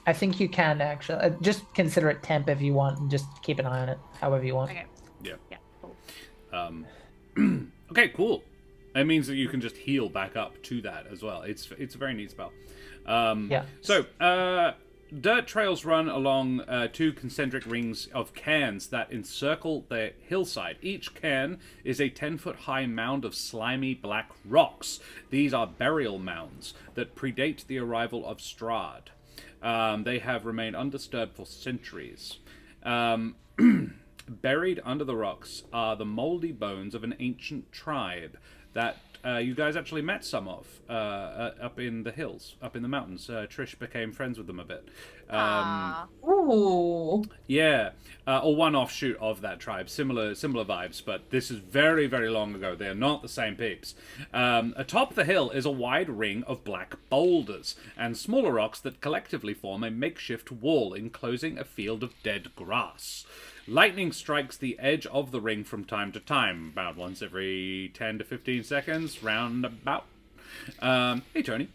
Speaker 3: I think you can actually. Just consider it temp if you want and just keep an eye on it however you want.
Speaker 5: Okay.
Speaker 1: Yeah.
Speaker 5: Yeah. Cool.
Speaker 1: Okay, cool. It means that you can just heal back up to that as well. It's a very neat spell.
Speaker 3: Yeah.
Speaker 1: So, dirt trails run along 2 concentric rings of cairns that encircle the hillside. Each cairn is a 10-foot-high mound of slimy black rocks. These are burial mounds that predate the arrival of Strahd. They have remained undisturbed for centuries. Buried under the rocks are the moldy bones of an ancient tribe that you guys actually met some of up in the hills, up in the mountains. Trish became friends with them a bit.
Speaker 2: Ooh.
Speaker 1: Yeah, or one offshoot of that tribe. Similar vibes, but this is very, very long ago. They are not the same peeps. Atop the hill is a wide ring of black boulders and smaller rocks that collectively form a makeshift wall enclosing a field of dead grass. Lightning strikes the edge of the ring from time to time, about once every 10 to 15 seconds, round about. Hey, Tony.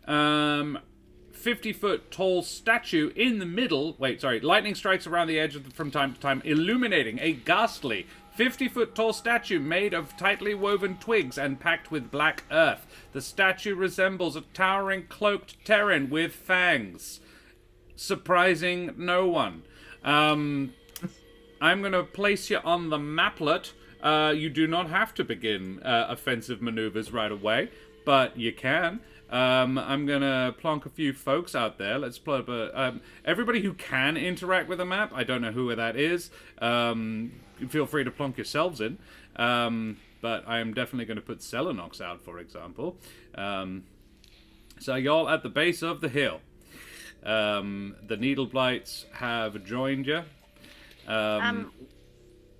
Speaker 1: 50-foot tall statue in the middle. Lightning strikes around the edge from time to time, illuminating a ghastly 50-foot tall statue made of tightly woven twigs and packed with black earth. The statue resembles a towering cloaked Terran with fangs. Surprising no one. I'm going to place you on the maplet. You do not have to begin offensive maneuvers right away, but you can. I'm going to plonk a few folks out there. Let's plug everybody who can interact with the map. I don't know who that is. Feel free to plonk yourselves in. But I am definitely going to put Selenox out, for example. So y'all at the base of the hill. The Needle Blights have joined you.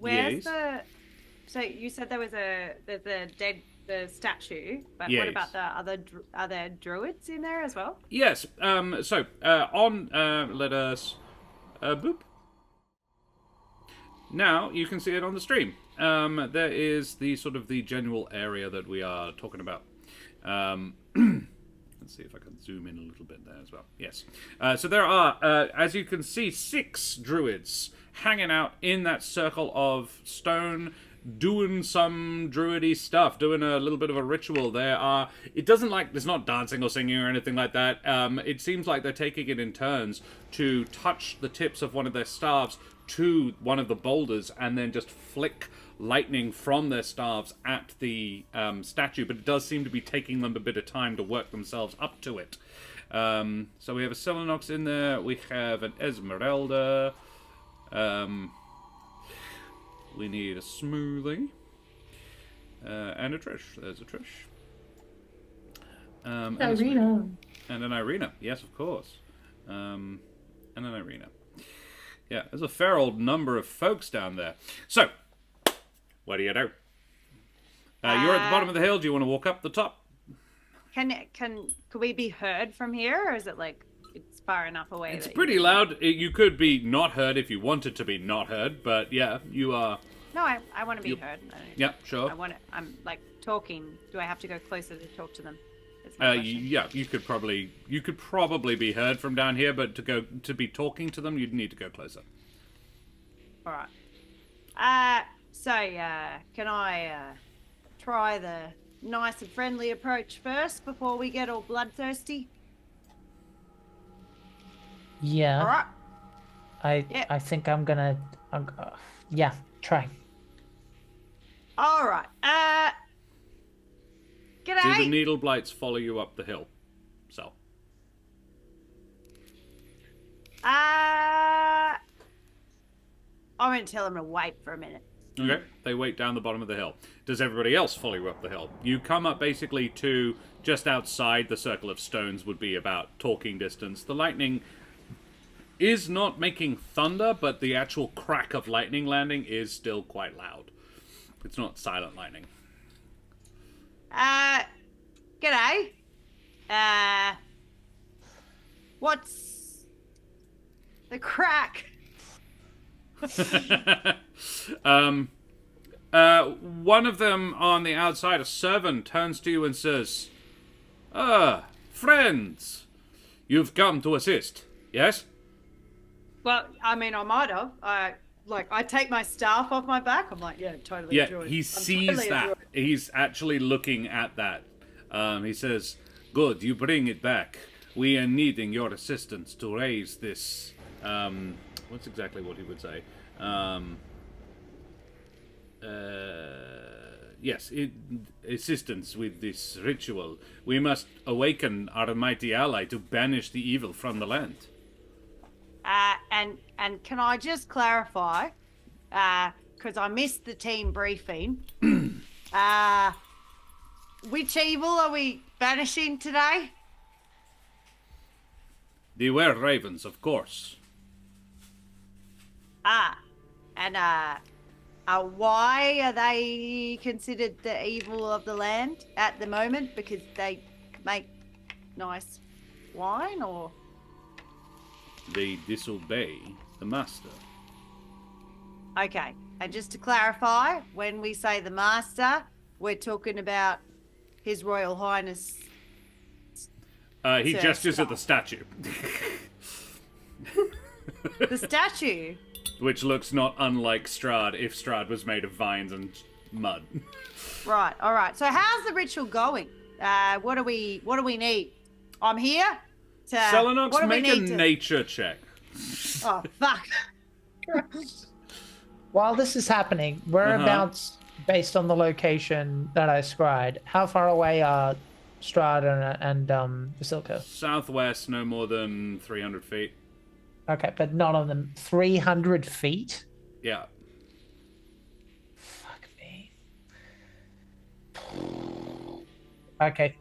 Speaker 5: Where's
Speaker 1: yes.
Speaker 5: So you said there was the statue, but
Speaker 1: Yes.
Speaker 5: what about the other? Are there druids in there as well?
Speaker 1: Yes. Let us boop. Now you can see it on the stream. There is the sort of the general area that we are talking about. Let's see if I can zoom in a little bit there as well. Yes. So there are, as you can see, 6 druids hanging out in that circle of stone, doing some druidy stuff, doing a little bit of a ritual. There's not dancing or singing or anything like that. It seems like they're taking it in turns to touch the tips of one of their staves to one of the boulders and then just flick lightning from their staves at the statue, but it does seem to be taking them a bit of time to work themselves up to it. So we have a Selenox in there, we have an Esmeralda, we need a Smoothie, and a Trish. There's a Trish.
Speaker 2: Irina.
Speaker 1: And an Irina, yes, of course. And an Irina. Yeah, there's a fair old number of folks down there. So, what do you do? You're at the bottom of the hill. Do you want to walk up the top?
Speaker 5: Could we be heard from here, or is it like it's far enough away?
Speaker 1: It's pretty loud. You could be not heard if you wanted to be not heard, but yeah, you are.
Speaker 5: No, I want to be heard.
Speaker 1: Yeah, sure.
Speaker 5: I'm like talking. Do I have to go closer to talk to them?
Speaker 1: Yeah, you could probably be heard from down here, but to be talking to them, you'd need to go closer.
Speaker 5: All right. So can I try the nice and friendly approach first before we get all bloodthirsty?
Speaker 3: Yeah.
Speaker 5: All right.
Speaker 3: I think I'm gonna. Yeah, try.
Speaker 5: All right.
Speaker 1: Do
Speaker 5: G'day.
Speaker 1: the needle blights follow you up the hill? So.
Speaker 5: I'm gonna tell them to wait for a minute.
Speaker 1: Okay, they wait down the bottom of the hill. Does everybody else follow you up the hill? You come up basically to just outside the circle of stones would be about talking distance. The lightning is not making thunder, but the actual crack of lightning landing is still quite loud. It's not silent lightning.
Speaker 5: G'day. What's the crack?
Speaker 1: One of them on the outside, a servant, turns to you and says, friends, you've come to assist, yes?
Speaker 5: Well, I mean, I might have. I take my staff off my back. I'm like, yeah, totally.
Speaker 1: Yeah,
Speaker 5: enjoyed.
Speaker 1: he sees that. He's actually looking at that. He says, good, you bring it back. We are needing your assistance to raise this, what's exactly what he would say? Yes, assistance with this ritual. We must awaken our mighty ally to banish the evil from the land.
Speaker 5: And can I just clarify, because I missed the team briefing, which evil are we banishing today?
Speaker 1: The were-ravens, of course.
Speaker 5: And why are they considered the evil of the land at the moment? Because they make nice wine, or?
Speaker 1: They disobey the master.
Speaker 5: Okay, and just to clarify, when we say the master, we're talking about His Royal Highness.
Speaker 1: He
Speaker 5: Sir
Speaker 1: gestures at
Speaker 5: Strahd.
Speaker 1: the statue.
Speaker 5: The statue?
Speaker 1: Which looks not unlike Strahd if Strahd was made of vines and mud.
Speaker 5: Right, all right. So how's the ritual going? What do we need? I'm here to...
Speaker 1: Selenox,
Speaker 5: what do we
Speaker 1: make a
Speaker 5: need to...
Speaker 1: nature check.
Speaker 5: Oh, fuck.
Speaker 3: While this is happening, whereabouts, based on the location that I scried, how far away are Strahd and Vasilka?
Speaker 1: Southwest, no more than 300 feet.
Speaker 3: Okay, but not on them. 300 feet?
Speaker 1: Yeah.
Speaker 3: Fuck me. Okay.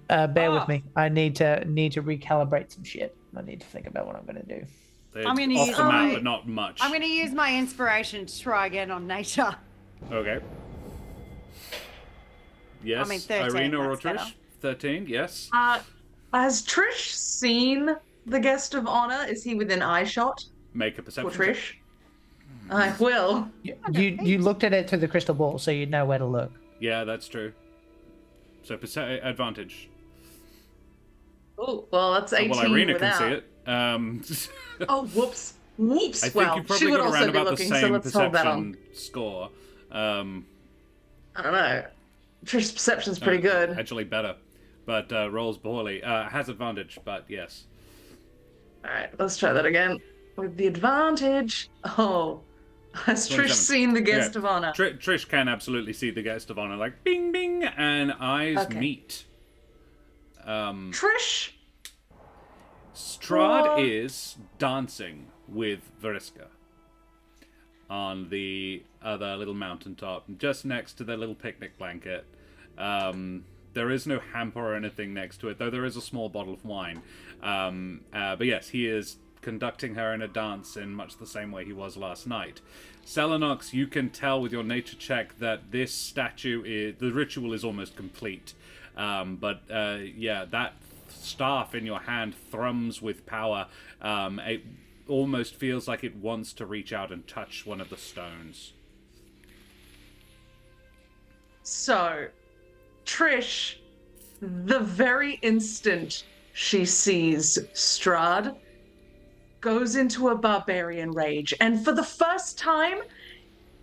Speaker 3: Bear with me. I need to recalibrate some shit. I need to think about what I'm going to do.
Speaker 1: They're
Speaker 5: I'm gonna
Speaker 1: off
Speaker 5: use
Speaker 1: the map,
Speaker 5: my-
Speaker 1: but not much.
Speaker 5: I'm going to use my inspiration to try again on nature.
Speaker 1: Okay. Yes,
Speaker 5: I mean, 13,
Speaker 1: Irina or
Speaker 5: that's
Speaker 1: Trish?
Speaker 5: better.
Speaker 1: 13, yes.
Speaker 2: Has Trish seen the guest of honor? Is he within eye shot
Speaker 1: Make a
Speaker 2: for
Speaker 1: perception check.
Speaker 2: Trish? I will.
Speaker 3: You looked at it through the crystal ball, so you know where to look.
Speaker 1: Yeah, that's true. So advantage.
Speaker 2: Oh, well, that's 18
Speaker 1: Well, Irina
Speaker 2: without.
Speaker 1: can see it.
Speaker 2: Oh, whoops. Whoops.
Speaker 1: I think
Speaker 2: well,
Speaker 1: you've
Speaker 2: she
Speaker 1: probably
Speaker 2: would
Speaker 1: got
Speaker 2: also
Speaker 1: around
Speaker 2: be
Speaker 1: about the
Speaker 2: looking, so
Speaker 1: same
Speaker 2: let's hold that on.
Speaker 1: perception score.
Speaker 2: I don't know. Trish's perception's pretty good.
Speaker 1: Actually better. But rolls poorly. Has advantage, but yes.
Speaker 2: All right, let's try that again. with the advantage. Oh, has Trish
Speaker 1: 27.
Speaker 2: seen the guest
Speaker 1: Yeah.
Speaker 2: of honor?
Speaker 1: Trish can absolutely see the guest of honor, like bing bing, and eyes
Speaker 2: Okay.
Speaker 1: meet.
Speaker 2: Trish.
Speaker 1: Strahd
Speaker 2: What?
Speaker 1: is dancing with Veriska on the other little mountaintop, just next to their little picnic blanket. There is no hamper or anything next to it, though there is a small bottle of wine. But yes, he is conducting her in a dance in much the same way he was last night. Selenox, you can tell with your nature check that this statue the ritual is almost complete. That staff in your hand thrums with power. It almost feels like it wants to reach out and touch one of the stones.
Speaker 2: So, Trish, the very instant she sees Strahd, goes into a barbarian rage. And for the first time,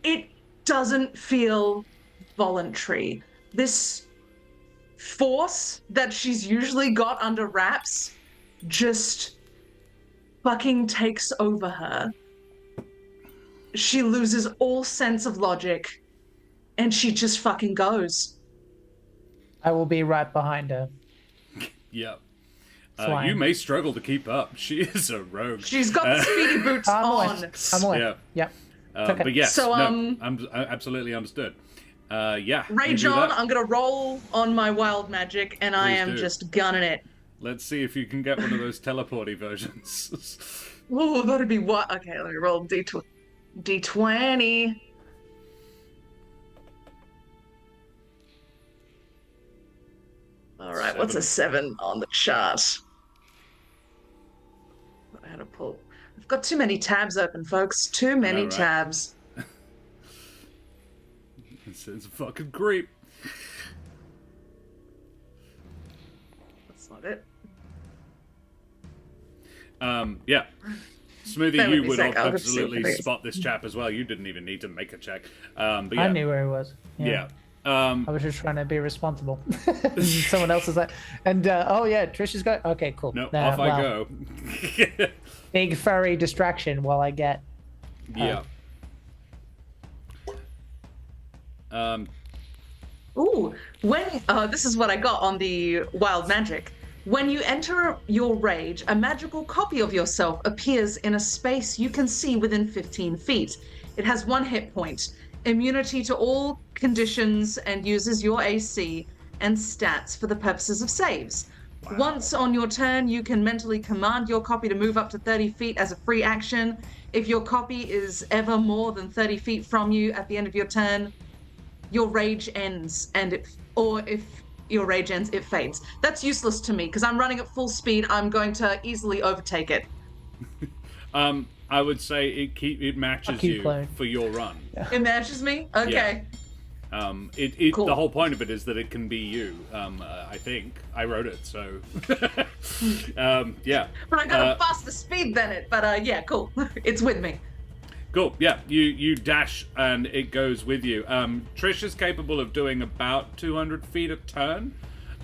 Speaker 2: it doesn't feel voluntary. This force that she's usually got under wraps just fucking takes over her. She loses all sense of logic, and she just fucking goes.
Speaker 3: I will be right behind her.
Speaker 1: Yep.
Speaker 3: Flying.
Speaker 1: You may struggle to keep up. She is a rogue.
Speaker 2: She's got the speedy boots
Speaker 3: I'm
Speaker 2: on.
Speaker 3: aware. I'm aware.
Speaker 1: Yeah.
Speaker 3: Yep. Okay.
Speaker 1: But yes,
Speaker 2: So,
Speaker 1: no, I'm absolutely understood. Yeah. you
Speaker 2: Rage
Speaker 1: do
Speaker 2: on,
Speaker 1: that.
Speaker 2: I'm gonna roll on my wild magic, and I
Speaker 1: Please
Speaker 2: am
Speaker 1: do.
Speaker 2: just gunning it.
Speaker 1: Let's see if you can get one of those teleporty versions.
Speaker 2: Ooh, that'd be what? Okay, let me roll D20. All right, what's a 7 on the chart? I had to pull. I've got too many tabs open, folks. Too many
Speaker 1: right?
Speaker 2: tabs.
Speaker 1: It's a fucking creep.
Speaker 2: That's not it.
Speaker 1: Yeah. Smoothie,
Speaker 2: Bear with
Speaker 1: you
Speaker 2: me a
Speaker 1: would
Speaker 2: sec, I'll just see what
Speaker 1: absolutely
Speaker 2: it is.
Speaker 1: spot this chap as well. You didn't even need to make a check. But yeah.
Speaker 3: I knew where he was.
Speaker 1: Yeah.
Speaker 3: I was just trying to be responsible. Someone else is like, and oh yeah, Trish is going. Okay, cool.
Speaker 1: No, off I go.
Speaker 3: Big furry distraction while I get.
Speaker 1: Yeah.
Speaker 2: Ooh, this is what I got on the wild magic. When you enter your rage, a magical copy of yourself appears in a space you can see within 15 feet. It has 1 hit point, immunity to all conditions, and uses your AC and stats for the purposes of saves. Wow. Once on your turn, you can mentally command your copy to move up to 30 feet as a free action. If your copy is ever more than 30 feet from you at the end of your turn, your rage ends, if your rage ends, it fades. That's useless to me because I'm running at full speed. I'm going to easily overtake it.
Speaker 1: I would say it matches you
Speaker 3: playing.
Speaker 1: for your run.
Speaker 2: It matches me? Okay.
Speaker 1: Cool. The whole point of it is that it can be you. I think I wrote it, so yeah.
Speaker 2: But I got a faster speed than it. But yeah, cool. It's with me.
Speaker 1: Cool. Yeah, you dash and it goes with you. Trish is capable of doing about 200 feet a turn.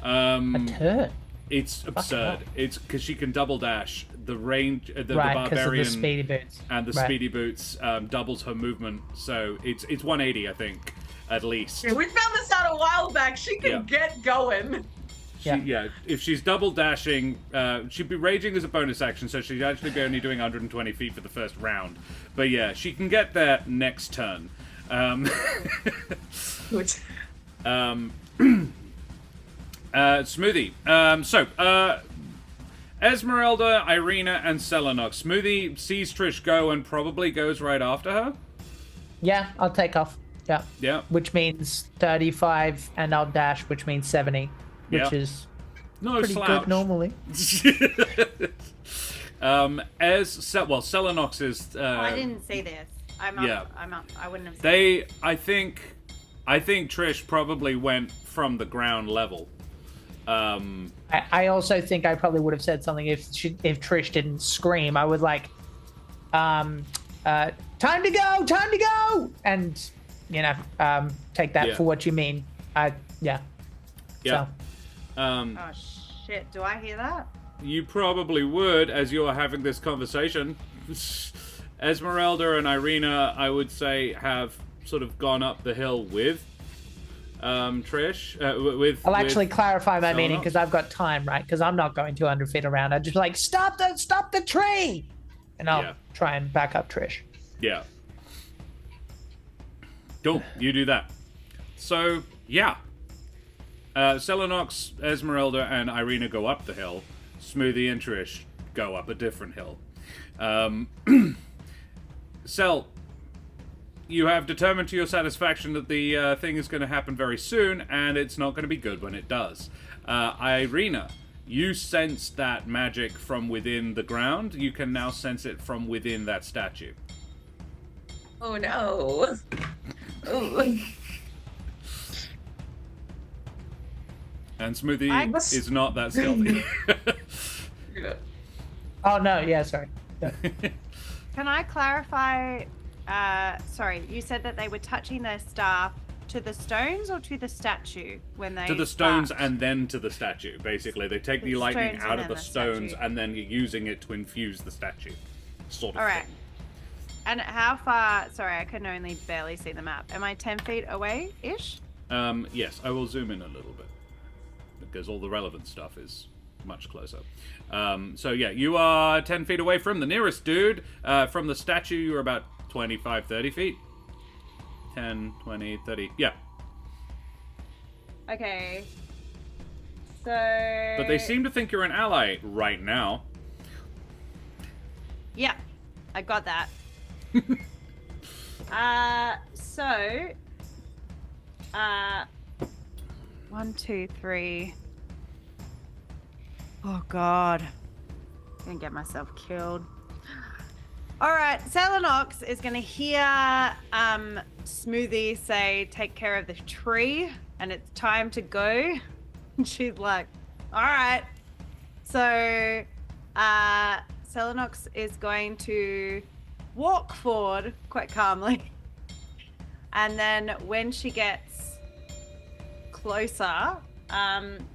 Speaker 3: A turn.
Speaker 1: It's absurd. It's because she can double dash. The range, the
Speaker 3: Right, 'cause of the
Speaker 1: barbarian
Speaker 3: speedy boots.
Speaker 1: and the
Speaker 3: Right.
Speaker 1: speedy boots doubles her movement. So it's 180, I think, at least.
Speaker 2: Yeah, we found this out a while back. She can get going.
Speaker 1: If she's double dashing, she'd be raging as a bonus action, so she'd actually be only doing 120 feet for the first round. But yeah, she can get there next turn. Smoothie. Esmeralda, Irina, and Selenox. Smoothie sees Trish go and probably goes right after her.
Speaker 3: Yeah, I'll take off. Yeah.
Speaker 1: Yeah.
Speaker 3: Which means 35, and I'll dash, which means 70, which is
Speaker 1: No
Speaker 3: pretty
Speaker 1: slouch.
Speaker 3: good normally.
Speaker 1: Selenox is.
Speaker 5: I didn't say this. I'm up.
Speaker 1: yeah.
Speaker 5: I'm up. I wouldn't have said
Speaker 1: I think Trish probably went from the ground level.
Speaker 3: I also think I probably would have said something if Trish didn't scream. I would like, time to go, and take that for what you mean.
Speaker 1: Yeah.
Speaker 3: So.
Speaker 5: Oh shit! Do I hear that?
Speaker 1: You probably would, as you're having this conversation. Esmeralda and Irina, I would say, have sort of gone up the hill with Trish.
Speaker 3: I'll actually clarify my meaning
Speaker 1: Selenox.
Speaker 3: because I've got time, right? Because I'm not going 200 feet around. I'd just be like, stop the tree! And I'll try and back up Trish.
Speaker 1: Yeah. Cool, you do that. So, yeah. Selenox, Esmeralda, and Irina go up the hill. Smoothie and Trish go up a different hill. Sel, you have determined to your satisfaction that the thing is going to happen very soon, and it's not going to be good when it does. Irina, you sense that magic from within the ground. You can now sense it from within that statue.
Speaker 2: Oh no. Ooh.
Speaker 1: And Smoothie is not that stealthy.
Speaker 3: Oh, no, yeah, sorry. Yeah.
Speaker 5: Can I clarify? Sorry, you said that they were touching their staff to the stones or to the statue when they
Speaker 1: To the stones
Speaker 5: sparked?
Speaker 1: and then to the statue, basically. They take the lightning
Speaker 5: stones
Speaker 1: out
Speaker 5: and
Speaker 1: of the
Speaker 5: then the
Speaker 1: stones
Speaker 5: statue.
Speaker 1: and then you're using it to infuse the statue. Sort of
Speaker 5: All right.
Speaker 1: thing.
Speaker 5: And how far? Sorry, I can only barely see the map. Am I 10 feet away-ish?
Speaker 1: Yes, I will zoom in a little bit. Because all the relevant stuff is much closer. So yeah, you are 10 feet away from the nearest dude. From the statue, you're about 25, 30 feet. 10, 20, 30. Yeah.
Speaker 5: Okay. So.
Speaker 1: But they seem to think you're an ally right now.
Speaker 5: Yeah, I got that. So. 1, 2, 3. Oh God. I'm gonna get myself killed. Alright, Selenox is gonna hear Smoothie say, take care of the tree, and it's time to go. And she's like, alright. So Selenox is going to walk forward quite calmly. And then when she gets closer,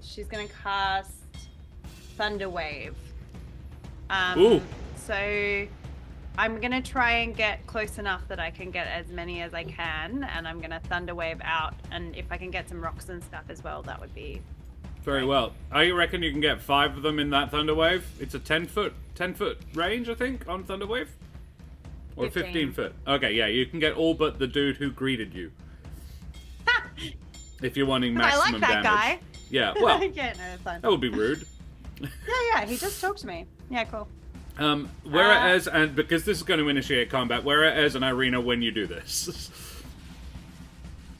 Speaker 5: she's gonna cast Thunder Wave.
Speaker 1: Ooh.
Speaker 5: So I'm gonna try and get close enough that I can get as many as I can, and I'm gonna Thunder Wave out. And if I can get some rocks and stuff as well, that would be
Speaker 1: Very well. I reckon you can get 5 of them in that Thunder Wave. It's a 10 foot range, I think, on Thunder Wave. Or 15 foot. Okay, yeah, you can get all but the dude who greeted you. If you're wanting
Speaker 5: I
Speaker 1: maximum
Speaker 5: like that
Speaker 1: damage.
Speaker 5: guy.
Speaker 1: Yeah, well,
Speaker 5: Yeah, no, it's fine.
Speaker 1: that would be rude.
Speaker 5: Yeah, he just talked to me. Yeah, cool.
Speaker 1: Whereas, and because this is going to initiate combat, whereas and Irina, when you do this.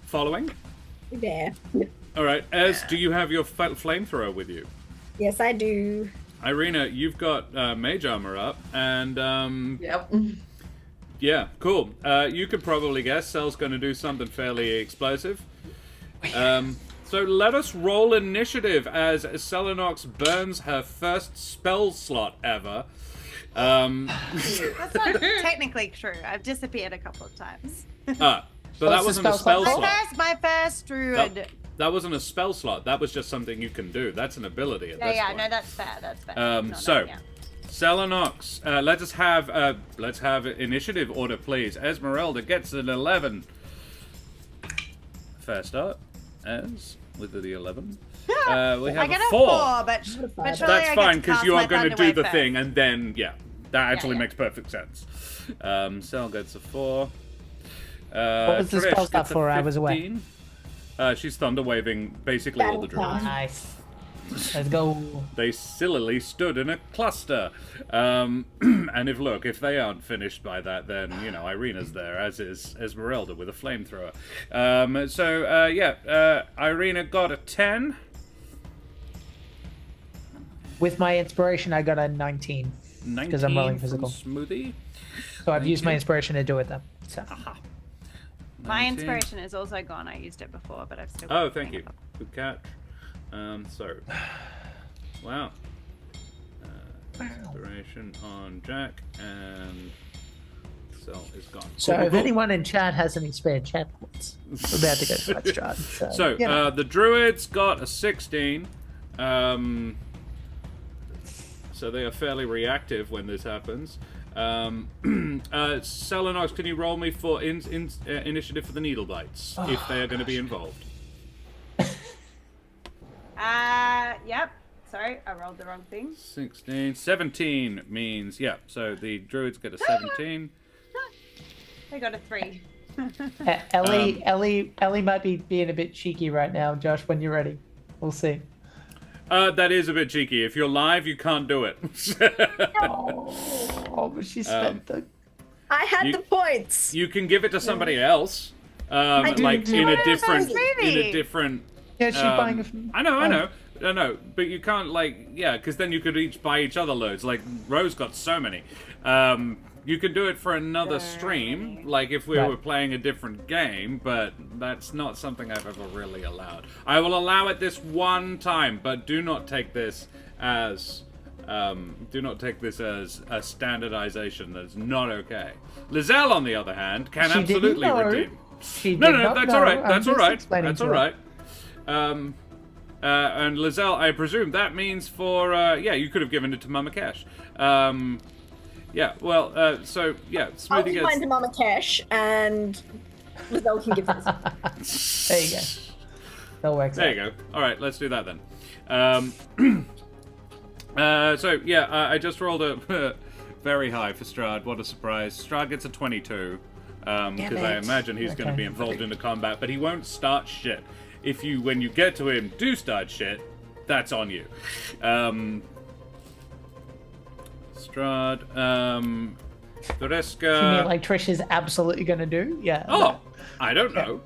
Speaker 1: Following?
Speaker 4: Yeah.
Speaker 1: Alright, Ez, do you have your flamethrower with you?
Speaker 4: Yes, I do.
Speaker 1: Irina, you've got mage armor up, and
Speaker 2: Yep.
Speaker 1: yeah, cool. You could probably guess Sel's going to do something fairly explosive. So let us roll initiative as Selenox burns her first spell slot ever.
Speaker 5: That's not technically true. I've disappeared a couple of times.
Speaker 1: But that
Speaker 3: What's the
Speaker 1: wasn't a
Speaker 3: spell
Speaker 1: spell
Speaker 3: slot?
Speaker 1: slot.
Speaker 5: My first druid.
Speaker 1: That wasn't a spell slot. That was just something you can do. That's an ability at this point.
Speaker 5: No, that's fair. That's fair.
Speaker 1: So, Selenox, let's have initiative order, please. Esmeralda gets an 11. Fair start. Ez with the 11. We have
Speaker 5: I get
Speaker 1: a
Speaker 5: a
Speaker 1: 4.
Speaker 5: 4, but surely
Speaker 1: That's
Speaker 5: I get
Speaker 1: fine
Speaker 5: to
Speaker 1: because
Speaker 5: cast
Speaker 1: you are
Speaker 5: my
Speaker 1: going to
Speaker 5: Thunder
Speaker 1: do
Speaker 5: Wave
Speaker 1: the
Speaker 5: first.
Speaker 1: thing, and then that actually
Speaker 5: yeah.
Speaker 1: makes perfect sense. Sel gets a 4.
Speaker 3: What was the
Speaker 1: Trish
Speaker 3: spell slot
Speaker 1: gets a
Speaker 3: for? I was away.
Speaker 1: 15. She's thunder waving basically all the druids.
Speaker 3: Nice. Let's go.
Speaker 1: They sillily stood in a cluster. And if they aren't finished by that, then, Irina's there, as is Esmeralda with a flamethrower. Irina got a 10.
Speaker 3: With my inspiration, I got a 19.
Speaker 1: 19
Speaker 3: Because I'm rolling
Speaker 1: from
Speaker 3: physical.
Speaker 1: Smoothie.
Speaker 3: So I've used my inspiration to do it then. So.
Speaker 5: My
Speaker 1: 19.
Speaker 5: inspiration is also gone. I used it before, but I've still.
Speaker 1: Oh,
Speaker 5: got
Speaker 1: thank
Speaker 5: the
Speaker 1: you.
Speaker 5: thing.
Speaker 1: Good catch. Wow. Inspiration on Jack, and Cell is gone.
Speaker 3: So
Speaker 1: Cool,
Speaker 3: if
Speaker 1: cool.
Speaker 3: anyone in chat has any spare chat points, we're about to go to Welp Strahd.
Speaker 1: So,
Speaker 3: you know.
Speaker 1: the druids got a 16. So they are fairly reactive when this happens. Selenox, can you roll me for initiative for the needle bites if they are going to be involved?
Speaker 5: Yep. Sorry, I rolled the wrong thing.
Speaker 1: 16, 17 means so the druids get a 17.
Speaker 5: I got a 3.
Speaker 3: Ellie might be being a bit cheeky right now, Josh. When you're ready, we'll see.
Speaker 1: That is a bit cheeky. If you're live, you can't do it.
Speaker 3: But she spent the.
Speaker 4: I had the points.
Speaker 1: You can give it to somebody else, like in a different.
Speaker 3: Yeah, she's buying a.
Speaker 1: I know, but you can't because then you could each buy each other loads. Like Rose got so many. You can do it for another stream, like if we were playing a different game, but that's not something I've ever really allowed. I will allow it this one time, but do not take this as a standardization. That's not okay. Lizelle, on the other hand, can absolutely redeem. No, that's all right. That's all right. That's all right. And Lizelle, I presume that means for you could have given it to Mama Cash. Smoothie
Speaker 4: I'll give
Speaker 1: gets...
Speaker 4: mine to Mama Cash, and Lizelle can give this.
Speaker 3: There you go. That works.
Speaker 1: There you go. All right, let's do that then. I just rolled a very high for Strahd. What a surprise! Strahd gets a 22 because I imagine he's going to be involved in the combat, but he won't start shit. When you get to him, do start shit. That's on you. Strahd, Vereska...
Speaker 3: You mean like Trish is absolutely going to do? Yeah.
Speaker 1: Oh, I don't know.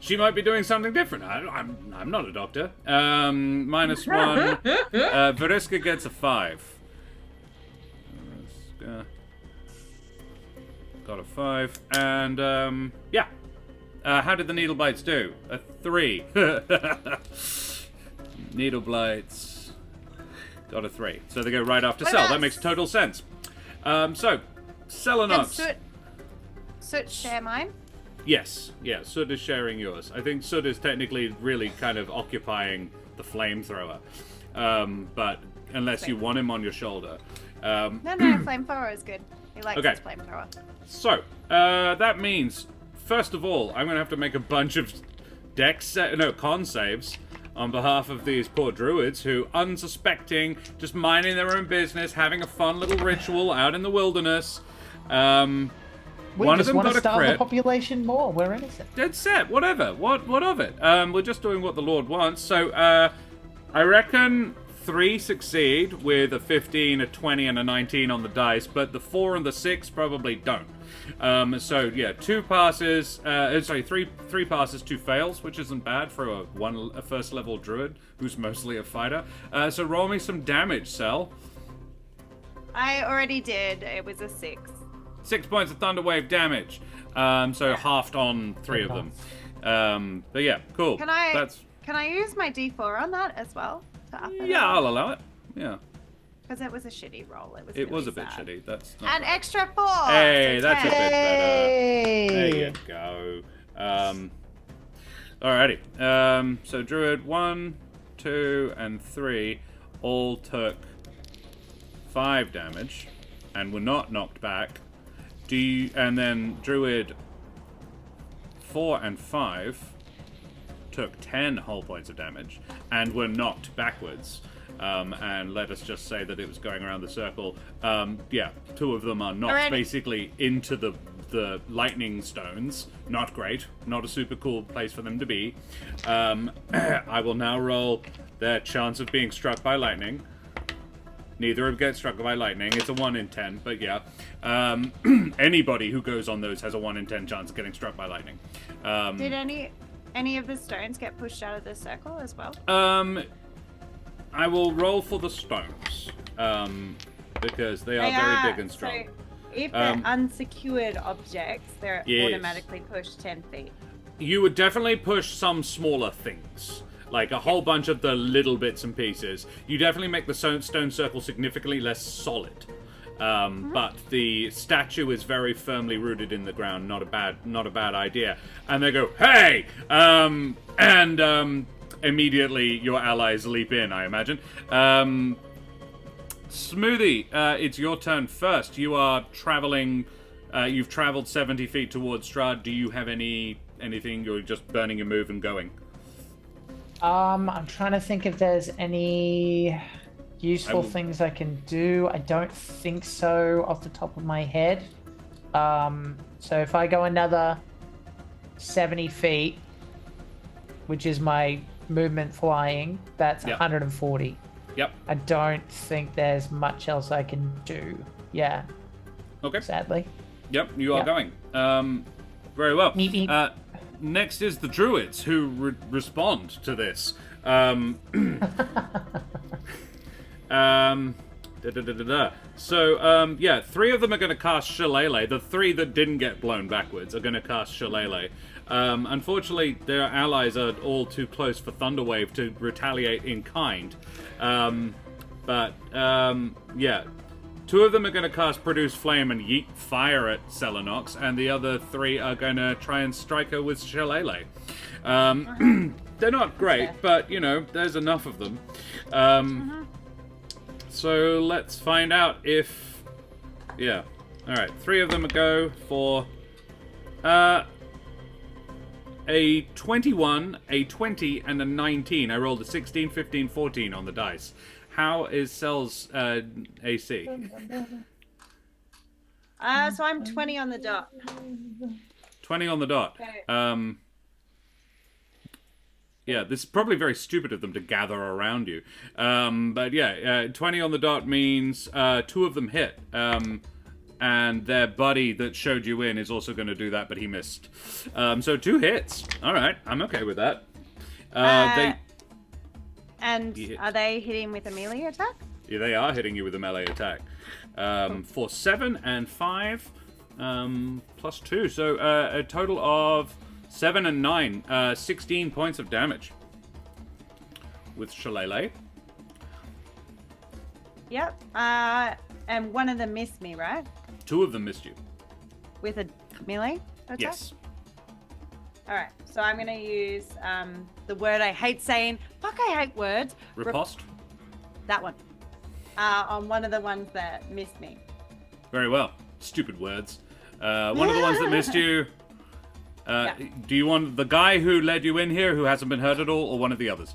Speaker 1: She might be doing something different. I'm not a doctor. -1. Vereska gets a 5. Vereska got a 5. And, how did the needle bites do? A 3. Needle bites... Got a 3. So they go right after Cell. That makes total sense. Selenox.
Speaker 5: Can Soot share mine?
Speaker 1: Yes. Yeah, Soot is sharing yours. I think Soot is technically really kind of occupying the flamethrower. But unless you want him on your shoulder.
Speaker 5: No, flamethrower is good. He likes his flamethrower.
Speaker 1: So, that means, first of all, I'm going to have to make a bunch of con saves on behalf of these poor druids who, unsuspecting, just minding their own business, having a fun little ritual out in the wilderness.
Speaker 3: We
Speaker 1: one
Speaker 3: just
Speaker 1: of them
Speaker 3: want
Speaker 1: got
Speaker 3: to
Speaker 1: a
Speaker 3: starve
Speaker 1: crit.
Speaker 3: the population more. We're innocent.
Speaker 1: Dead set. Whatever. What of it? We're just doing what the Lord wants. So, I reckon 3 succeed with a 15, a 20, and a 19 on the dice, but the 4 and the 6 probably don't. 2 passes, 3 passes, 2 fails, which isn't bad for a first level druid who's mostly a fighter. So roll me some damage, Cell.
Speaker 5: I already did. It was a 6.
Speaker 1: 6 points of Thunderwave damage. Halved on 3 of them. But yeah, cool.
Speaker 5: Can I use my D4 on that as well? To up it
Speaker 1: Yeah,
Speaker 5: up?
Speaker 1: I'll allow it. Yeah.
Speaker 5: Because it was a shitty roll. It
Speaker 1: It was a
Speaker 5: really
Speaker 1: bit
Speaker 5: sad.
Speaker 1: shitty. That's not
Speaker 5: An
Speaker 1: right.
Speaker 5: extra 4.
Speaker 1: Hey,
Speaker 5: so
Speaker 1: that's a
Speaker 5: 10.
Speaker 1: bit better. There
Speaker 3: Hey.
Speaker 1: you go. Alrighty. So Druid 1, 2, and 3 all took 5 damage and were not knocked back. And then Druid 4 and 5 took 10 whole points of damage and were knocked backwards. And let us just say that it was going around the circle. 2 of them are knocked basically into the lightning stones. Not great. Not a super cool place for them to be. I will now roll their chance of being struck by lightning. Neither of them get struck by lightning. It's a 1 in 10, but yeah. Anybody who goes on those has a 1 in 10 chance of getting struck by lightning.
Speaker 5: Did any of the stones get pushed out of the circle as well?
Speaker 1: I will roll for the stones, because they are very big and strong.
Speaker 5: So if they're unsecured objects, they're
Speaker 1: Yes.
Speaker 5: automatically pushed 10 feet.
Speaker 1: You would definitely push some smaller things, like a whole bunch of the little bits and pieces. You definitely make the stone circle significantly less solid. But the statue is very firmly rooted in the ground. Not a bad idea. And they go, hey! Immediately your allies leap in, I imagine. Smoothie, it's your turn first. You are traveling. You've traveled 70 feet towards Strahd. Do you have anything? You're just burning your move and going.
Speaker 3: I'm trying to think if there's any useful things I can do. I don't think so off the top of my head. So if I go another 70 feet, which is my movement flying, that's 140.
Speaker 1: Yep.
Speaker 3: I don't think there's much else I can do. Yeah.
Speaker 1: Okay.
Speaker 3: Sadly.
Speaker 1: Yep, you are going. Very well.
Speaker 3: Meep, meep.
Speaker 1: Next is the druids who respond to this. So, yeah, 3 of them are going to cast Shillelagh. The 3 that didn't get blown backwards are going to cast Shillelagh. Unfortunately, their allies are all too close for Thunderwave to retaliate in kind. Yeah. 2 of them are going to cast Produce Flame and yeet fire at Selenox, and the other 3 are going to try and strike her with Shillelagh. They're not great, but, you know, there's enough of them. So let's find out if... Yeah. Alright, 3 of them go for... a 21, a 20, and a 19. I rolled a 16, 15, 14 on the dice. How is Cell's AC?
Speaker 5: So I'm 20 on the dot.
Speaker 1: 20 on the dot.
Speaker 5: Okay.
Speaker 1: Yeah, this is probably very stupid of them to gather around you. But yeah, 20 on the dot means 2 of them hit. And their buddy that showed you in is also going to do that, but he missed. So 2 hits. All right, I'm okay with that.
Speaker 5: Are they hitting with a melee attack?
Speaker 1: Yeah, they are hitting you with a melee attack. For 7 and 5, plus 2. So a total of 7 and 9. 16 points of damage. With Shillelagh.
Speaker 5: Yep. And one of them missed me, right?
Speaker 1: 2 of them missed you.
Speaker 5: With a melee attack?
Speaker 1: Yes.
Speaker 5: Alright, so I'm going to use the word I hate saying. Fuck, I hate words.
Speaker 1: Riposte?
Speaker 5: That one. On one of the ones that missed me.
Speaker 1: Very well. Stupid words. One of the ones that missed you.
Speaker 5: Yeah.
Speaker 1: Do you want the guy who led you in here who hasn't been hurt at all, or one of the others?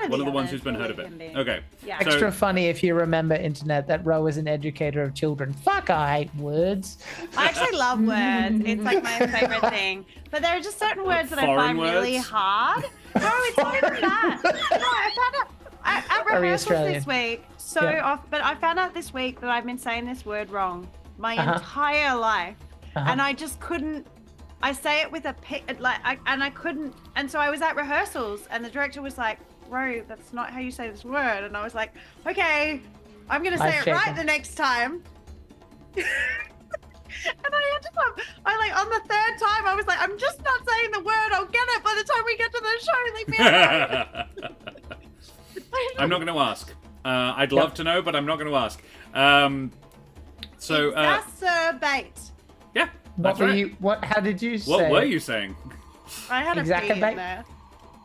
Speaker 5: One
Speaker 1: of the ones who's been hurt a bit. Okay.
Speaker 5: Yeah.
Speaker 3: Extra funny if you remember, internet, that Ro is an educator of children. Fuck, I hate words.
Speaker 5: I actually love words. It's like my favorite thing. But there are just certain words that I
Speaker 1: Foreign
Speaker 5: find really
Speaker 1: words?
Speaker 5: hard. No, it's not even that. No, I found out at
Speaker 3: Very
Speaker 5: rehearsals
Speaker 3: Australian.
Speaker 5: this week. But I found out this week that I've been saying this word wrong my entire life, and I just couldn't. I say it with a I couldn't. And so I was at rehearsals, and the director was like, "Ro, that's not how you say this word." And I was like, "Okay, I'm gonna say it right the next time." And I had to on the 3rd time, I was like, "I'm just not saying the word. I'll get it by the time we get to the show. Leave me alone."
Speaker 1: I'm not going to ask. I'd love to know, but I'm not going to ask.
Speaker 5: Exacerbate.
Speaker 1: Yeah,
Speaker 3: What
Speaker 1: that's
Speaker 3: were
Speaker 1: right.
Speaker 3: you? What? How did you say?
Speaker 1: What were you saying?
Speaker 5: I had a P in
Speaker 3: Exacerbate?
Speaker 5: there.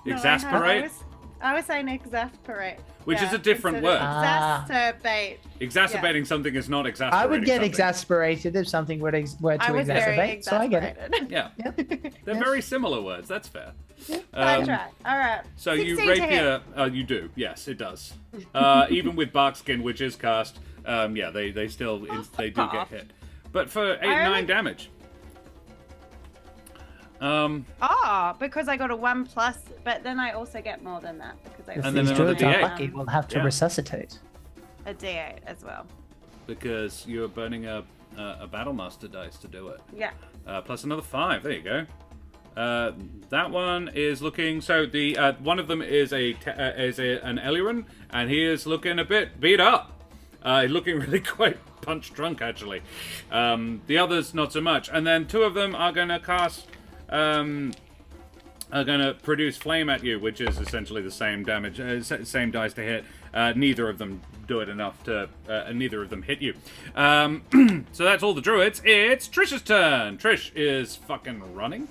Speaker 1: Exasperate?
Speaker 5: I was saying exasperate.
Speaker 1: Which is a different word.
Speaker 5: Exacerbate.
Speaker 1: Exacerbating something is not exasperating
Speaker 3: I would get
Speaker 1: something.
Speaker 3: exasperated if something were to
Speaker 5: I was very
Speaker 3: exacerbate. So I get it.
Speaker 5: exasperated.
Speaker 1: Yeah. They're very similar words, that's fair.
Speaker 5: I tried. All right.
Speaker 1: So you
Speaker 5: 16 to
Speaker 1: rapier, you do, yes, it does. Even with Barkskin, which is cast, yeah, they still, they do get hit. But for 8, 9 damage.
Speaker 5: Because I got a 1+, but then I also get more than that because I
Speaker 3: If
Speaker 1: And then
Speaker 3: these
Speaker 1: another
Speaker 3: druids are
Speaker 1: D8.
Speaker 3: lucky, we'll have to
Speaker 1: Yeah.
Speaker 3: resuscitate.
Speaker 5: a D8 as well.
Speaker 1: Because you're burning a Battlemaster dice to do it.
Speaker 5: Yeah.
Speaker 1: Plus another 5, there you go. That one is looking, so the one of them is an Eliran, and he is looking a bit beat up. He's looking really quite punch drunk, actually. The others, not so much. And then 2 of them are going to cast, are going to produce flame at you, which is essentially the same damage, same dice to hit. Neither of them do it enough to, neither of them hit you. So that's all the druids. It's Trish's turn. Trish is fucking running.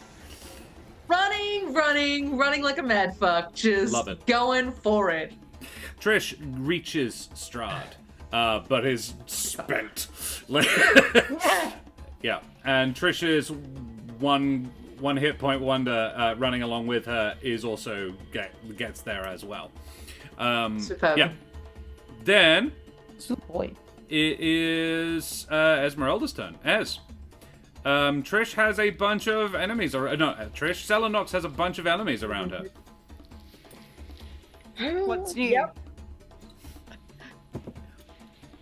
Speaker 2: Running like a mad fuck. Just
Speaker 1: Love it.
Speaker 2: going for it.
Speaker 1: Trish reaches Strahd, but is spent. Yeah, and Trish's one hit point wonder running along with her is also gets there as well.
Speaker 2: Superb.
Speaker 1: Yeah. Then
Speaker 3: Boy.
Speaker 1: it is Esmeralda's turn. Trish has a bunch of enemies. Selenox has a bunch of enemies around her.
Speaker 5: What's new?
Speaker 4: Yep.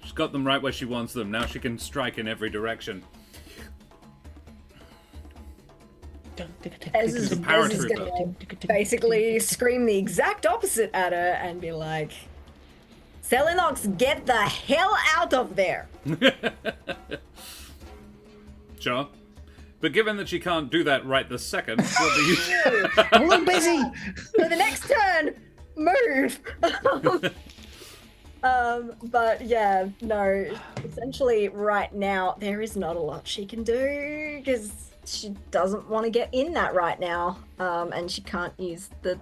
Speaker 1: She's got them right where she wants them. Now she can strike in every direction.
Speaker 4: Ez
Speaker 1: She's
Speaker 4: is
Speaker 1: a power
Speaker 4: Ez is
Speaker 1: trooper.
Speaker 4: gonna basically scream the exact opposite at her and be like, Selenox, get the hell out of there!
Speaker 1: Sure. But given that she can't do that right this second, what do you...
Speaker 3: I'm a little busy.
Speaker 4: For the next turn, move! But yeah, no, essentially right now, there is not a lot she can do, because she doesn't want to get in that right now, and she can't use the...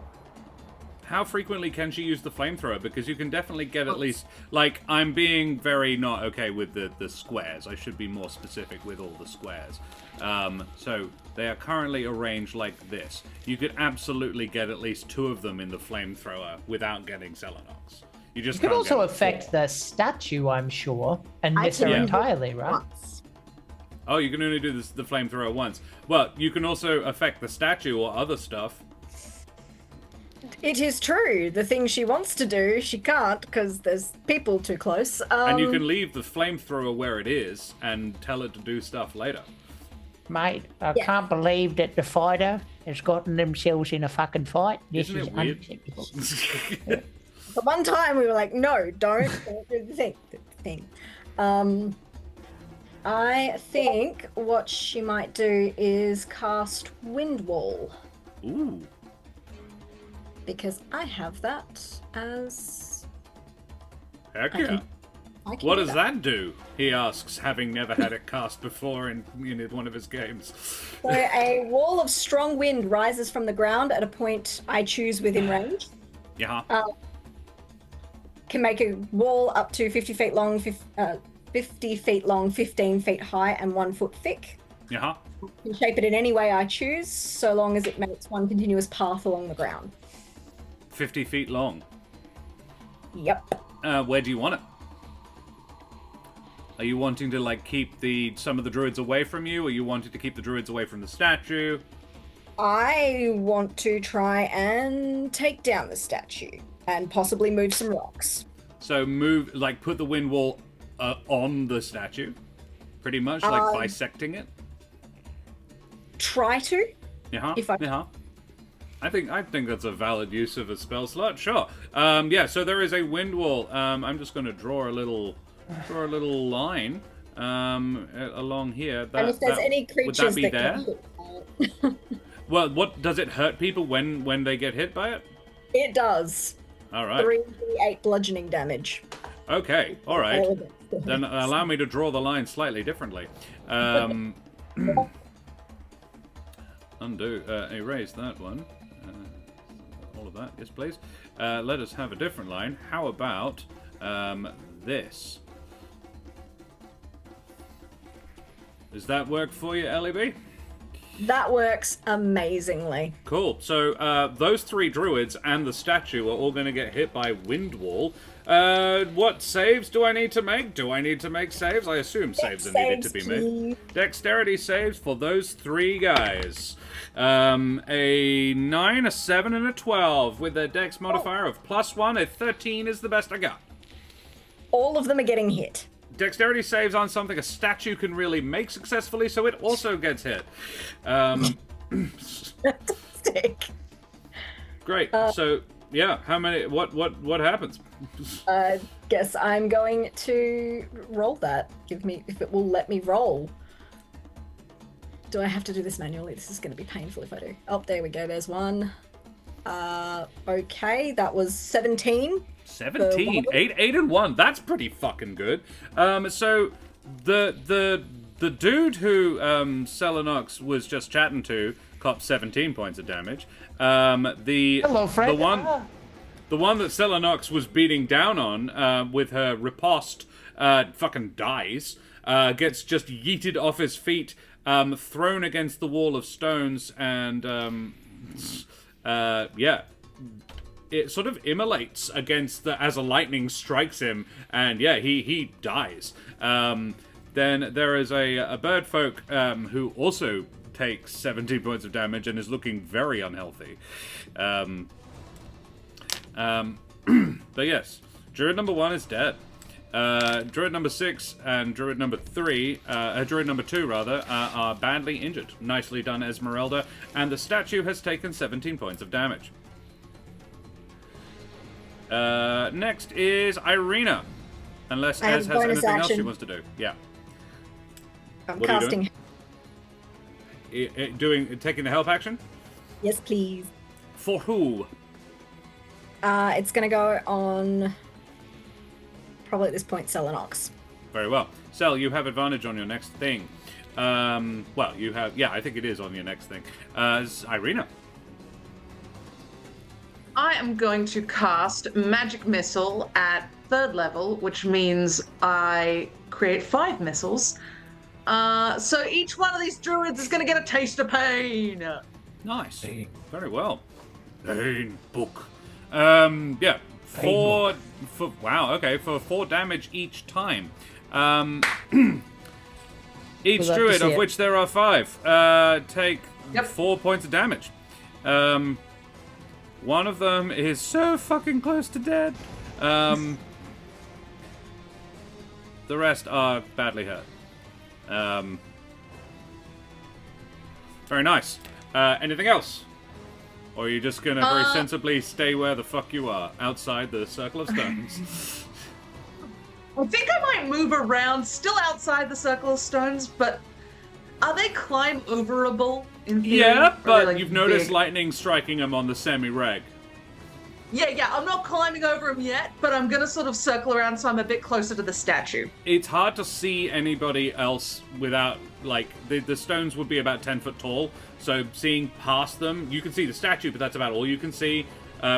Speaker 1: How frequently can she use the flamethrower? Because you can definitely get at least... Like, I'm being very not okay with the squares. I should be more specific with all the squares. So, they are currently arranged like this. You could absolutely get at least 2 of them in the flamethrower without getting Selenox. You just
Speaker 3: You could
Speaker 1: can't
Speaker 3: also
Speaker 1: get
Speaker 3: affect the statue, I'm sure, and
Speaker 4: I
Speaker 3: miss her
Speaker 4: can do
Speaker 3: entirely, right?
Speaker 4: once.
Speaker 1: Oh, you can only do the flamethrower once. Well, you can also affect the statue or other stuff.
Speaker 4: It is true. The thing she wants to do, she can't because there's people too close.
Speaker 1: And you can leave the flamethrower where it is and tell it to do stuff later.
Speaker 3: Mate, I
Speaker 4: Yeah.
Speaker 3: can't believe that the fighter has gotten themselves in a fucking fight. This
Speaker 1: Isn't
Speaker 3: is
Speaker 1: it weird?
Speaker 3: unacceptable.
Speaker 4: But one time we were like, no, don't do the thing. I think what she might do is cast Wind Wall
Speaker 1: Ooh.
Speaker 4: because I have that as.
Speaker 1: Heck
Speaker 4: I
Speaker 1: yeah.
Speaker 4: can- I can
Speaker 1: What
Speaker 4: do
Speaker 1: does that do? He asks, having never had it cast before in one of his games.
Speaker 4: So a wall of strong wind rises from the ground at a point I choose within range.
Speaker 1: Yeah.
Speaker 4: Can make a wall up to 50 feet long, 50 feet long, 15 feet high, and 1 foot thick.
Speaker 1: Yeah.
Speaker 4: Can shape it in any way I choose, so long as it makes one continuous path along the ground.
Speaker 1: 50 feet long.
Speaker 4: Yep.
Speaker 1: Where do you want it? Are you wanting to like keep some of the druids away from you? Or are you wanting to keep the druids away from the statue?
Speaker 4: I want to try and take down the statue and possibly move some rocks.
Speaker 1: So put the wind wall on the statue, pretty much, like bisecting it.
Speaker 4: Try to.
Speaker 1: Yeah.
Speaker 4: If I-
Speaker 1: Yeah. I think that's a valid use of a spell slot. Sure. Yeah. So there is a wind wall. I'm just going to draw a little line along here.
Speaker 4: And if there's any
Speaker 1: would that
Speaker 4: creatures
Speaker 1: be
Speaker 4: that
Speaker 1: there?
Speaker 4: can hit it,
Speaker 1: Well, what does it hurt people when they get hit by it?
Speaker 4: it does.
Speaker 1: All right.
Speaker 4: 3d8 bludgeoning damage.
Speaker 1: Okay. All right.
Speaker 4: All of it.
Speaker 1: Then allow me to draw the line slightly differently. Undo. Erase that one. All of that. Yes, please. Let us have a different line. How about this? Does that work for you, Ellie?
Speaker 4: That works amazingly.
Speaker 1: Cool. So those 3 druids and the statue are all going to get hit by wind wall. What saves do I need to make? Do I need to make saves? I assume saves are needed to be made. Dexterity saves for those 3 guys. A 9, a 7, and a 12 with a dex modifier of +1. A 13 is the best I got.
Speaker 4: All of them are getting hit.
Speaker 1: Dexterity saves on something a statue can really make successfully, so it also gets hit.
Speaker 4: Fantastic.
Speaker 1: Great. So, yeah, how many? What happens?
Speaker 4: Guess I'm going to roll that. Give me, if it will let me roll. Do I have to do this manually? This is going to be painful if I do. Oh, there we go. There's one. Okay, that was 17.
Speaker 1: 17, 8 and 1. That's pretty fucking good. So the dude who Selenox was just chatting to copped 17 points of damage.
Speaker 3: Hello, Fred.
Speaker 1: the one that Selenox was beating down on with her riposte fucking dies. Gets just yeeted off his feet, thrown against the wall of stones, and it sort of immolates against as a lightning strikes him, and he dies. Then there is a bird folk who also takes 17 points of damage and is looking very unhealthy. But yes, Druid number 1 is dead. Druid number 6 and Druid number 3, Druid number 2 rather, are badly injured. Nicely done, Esmeralda. And the statue has taken 17 points of damage. Next is Irina. Unless Ez has anything else she wants to do. Yeah.
Speaker 4: I'm
Speaker 1: what
Speaker 4: casting.
Speaker 1: Taking the help action?
Speaker 4: Yes, please.
Speaker 1: For who?
Speaker 4: It's going to go on, probably at this point, Selenox.
Speaker 1: Very well. Sel, you have advantage on your next thing. Well, you have... Yeah, I think it is on your next thing. Irina.
Speaker 2: I am going to cast Magic Missile at 3rd level, which means I create 5 missiles. So each one of these druids is going to get a taste of pain.
Speaker 1: Nice. Very well. Pain book. Yeah. For 4 damage each time. Each druid, of which there are 5, take 4 points of damage. One of them is so fucking close to dead. The rest are badly hurt. Very nice. Anything else? Or are you just gonna very sensibly stay where the fuck you are, outside the circle of stones?
Speaker 2: I think I might move around, still outside the circle of stones, but are they climb overable in theory?
Speaker 1: Yeah, but
Speaker 2: like
Speaker 1: you've noticed
Speaker 2: big?
Speaker 1: lightning striking them on the semi-reg.
Speaker 2: Yeah, I'm not climbing over them yet, but I'm gonna sort of circle around so I'm a bit closer to the statue.
Speaker 1: It's hard to see anybody else without, like, the stones would be about 10 foot tall, so seeing past them, you can see the statue, but that's about all you can see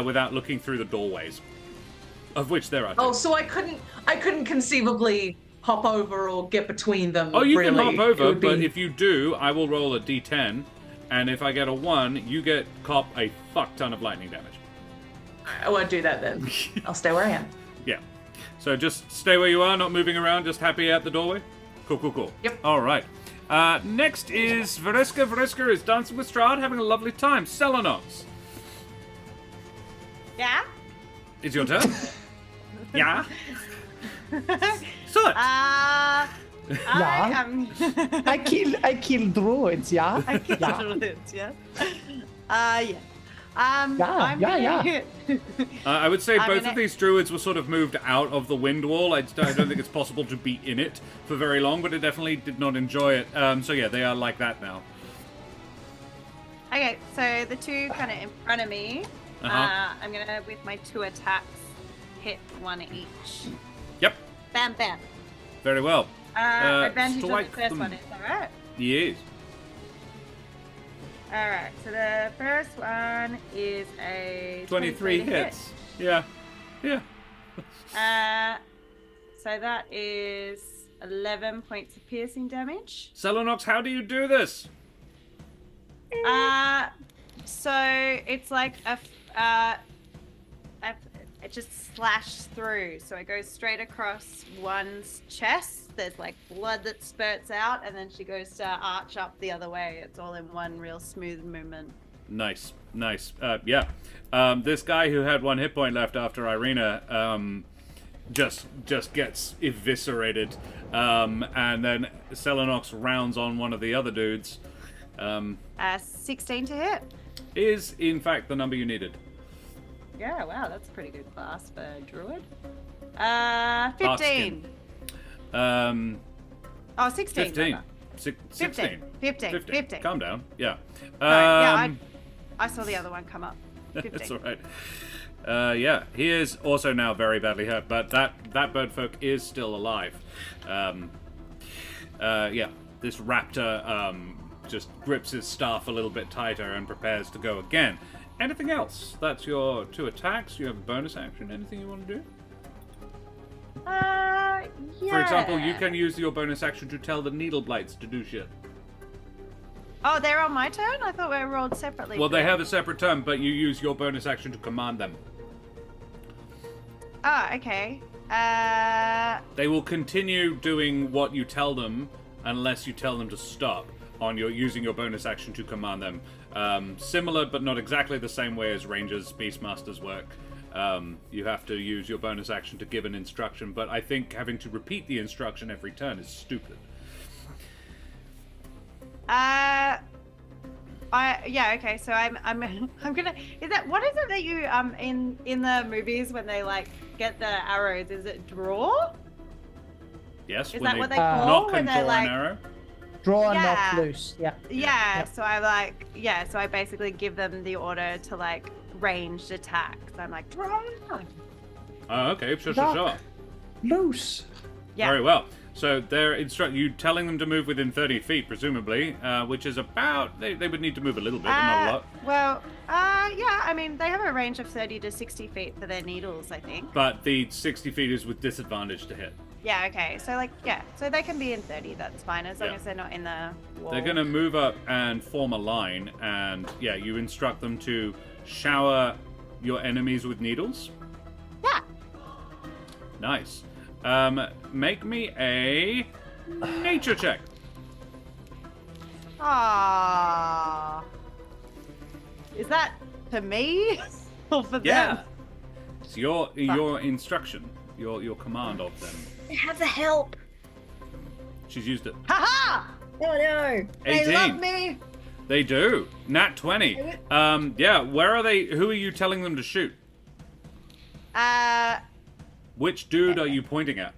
Speaker 1: without looking through the doorways, of which there are 2.
Speaker 2: Oh, so I couldn't conceivably hop over or get between them.
Speaker 1: Oh, you
Speaker 2: really.
Speaker 1: can hop over, but if you do, I will roll a d10, and if I get a 1, you get cop a fuck ton of lightning damage.
Speaker 2: I won't do that then. I'll stay where I am.
Speaker 1: Yeah. So just stay where you are, not moving around, just happy out the doorway? Cool.
Speaker 2: Yep.
Speaker 1: All right. Next is Vereska. Vereska is dancing with Strahd, having a lovely time. Selenox.
Speaker 5: Yeah?
Speaker 1: It's your turn. Yeah? Soot.
Speaker 3: Yeah. I kill druids, yeah?
Speaker 5: I kill druids, yeah? Yeah. I'm
Speaker 3: yeah.
Speaker 5: hit.
Speaker 1: I would say both
Speaker 5: gonna-
Speaker 1: of these druids were sort of moved out of the wind wall. I don't think it's possible to be in it for very long, but it definitely did not enjoy it. So yeah, they are like that now.
Speaker 5: Okay, so the 2 kind of in front of me, I'm gonna, with my 2 attacks, hit 1 each.
Speaker 1: Yep.
Speaker 5: Bam, bam.
Speaker 1: Very well.
Speaker 5: Advantage on the
Speaker 1: strike
Speaker 5: first
Speaker 1: them.
Speaker 5: one, is that right?
Speaker 1: Yes.
Speaker 5: Alright, so the first one is a
Speaker 1: 23
Speaker 5: to
Speaker 1: hits. Yeah.
Speaker 5: So that is 11 points of piercing damage.
Speaker 1: Selenox, how do you do this?
Speaker 5: So it's like it just slashed through. So it goes straight across one's chest. There's like blood that spurts out, and then she goes to arch up the other way. It's all in one real smooth movement.
Speaker 1: Nice. Yeah. This guy who had 1 hit point left after Irina just gets eviscerated. And then Selenox rounds on one of the other dudes.
Speaker 5: 16 to hit.
Speaker 1: Is, in fact, the number you needed.
Speaker 5: Yeah, wow, that's a pretty good class for Druid. 15. Oh, 16.
Speaker 1: 15.
Speaker 5: rather.
Speaker 1: 16.
Speaker 5: 15.
Speaker 1: Calm down. Yeah.
Speaker 5: Sorry, I saw the other one come up. 15.
Speaker 1: That's all right. Yeah, he is also now very badly hurt, but that birdfolk is still alive. Yeah, this raptor just grips his staff a little bit tighter and prepares to go again. Anything else? That's your 2 attacks. You have a bonus action. Anything you want to do?
Speaker 5: Yeah.
Speaker 1: For example, you can use your bonus action to tell the needle blights to do shit.
Speaker 5: Oh, they're on my turn? I thought we were rolled separately.
Speaker 1: Well,
Speaker 5: for
Speaker 1: they
Speaker 5: them.
Speaker 1: have a separate turn, but you use your bonus action to command them.
Speaker 5: Oh, okay.
Speaker 1: They will continue doing what you tell them unless you tell them to stop on your using your bonus action to command them. Similar, but not exactly the same way as Rangers, Beastmasters work. You have to use your bonus action to give an instruction, but I think having to repeat the instruction every turn is stupid.
Speaker 5: Okay, so I'm gonna. What is it that you in the movies when they like get the arrows? Is it draw?
Speaker 1: Yes.
Speaker 5: Is
Speaker 1: when
Speaker 5: that what they
Speaker 3: knock
Speaker 5: call
Speaker 1: Knock
Speaker 5: when
Speaker 1: and
Speaker 5: they're
Speaker 1: draw
Speaker 5: like?
Speaker 1: an arrow.
Speaker 3: Draw and
Speaker 5: Yeah.
Speaker 3: knock loose. Yeah.
Speaker 5: Yeah.
Speaker 3: Yep.
Speaker 5: So I basically give them the order to like ranged attacks. I'm like draw.
Speaker 1: Oh, okay. Sure.
Speaker 3: Knock. Loose.
Speaker 5: Yeah.
Speaker 1: Very well. So they're you telling them to move within 30 feet, presumably, which is about they would need to move a little bit, but not a lot.
Speaker 5: Well, yeah. I mean, they have a range of 30 to 60 feet for their needles, I think.
Speaker 1: But the 60 feet is with disadvantage to hit.
Speaker 5: Yeah. Okay. So so they can be in 30. That's fine as long
Speaker 1: Yeah.
Speaker 5: as they're not in the wall.
Speaker 1: They're going to move up and form a line, and yeah, you instruct them to shower your enemies with needles.
Speaker 5: Yeah.
Speaker 1: Nice. Make me a nature check.
Speaker 5: Ah. Is that for me or for
Speaker 1: Yeah.
Speaker 5: them?
Speaker 1: It's your instruction, your command of them.
Speaker 4: They have the help.
Speaker 1: She's used it.
Speaker 5: Haha!
Speaker 4: Oh no.
Speaker 1: 18.
Speaker 5: They love me.
Speaker 1: They do. Nat 20. Yeah, where are they? Who are you telling them to shoot? Which dude are you pointing at?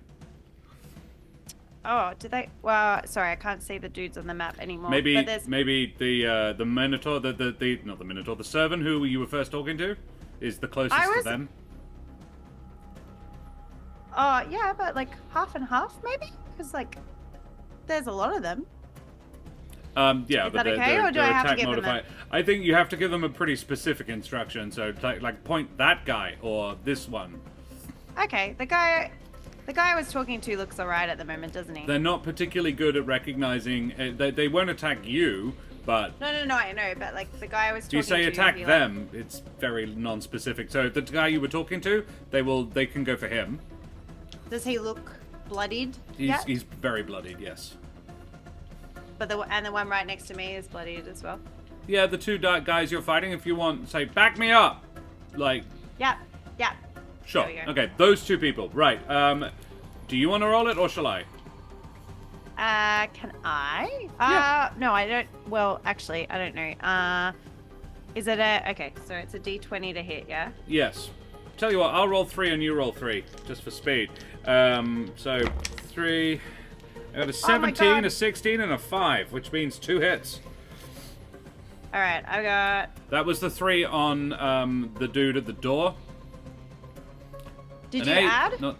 Speaker 5: Oh, did they? Well, sorry, I can't see the dudes on the map anymore.
Speaker 1: Maybe
Speaker 5: But there's...
Speaker 1: the Minotaur, the not the Minotaur, the servant who you were first talking to is the closest to them.
Speaker 5: Oh, yeah, but like half and half, maybe? Because like, there's a lot of them.
Speaker 1: Yeah,
Speaker 5: Is
Speaker 1: but
Speaker 5: that okay, or do I have to
Speaker 1: attack
Speaker 5: give them
Speaker 1: modifier. I think you have to give them a pretty specific instruction. So like point that guy or this one.
Speaker 5: Okay, the guy I was talking to looks alright at the moment, doesn't he?
Speaker 1: They're not particularly good at recognizing. They won't attack you, but.
Speaker 5: No, I know, but like the guy I was
Speaker 1: Do
Speaker 5: talking
Speaker 1: you say
Speaker 5: to...
Speaker 1: attack
Speaker 5: he, like-
Speaker 1: them? It's very non-specific. So the guy you were talking to, they can go for him.
Speaker 5: Does he look bloodied?
Speaker 1: He's very bloodied, yes.
Speaker 5: But the one right next to me is bloodied as well.
Speaker 1: Yeah, the two guys you're fighting, if you want, say, back me up! Like,
Speaker 5: Yeah.
Speaker 1: sure.
Speaker 5: There we go.
Speaker 1: Okay, those two people. Right, do you want to roll it, or shall I?
Speaker 5: Can I?
Speaker 1: Yeah.
Speaker 5: No, I don't. Well, actually, I don't know. Is it okay, so it's a D20 to hit, yeah?
Speaker 1: Yes. Tell you what, I'll roll 3 and you roll 3, just for speed. So, 3... I got a 17,
Speaker 5: God.
Speaker 1: a 16, and a 5, which means 2 hits.
Speaker 5: Alright, I got...
Speaker 1: That was the 3 on the dude at the door.
Speaker 5: Did
Speaker 1: An
Speaker 5: you
Speaker 1: 8,
Speaker 5: add?
Speaker 1: Not,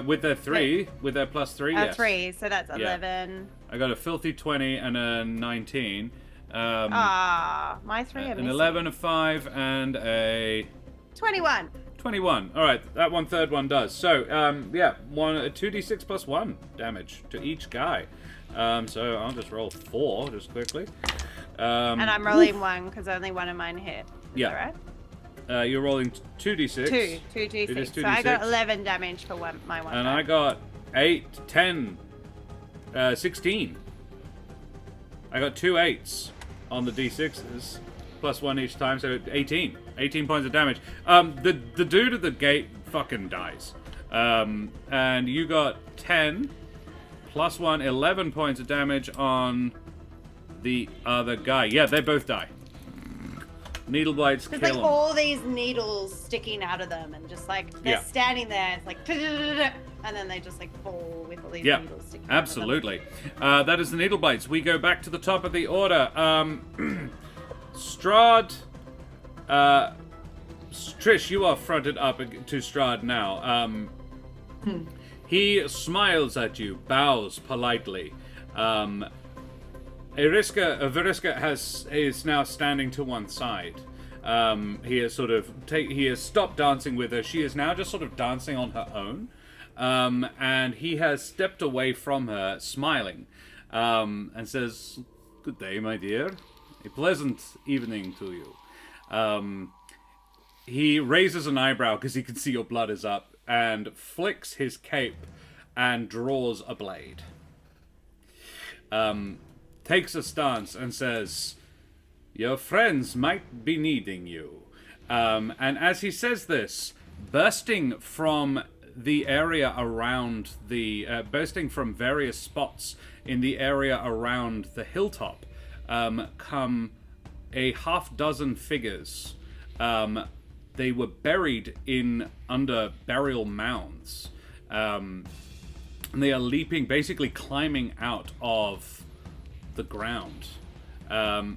Speaker 1: with their 3, with their plus 3, yes.
Speaker 5: 3, so that's 11.
Speaker 1: I got a filthy 20 and a 19.
Speaker 5: My 3 are
Speaker 1: An
Speaker 5: missing.
Speaker 1: 11, a 5, and a
Speaker 5: 21.
Speaker 1: 21. All right, that third one does. So, yeah, 2d6 plus 1 damage to each guy. So I'll just roll 4 just quickly.
Speaker 5: And I'm rolling 1 because only one of mine hit. Is
Speaker 1: Yeah.
Speaker 5: that right?
Speaker 1: You're rolling 2d6.
Speaker 5: 2
Speaker 1: It is
Speaker 5: D6. So I
Speaker 1: 2d6.
Speaker 5: got 11 damage for my one.
Speaker 1: And
Speaker 5: guy.
Speaker 1: I got 8, 10, 16. I got 2 8s on the d6s, plus 1 each time, so 18. 18 points of damage. The dude at the gate fucking dies. And you got 10, plus 1, 11 points of damage on the other guy. Yeah, they both die. Needle blights kill
Speaker 5: There's like
Speaker 1: them.
Speaker 5: all these needles sticking out of them, and just like they're
Speaker 1: Yeah.
Speaker 5: standing there, it's like, and then they just like fall with all these
Speaker 1: Yeah,
Speaker 5: needles sticking
Speaker 1: absolutely. That is the needle bites. We go back to the top of the order. Strahd, Trish, you are fronted up to Strahd now. He smiles at you, bows politely, Veriska is now standing to one side. He has stopped dancing with her. She is now just sort of dancing on her own, and he has stepped away from her, smiling, and says, "Good day, my dear. A pleasant evening to you." He raises an eyebrow because he can see your blood is up, and flicks his cape and draws a blade. Takes a stance and says, "Your friends might be needing you." And as he says this, bursting from the area around bursting from various spots in the area around the hilltop, come a half dozen figures. They were buried under burial mounds. And they are leaping, basically climbing out of the ground. They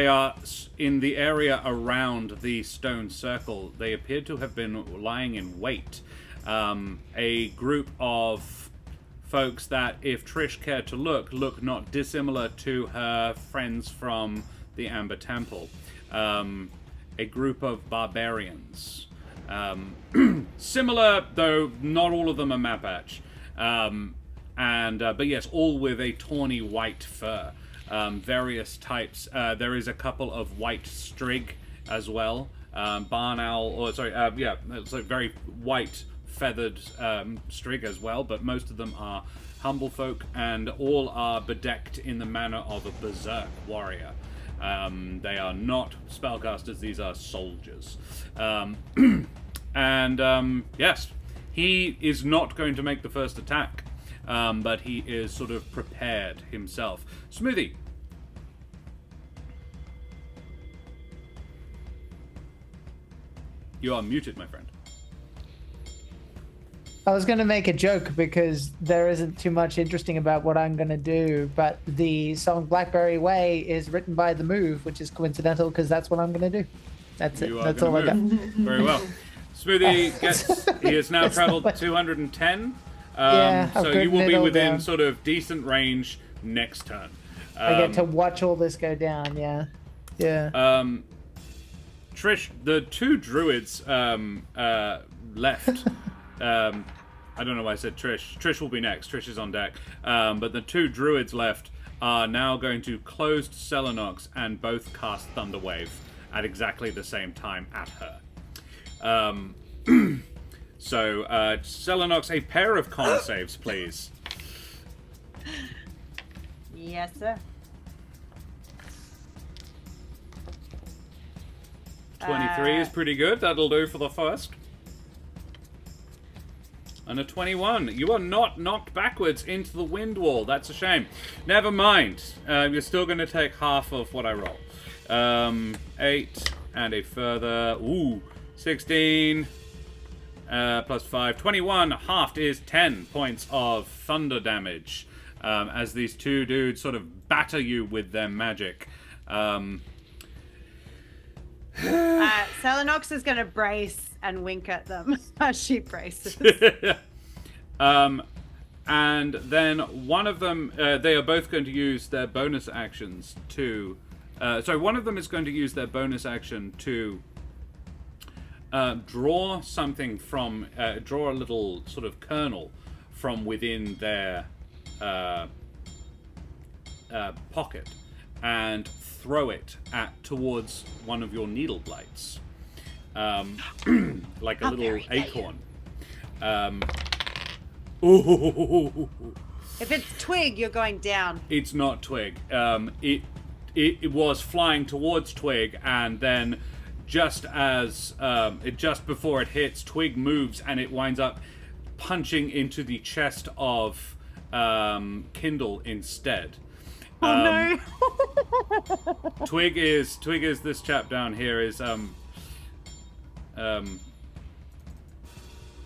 Speaker 1: are in the area around the stone circle. They appear to have been lying in wait. A group of folks that, if Trish cared to look not dissimilar to her friends from the Amber Temple. A group of barbarians. Similar, though not all of them are Mapatch. But yes, all with a tawny white fur. Various types. There is a couple of white strig as well. Barn owl, it's a very white feathered strig as well, but most of them are humble folk, and all are bedecked in the manner of a berserk warrior. They are not spellcasters, these are soldiers. Yes, he is not going to make the first attack. But he is sort of prepared himself. Smoothie. You are muted, my friend.
Speaker 3: I was going to make a joke because there isn't too much interesting about what I'm going to do, but the song Blackberry Way is written by The Move, which is coincidental because that's what I'm going to do. That's it. That's all I got.
Speaker 1: Very well. Smoothie he has now traveled 210. So you will be within sort of decent range next turn.
Speaker 3: I get to watch all this go down, yeah.
Speaker 1: Trish, the two druids left. I don't know why I said Trish. Trish will be next. Trish is on deck. But the two druids left are now going to closed Selenox and both cast Thunderwave at exactly the same time at her. So, Selenox, a pair of con saves, please.
Speaker 5: Yes, sir.
Speaker 1: 23 is pretty good. That'll do for the first. And a 21. You are not knocked backwards into the wind wall. That's a shame. Never mind. You're still going to take half of what I roll. 8 and a further... 16... plus 5, 21, halved is 10 points of thunder damage as these two dudes sort of batter you with their magic.
Speaker 5: Selenox is going to brace and wink at them as she braces.
Speaker 1: And then one of them, they are both going to use their bonus actions to... one of them is going to use their bonus action to... draw something from, draw a little sort of kernel from within their pocket and throw it towards one of your needle blights, like a little acorn.
Speaker 5: If it's twig, you're going down.
Speaker 1: It's not twig. It was flying towards twig, and then just before it hits, twig moves and it winds up punching into the chest of Kindle instead.
Speaker 5: No.
Speaker 1: Twig is this chap down here is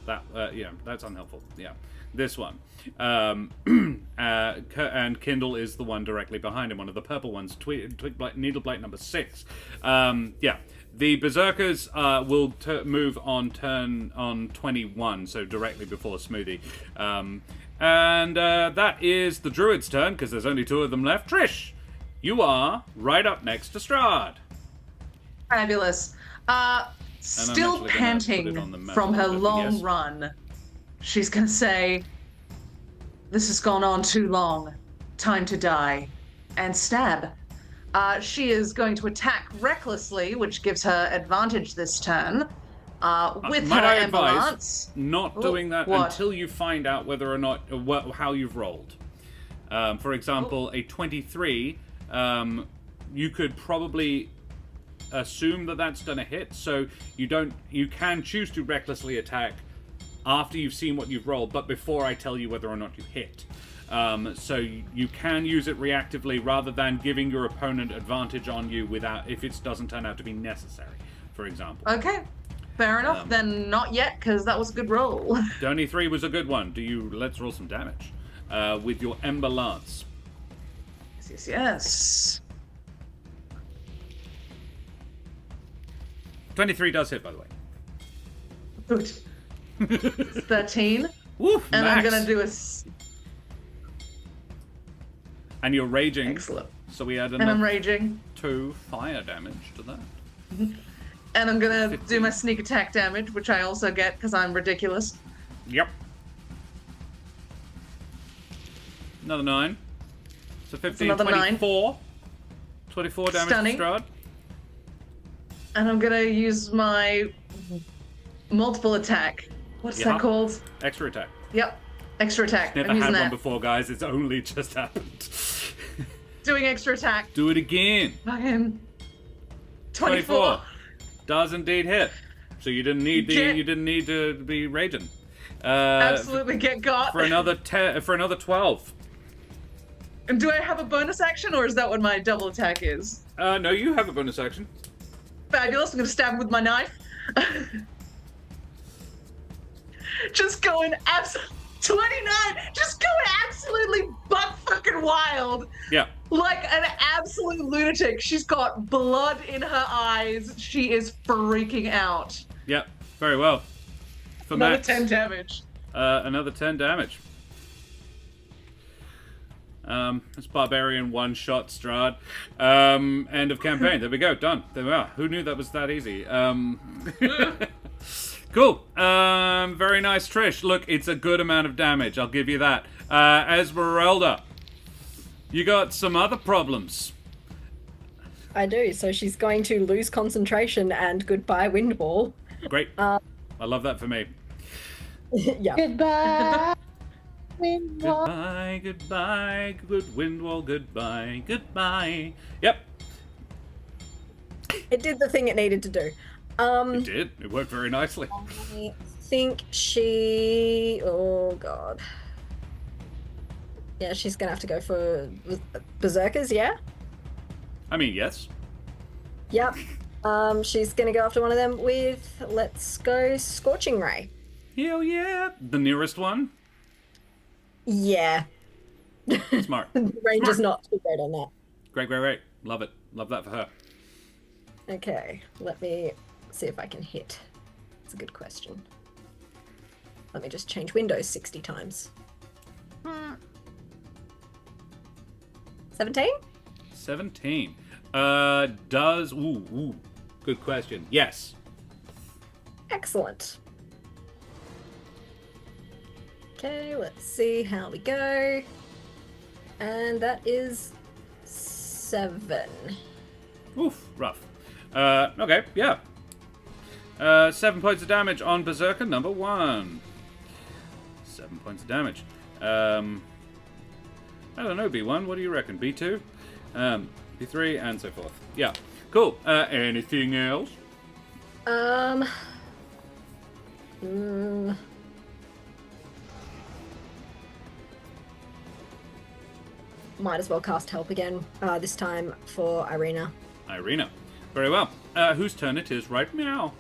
Speaker 1: that's unhelpful. Yeah, this one. And Kindle is the one directly behind him, one of the purple ones. Twig blight, needle blight number 6. The berserkers will move on turn on 21, so directly before Smoothie. And that is the druid's turn, because there's only 2 of them left. Trish, you are right up next to Strahd.
Speaker 2: Fabulous. Still
Speaker 1: actually gonna put it
Speaker 2: panting
Speaker 1: on the map
Speaker 2: from her
Speaker 1: a little bit,
Speaker 2: long
Speaker 1: yes.
Speaker 2: run, she's going to say, "This has gone on too long. Time to die." And stab. She is going to attack recklessly, which gives her advantage this turn. With
Speaker 1: Might
Speaker 2: her
Speaker 1: I
Speaker 2: Ember
Speaker 1: advise
Speaker 2: Lance.
Speaker 1: not doing that
Speaker 2: what?
Speaker 1: until you find out whether or not how you've rolled. For example, a 23, you could probably assume that that's going to hit, so you can choose to recklessly attack after you've seen what you've rolled, but before I tell you whether or not you hit. So you can use it reactively rather than giving your opponent advantage on you if it doesn't turn out to be necessary, for example.
Speaker 2: Okay. Fair enough. Then not yet, because that was a good roll.
Speaker 1: 23 was a good one. Let's roll some damage with your Ember Lance.
Speaker 2: Yes.
Speaker 1: 23 does hit, by the way.
Speaker 2: Good. 13.
Speaker 1: Woof,
Speaker 2: And
Speaker 1: max.
Speaker 2: I'm going to do a...
Speaker 1: And you're raging.
Speaker 2: Excellent.
Speaker 1: So we add
Speaker 2: And I'm
Speaker 1: another
Speaker 2: raging.
Speaker 1: 2 fire damage to that.
Speaker 2: And I'm going to
Speaker 1: 15.
Speaker 2: do my sneak attack damage, which I also get because I'm ridiculous.
Speaker 1: Yep. Another 9. So 15,
Speaker 2: another
Speaker 1: 24. 24 damage
Speaker 2: Stunning.
Speaker 1: to Strahd.
Speaker 2: And I'm going to use my multiple attack. What's
Speaker 1: Yeah.
Speaker 2: that called?
Speaker 1: Extra attack.
Speaker 2: Yep. Extra attack.
Speaker 1: Never
Speaker 2: I'm using
Speaker 1: had one
Speaker 2: that.
Speaker 1: before, guys. It's only just happened.
Speaker 2: Doing extra attack.
Speaker 1: Do it again.
Speaker 2: Fucking 24.
Speaker 1: Does indeed hit. So you didn't need
Speaker 2: Get-
Speaker 1: you didn't need to be raging.
Speaker 2: Absolutely get got.
Speaker 1: For another 12.
Speaker 2: And do I have a bonus action, or is that what my double attack is?
Speaker 1: No, you have a bonus action.
Speaker 2: Fabulous. I'm going to stab him with my knife. Just going absolutely 29. Just going absolutely buck fucking wild.
Speaker 1: Yeah.
Speaker 2: Like an absolute lunatic. She's got blood in her eyes. She is freaking out.
Speaker 1: Yep. Very well. For
Speaker 2: Another
Speaker 1: Max,
Speaker 2: 10 damage.
Speaker 1: another 10 damage. It's Barbarian one-shot Strahd. End of campaign. There we go. Done. There we are. Who knew that was that easy? Cool. Very nice, Trish. Look, it's a good amount of damage. I'll give you that. Esmeralda, you got some other problems.
Speaker 4: I do. So she's going to lose concentration and goodbye wind wall.
Speaker 1: Great. I love that for me.
Speaker 4: Yeah.
Speaker 3: Goodbye. Windwall.
Speaker 1: Goodbye, goodbye, good wind wall, goodbye, goodbye. Yep,
Speaker 4: It did the thing it needed to do.
Speaker 1: it did. It worked very nicely.
Speaker 4: I think she... Oh, God. Yeah, she's going to have to go for Berserkers, yeah?
Speaker 1: I mean, yes.
Speaker 4: Yep. She's going to go after one of them with, let's go, Scorching Ray.
Speaker 1: Hell yeah. The nearest one.
Speaker 4: Yeah.
Speaker 1: Smart.
Speaker 4: Range is not too great on that.
Speaker 1: Great. Love it. Love that for her.
Speaker 4: Okay, let me see if I can hit. It's a good question. Let me just change windows 60 times. 17?
Speaker 1: 17. Ooh. Good question. Yes.
Speaker 4: Excellent. Okay, let's see how we go. And that is 7.
Speaker 1: Oof. Rough. Okay. Yeah. 7 points of damage on Berserker number 1. 7 points of damage. I don't know, B1. What do you reckon? B2? B3, and so forth. Yeah. Cool. Anything else?
Speaker 4: Might as well cast Help again, this time for Irina.
Speaker 1: Irina. Very well. Whose turn it is right now?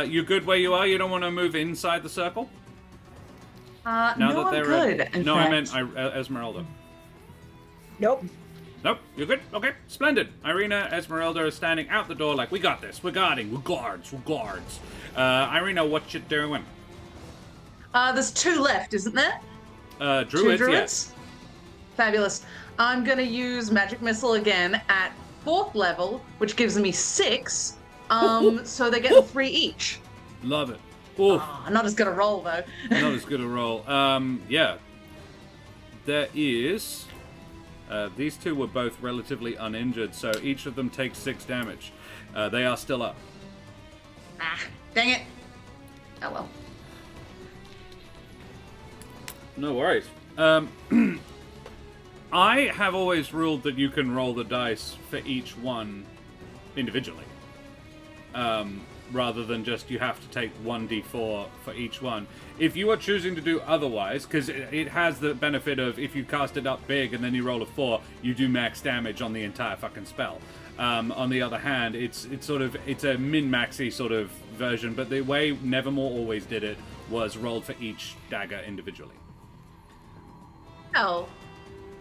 Speaker 1: You good where you are? You don't want to move inside the circle?
Speaker 2: No, I'm good. in
Speaker 1: No, I
Speaker 2: fact.
Speaker 1: meant Esmeralda.
Speaker 4: Nope.
Speaker 1: Nope, you're good? Okay, splendid. Irina, Esmeralda are standing out the door like, we got this, we're guarding, we're guards. Irina, what you doing?
Speaker 2: There's 2 left, isn't there?
Speaker 1: Druids,
Speaker 2: Two druids?
Speaker 1: yes.
Speaker 2: Fabulous. I'm going to use Magic Missile again at 4th level, which gives me 6. So they get 3 each.
Speaker 1: Love it. Oof.
Speaker 2: Oh, not as good a roll, though.
Speaker 1: Not as good a roll. Yeah. There is... these two were both relatively uninjured, so each of them takes 6 damage. They are still up.
Speaker 2: Ah, dang it. Oh, well.
Speaker 1: No worries. I have always ruled that you can roll the dice for each one individually. Rather than just you have to take 1d4 for each one. If you are choosing to do otherwise, because it has the benefit of if you cast it up big and then you roll a 4, you do max damage on the entire fucking spell. On the other hand, it's a min-maxy sort of version, but the way Nevermore always did it was rolled for each dagger individually.
Speaker 2: Oh,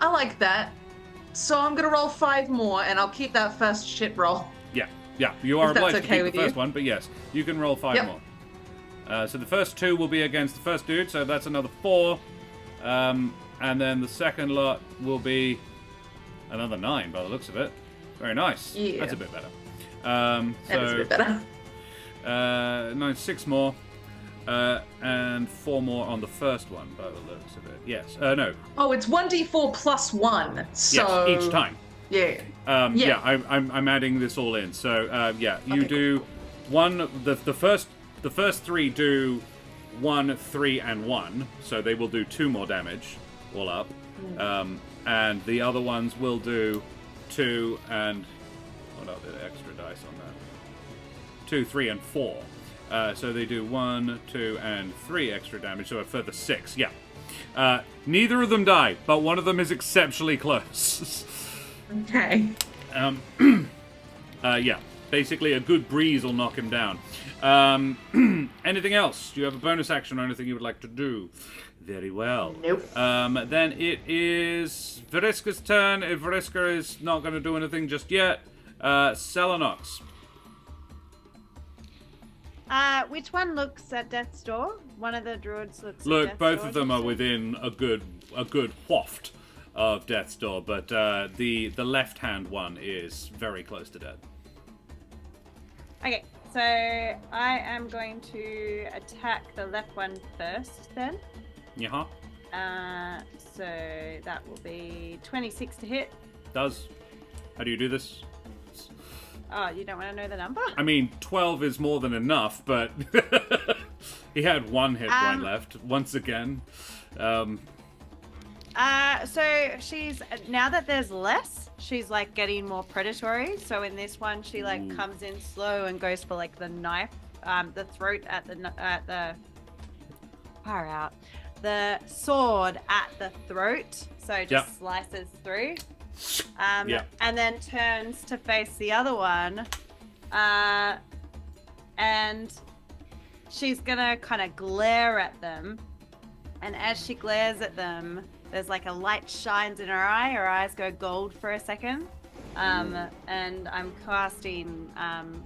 Speaker 2: I like that. So I'm going to roll 5 more, and I'll keep that first shit roll.
Speaker 1: Yeah, you are
Speaker 2: If that's
Speaker 1: obliged
Speaker 2: okay
Speaker 1: to keep
Speaker 2: with
Speaker 1: the first
Speaker 2: you.
Speaker 1: one, but yes, you can roll 5 more. So the first 2 will be against the first dude, so that's another 4. And then the second lot will be another 9 by the looks of it. Very nice.
Speaker 2: Yeah.
Speaker 1: That's a bit better.
Speaker 2: That is a bit better.
Speaker 1: 9, 6 more. And 4 more on the first one by the looks of it. Yes. No.
Speaker 2: Oh, it's 1d4 plus 1. So...
Speaker 1: Yes, each time.
Speaker 2: Yeah.
Speaker 1: I'm adding this all in. So you
Speaker 2: Okay,
Speaker 1: do
Speaker 2: cool.
Speaker 1: one. The first 3 do 1, 3, and 1. So they will do 2 more damage, all up. And the other ones will do 2 and what are the extra dice on that? 2, 3, and 4. So they do 1, 2, and 3 extra damage. So a further 6. Yeah. Neither of them die, but one of them is exceptionally close.
Speaker 2: Okay.
Speaker 1: Yeah, basically a good breeze will knock him down. Anything else? Do you have a bonus action or anything you would like to do? Very well.
Speaker 2: Nope.
Speaker 1: Then it is Veriska's turn. If Veriska is not going to do anything just yet, Selenox.
Speaker 5: Which one looks at death's door? One of the druids looks at
Speaker 1: Look,
Speaker 5: death's
Speaker 1: both
Speaker 5: door,
Speaker 1: of them
Speaker 5: did
Speaker 1: are
Speaker 5: you say?
Speaker 1: within a good waft of death's door, but the left-hand one is very close to dead.
Speaker 5: Okay, so I am going to attack the left one first then.
Speaker 1: Yeah,
Speaker 5: So that will be 26 to hit.
Speaker 1: does. How do you do this?
Speaker 5: Oh, you don't want to know the number?
Speaker 1: I mean, 12 is more than enough, but he had 1 hit point left once again.
Speaker 5: So she's, now that there's less, she's like getting more predatory. So in this one, she like comes in slow and goes for like the knife, the throat at the far out, the sword at the throat. So just slices through. And then turns to face the other one. And she's gonna kind of glare at them. And as she glares at them, there's like a light shines in her eye. Her eyes go gold for a second. And I'm casting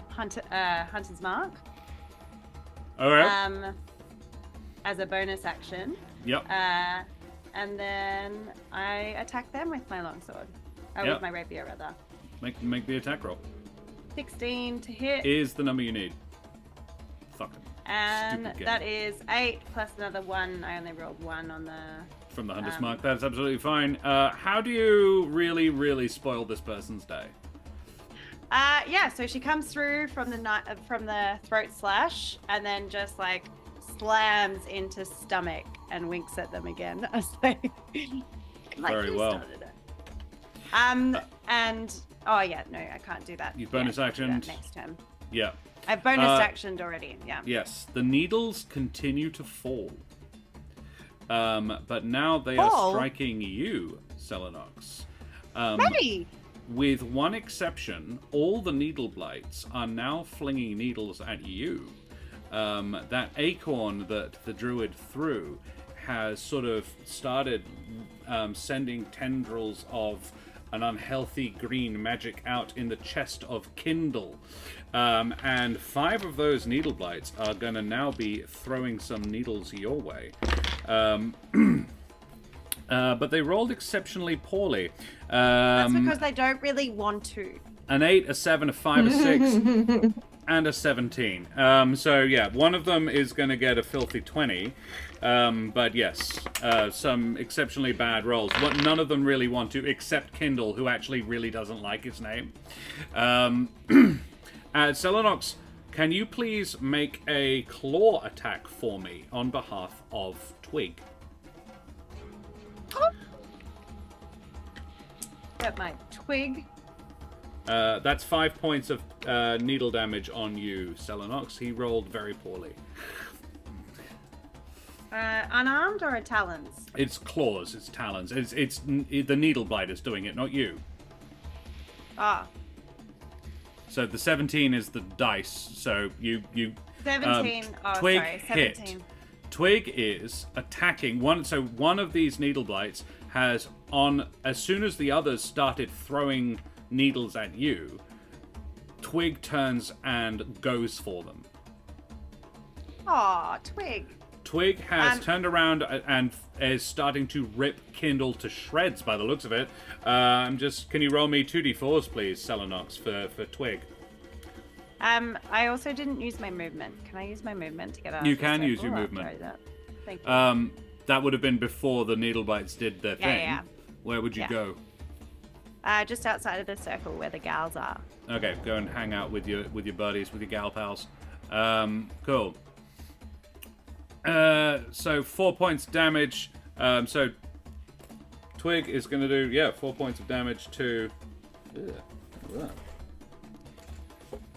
Speaker 5: Hunter's Mark.
Speaker 1: All right.
Speaker 5: As a bonus action.
Speaker 1: Yep.
Speaker 5: And then I attack them with my longsword. With my rapier, rather.
Speaker 1: Make the attack roll.
Speaker 5: 16 to hit.
Speaker 1: Is the number you need. Fucking
Speaker 5: And
Speaker 1: stupid game.
Speaker 5: that is 8 plus another 1. I only rolled 1 on the...
Speaker 1: From the Hunter's Mark. That's absolutely fine. How do you really, really spoil this person's day?
Speaker 5: So she comes through from the throat slash and then just like slams into stomach and winks at them again as they
Speaker 1: Very well.
Speaker 5: started it. And I can't do that.
Speaker 1: You bonus actioned.
Speaker 5: Next turn.
Speaker 1: Yeah.
Speaker 5: I've bonus actioned already. Yeah.
Speaker 1: Yes. The needles continue to fall. But now they are striking you, Selenox.
Speaker 5: Ready.
Speaker 1: With one exception, all the needle blights are now flinging needles at you. That acorn that the druid threw has sort of started sending tendrils of an unhealthy green magic out in the chest of Kindle. And 5 of those needle blights are going to now be throwing some needles your way. But they rolled exceptionally poorly.
Speaker 5: That's because they don't really want to.
Speaker 1: An 8, a 7, a 5, a 6, and a 17. So yeah, one of them is going to get a filthy 20. But yes, some exceptionally bad rolls. None of them really want to, except Kindle, who actually really doesn't like his name. Selenox, can you please make a claw attack for me on behalf of Twig?
Speaker 5: Got my twig.
Speaker 1: That's 5 points of needle damage on you, Selenox. He rolled very poorly.
Speaker 5: Unarmed or a talons?
Speaker 1: It's claws, it's talons. It's the needle bite is doing it, not you.
Speaker 5: Ah.
Speaker 1: So the 17 is the dice. So you
Speaker 5: 17.
Speaker 1: Twig
Speaker 5: 17.
Speaker 1: hit. Twig is attacking one. So one of these needle bites has as soon as the others started throwing needles at you, Twig turns and goes for them.
Speaker 5: Aw, Twig.
Speaker 1: Twig has turned around and is starting to rip Kindle to shreds by the looks of it. Can you roll me 2d4s, please, Selenox, for Twig?
Speaker 5: I also didn't use my movement. Can I use my movement to get out?
Speaker 1: You can use your movement.
Speaker 5: Thank you.
Speaker 1: That would have been before the needle bites did their thing.
Speaker 5: Yeah.
Speaker 1: Where would you go?
Speaker 5: Just outside of the circle where the gals are.
Speaker 1: Okay, go and hang out with your buddies, with your gal pals. Cool. So 4 points damage. So Twig is going to do 4 points of damage to.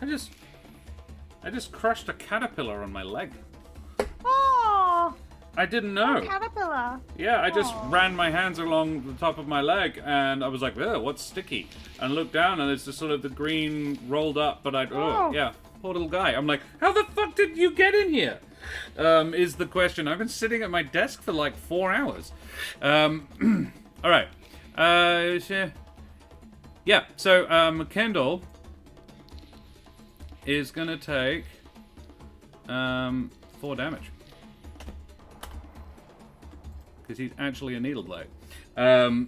Speaker 1: I just crushed a caterpillar on my leg.
Speaker 5: Oh,
Speaker 1: I didn't know.
Speaker 5: caterpillar.
Speaker 1: Yeah, I just ran my hands along the top of my leg, and I was like, "Oh, what's sticky?" And looked down, and it's just sort of the green rolled up. But poor little guy. I'm like, "How the fuck did you get in here?" Is the question. I've been sitting at my desk for like 4 hours. All right. Yeah. So Kendall is gonna take 4 damage. Because he's actually a needle blade. But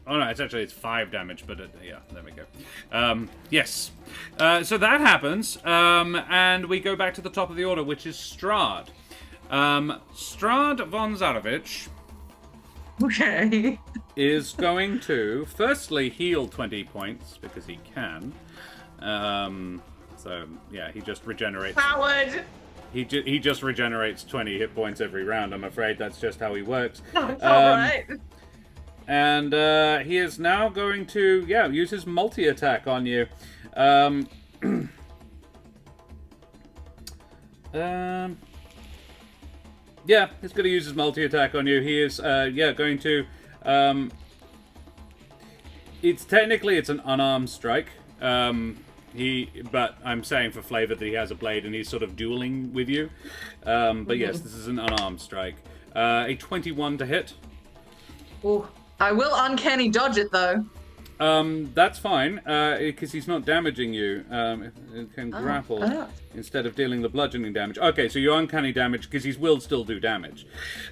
Speaker 1: oh no, it's 5 damage. But yeah, there we go. Yes. So that happens, and we go back to the top of the order, which is Strahd. Strahd von Zarovich.
Speaker 2: Okay.
Speaker 1: Is going to firstly heal 20 points because he can. So yeah, he just regenerates.
Speaker 2: Howard.
Speaker 1: He just regenerates 20 hit points every round. I'm afraid that's just how he works.
Speaker 2: All right.
Speaker 1: And he is now going to use his multi-attack on you. Yeah, he's going to use his multi-attack on you. He is going to. It's an unarmed strike. But I'm saying for flavor that he has a blade and he's sort of dueling with you. But yes, this is an unarmed strike. A 21 to hit.
Speaker 2: Ooh. I will uncanny dodge it though.
Speaker 1: That's fine, because he's not damaging you. It can grapple instead of dealing the bludgeoning damage. Okay, so you uncanny damage because he will still do damage.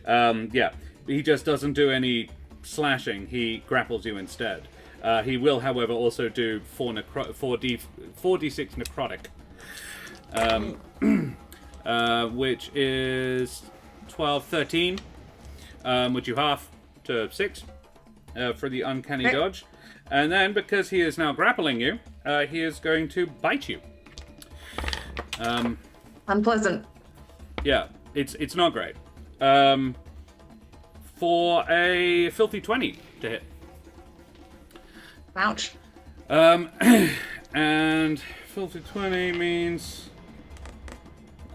Speaker 1: He just doesn't do any slashing. He grapples you instead. He will, however, also do 4d6 necrotic, which is 12, 13, which you half to 6 for the uncanny dodge. And then, because he is now grappling you, he is going to bite you.
Speaker 2: Unpleasant.
Speaker 1: Yeah, it's not great. For a filthy 20 to hit.
Speaker 2: Ouch.
Speaker 1: And filthy 20 means...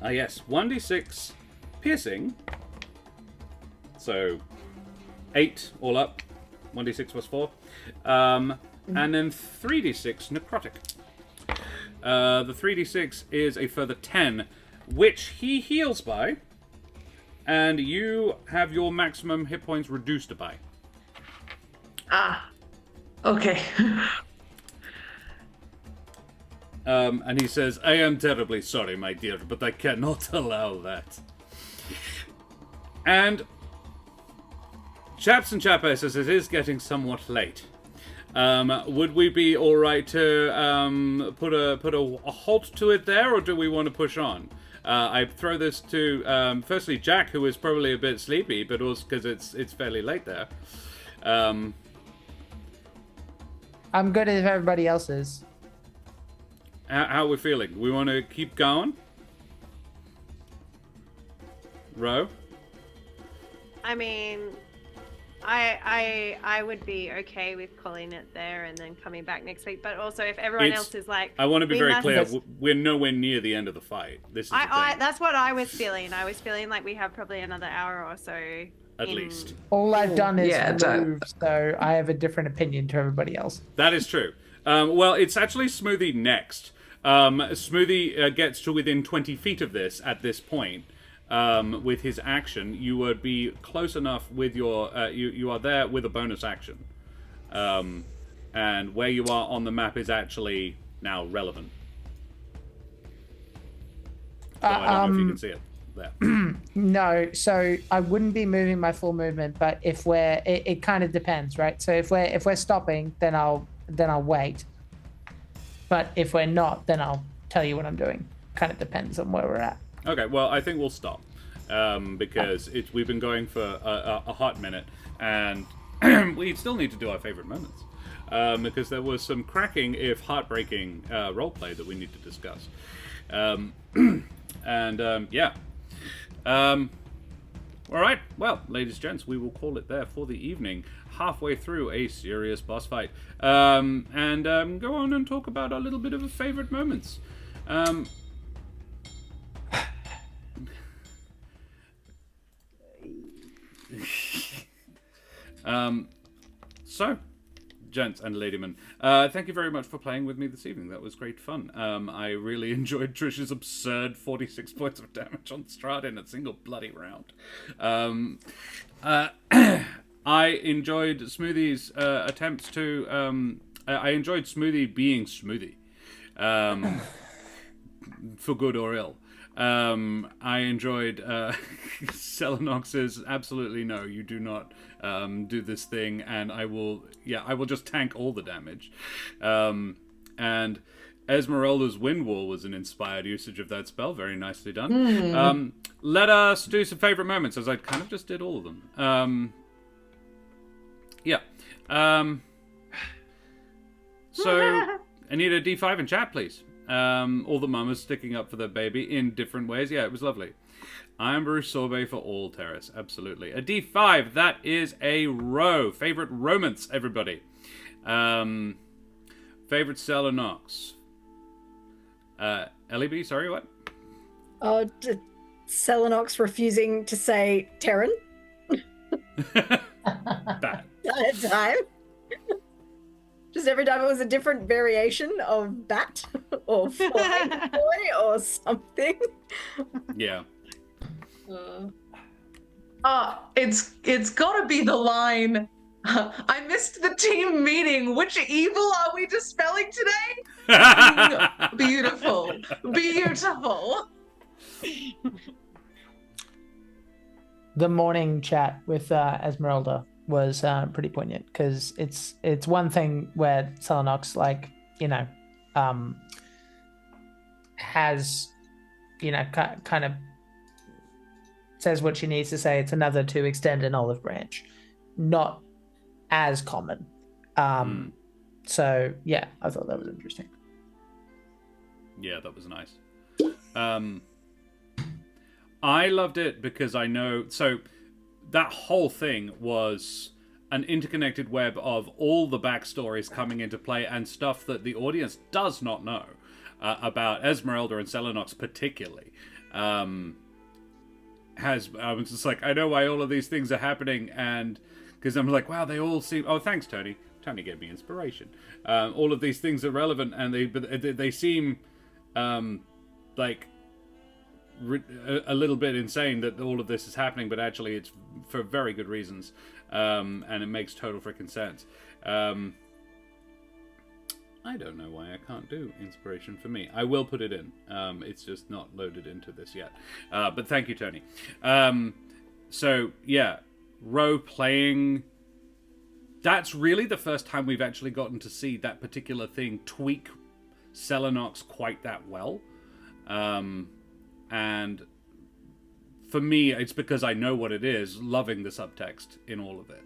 Speaker 1: yes, 1d6 piercing. So, 8 all up. 1d6 plus 4. And then 3d6 necrotic. The 3d6 is a further 10, which he heals by, and you have your maximum hit points reduced by.
Speaker 2: Okay.
Speaker 1: And he says, "I am terribly sorry, my dear, but I cannot allow that." And chaps and chapesses, it is getting somewhat late. Would we be all right to put a halt to it there, or do we want to push on? I throw this to firstly Jack, who is probably a bit sleepy, but also because it's fairly late there.
Speaker 3: I'm good if everybody else is.
Speaker 1: How are we feeling? We want to keep going? Ro?
Speaker 5: I mean, I would be okay with calling it there and then coming back next week. But also, if everyone else is like,
Speaker 1: I want to be
Speaker 5: we
Speaker 1: very
Speaker 5: must-
Speaker 1: clear. We're nowhere near the end of the fight. This is the thing.
Speaker 5: that's what I was feeling. I was feeling like we have probably another hour or so.
Speaker 1: At least.
Speaker 3: All I've done is
Speaker 2: Yeah,
Speaker 3: move, so I have a different opinion to everybody else.
Speaker 1: That is true. Well, it's actually Smoothie next. Smoothie gets to within 20 feet of this at this point. With his action, you would be close enough with your... you are there with a bonus action. And where you are on the map is actually now relevant. So I don't know if you can see it there.
Speaker 3: No, so I wouldn't be moving my full movement, but if it kind of depends, right? So if we're stopping, then I'll wait. But if we're not, then I'll tell you what I'm doing. Kind of depends on where we're at.
Speaker 1: Okay, well, I think we'll stop. Because we've been going for a hot minute, and we still need to do our favorite moments. Because there was some cracking, if heartbreaking, roleplay that we need to discuss. Yeah. Alright, well, ladies and gents, we will call it there for the evening. Halfway through a serious boss fight. Go on and talk about our little bit of a favorite moments. So, gents and ladymen, thank you very much for playing with me this evening. That was great fun. I really enjoyed Trish's absurd 46 points of damage on Strahd in a single bloody round. I enjoyed Smoothie's attempts to... I enjoyed Smoothie being Smoothie. For good or ill. I enjoyed Selenox's absolutely no, you do not do this thing, and I will just tank all the damage. And Esmeralda's Wind Wall was an inspired usage of that spell, very nicely done. Let us do some favorite moments, as I kind of just did all of them. So, I need a D5 in chat, please. All the mamas sticking up for their baby in different ways. Yeah, it was lovely. I am Bruce Sorbet for all Terrace. Absolutely. A D5. That is a row. Favorite romance, everybody. Favorite Selenox. Ellie B, sorry, what?
Speaker 4: Selenox refusing to say Terran.
Speaker 1: Bad.
Speaker 4: At a time. Just every time it was a different variation of bat or flying boy or something.
Speaker 1: Yeah.
Speaker 2: It's gotta be the line. I missed the team meeting. Which evil are we dispelling today? Beautiful. Beautiful.
Speaker 3: The morning chat with Esmeralda was pretty poignant, because it's one thing where Selenox, like, has, kind of says what she needs to say. It's another to extend an olive branch. Not as common. So, yeah, I thought that was interesting.
Speaker 1: Yeah, that was nice. I loved it because I know... So, that whole thing was an interconnected web of all the backstories coming into play and stuff that the audience does not know about Esmeralda and Selenox particularly. I was just like, I know why all of these things are happening, and because I'm like, wow, they all seem... Oh, thanks, Tony. Tony gave me inspiration. All of these things are relevant, and they seem like a little bit insane that all of this is happening, but actually it's for very good reasons, and it makes total freaking sense. I don't know why I can't do inspiration for me. I will put it in. It's just not loaded into this yet. But thank you, Tony. So yeah, role playing. That's really the first time we've actually gotten to see that particular thing tweak Selenox quite that well. And for me, it's because I know what it is, loving the subtext in all of it,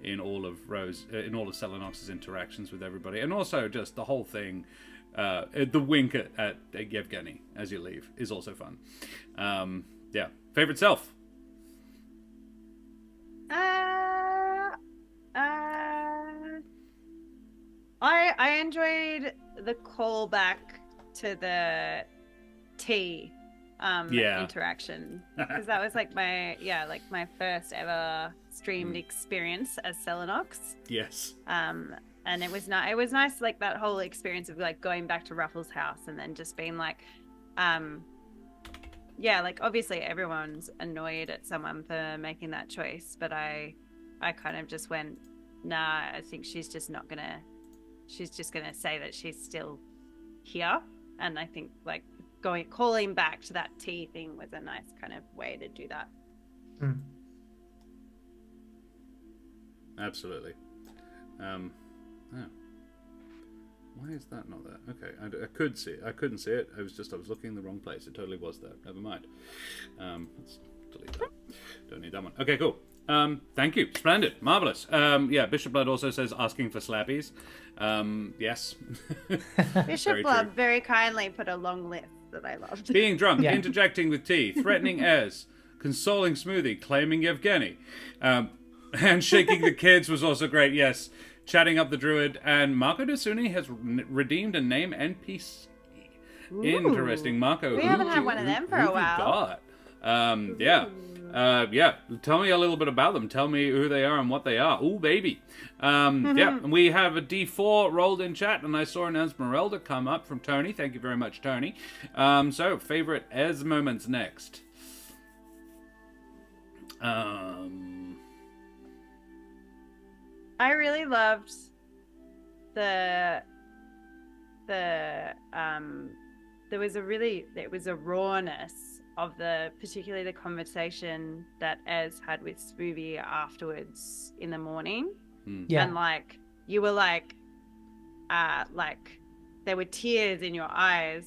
Speaker 1: in all of Selenox's interactions with everybody, and also just the whole thing. The wink at Yevgeny as you leave is also fun. Yeah, favorite self.
Speaker 5: I enjoyed the callback to the tea interaction, because that was like my first ever streamed experience as Selenox.
Speaker 1: Yes.
Speaker 5: And it was nice, like that whole experience of like going back to Ruffles' house and then just being like, like obviously everyone's annoyed at someone for making that choice, but I kind of just went, nah, I think she's just gonna say that she's still here. And I think like calling back to that tea thing was a nice kind of way to do that.
Speaker 1: Absolutely. Why is that not there? Okay, I could see it. I couldn't see it. I was looking in the wrong place. It totally was there. Never mind. Let's delete that. Don't need that one. Okay, cool. Thank you. Splendid. Marvelous. Bishop Blood also says asking for slappies. Yes.
Speaker 5: Bishop Blood very kindly put a long list that I loved.
Speaker 1: Being drunk, interjecting with tea, threatening airs, consoling Smoothie, claiming Yevgeny. Handshaking the kids was also great, yes. Chatting up the druid, and Marco Dasuni has redeemed a name NPC.
Speaker 5: Ooh.
Speaker 1: Interesting, Marco.
Speaker 5: We haven't had one of them for a while.
Speaker 1: Tell me a little bit about them. Tell me who they are and what they are. Ooh, baby. We have a D4 rolled in chat, and I saw an Esmeralda come up from Tony. Thank you very much, Tony. So, favorite Es moments next.
Speaker 5: I really loved there was a rawness of particularly the conversation that Ez had with Spoovy afterwards in the morning.
Speaker 3: Yeah.
Speaker 5: And like you were like there were tears in your eyes,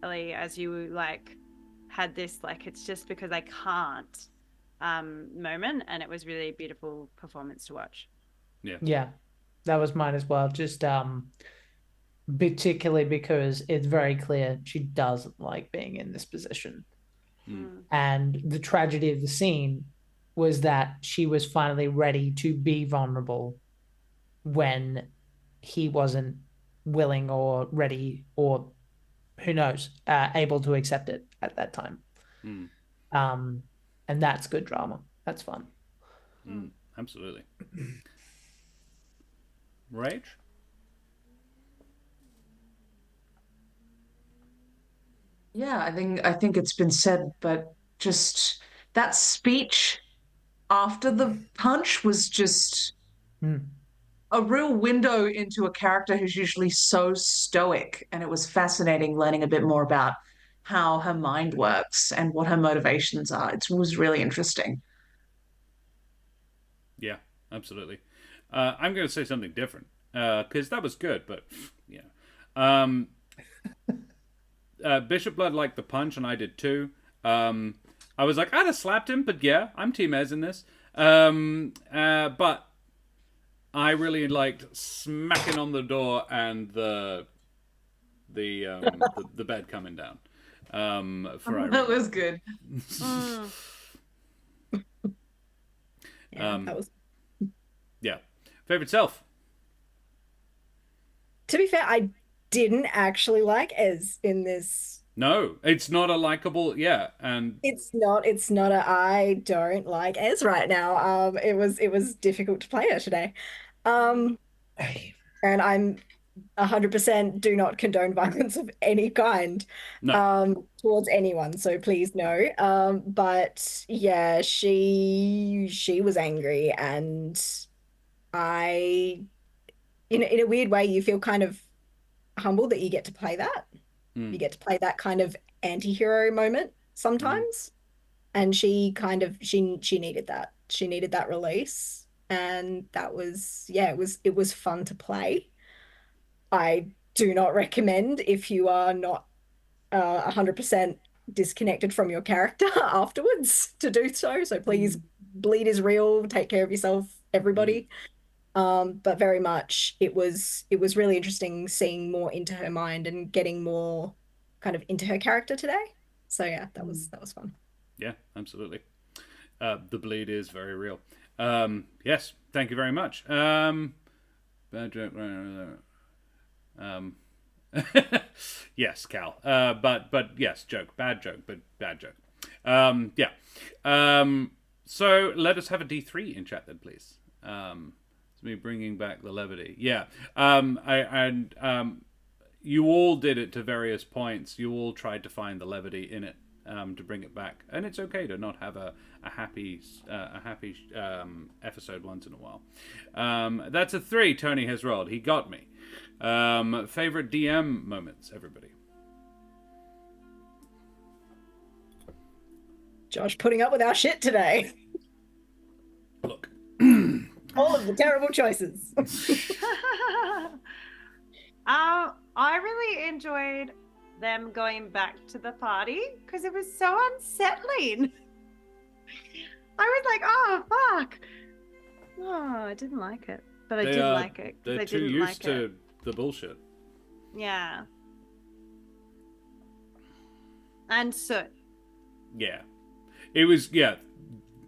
Speaker 5: Ellie, as you like had this like it's just because I can't moment, and it was really a beautiful performance to watch.
Speaker 3: Yeah, that was mine as well. Just particularly because it's very clear she doesn't like being in this position. And the tragedy of the scene was that she was finally ready to be vulnerable when he wasn't willing or ready or who knows, able to accept it at that time. And that's good drama. That's fun.
Speaker 1: Absolutely. Rage?
Speaker 2: Yeah, I think it's been said, but just that speech after the punch was just a real window into a character who's usually so stoic, and it was fascinating learning a bit more about how her mind works and what her motivations are. It was really interesting.
Speaker 1: Yeah, absolutely. I'm going to say something different because that was good, but yeah. Bishop Blood liked the punch, and I did too. I was like, I'd have slapped him, but yeah, I'm Team Ez in this. But I really liked smacking on the door and the bed coming down.
Speaker 2: That was good.
Speaker 4: That was.
Speaker 1: Yeah. Favorite self?
Speaker 4: To be fair, I didn't actually like Ez in this.
Speaker 1: No, it's not a likable. Yeah, and
Speaker 4: it's not I don't like Ez right now. It was difficult to play her today. And I'm 100% do not condone violence of any kind towards anyone, so please no. But yeah, she was angry, and I in a weird way you feel kind of humbled that you get to play that. You get to play that kind of anti-hero moment sometimes. and she kind of she needed that. She needed that release, and that was it was fun to play. I do not recommend if you are not 100% disconnected from your character afterwards to do so. So please, bleed is real. Take care of yourself, everybody. But very much it was really interesting seeing more into her mind and getting more kind of into her character today. So yeah, that was fun.
Speaker 1: Yeah, absolutely. The bleed is very real. Yes, thank you very much. Bad joke. Yes, Cal. But yes, joke. Bad joke, but bad joke. Yeah. So let us have a D3 in chat then, please. It's me bringing back the levity. Yeah. You all did it to various points. You all tried to find the levity in it. To bring it back, and it's okay to not have a happy episode once in a while. That's a 3. Tony has rolled. He got me. Favorite DM moments, everybody.
Speaker 4: Josh putting up with our shit today.
Speaker 1: Look,
Speaker 4: all of the terrible choices.
Speaker 5: I really enjoyed them going back to the party because it was so unsettling. I was like, oh fuck. Oh, I didn't like it. But I did like it.
Speaker 1: They're too used to the bullshit.
Speaker 5: Yeah. And Soot.
Speaker 1: Yeah. It was, yeah.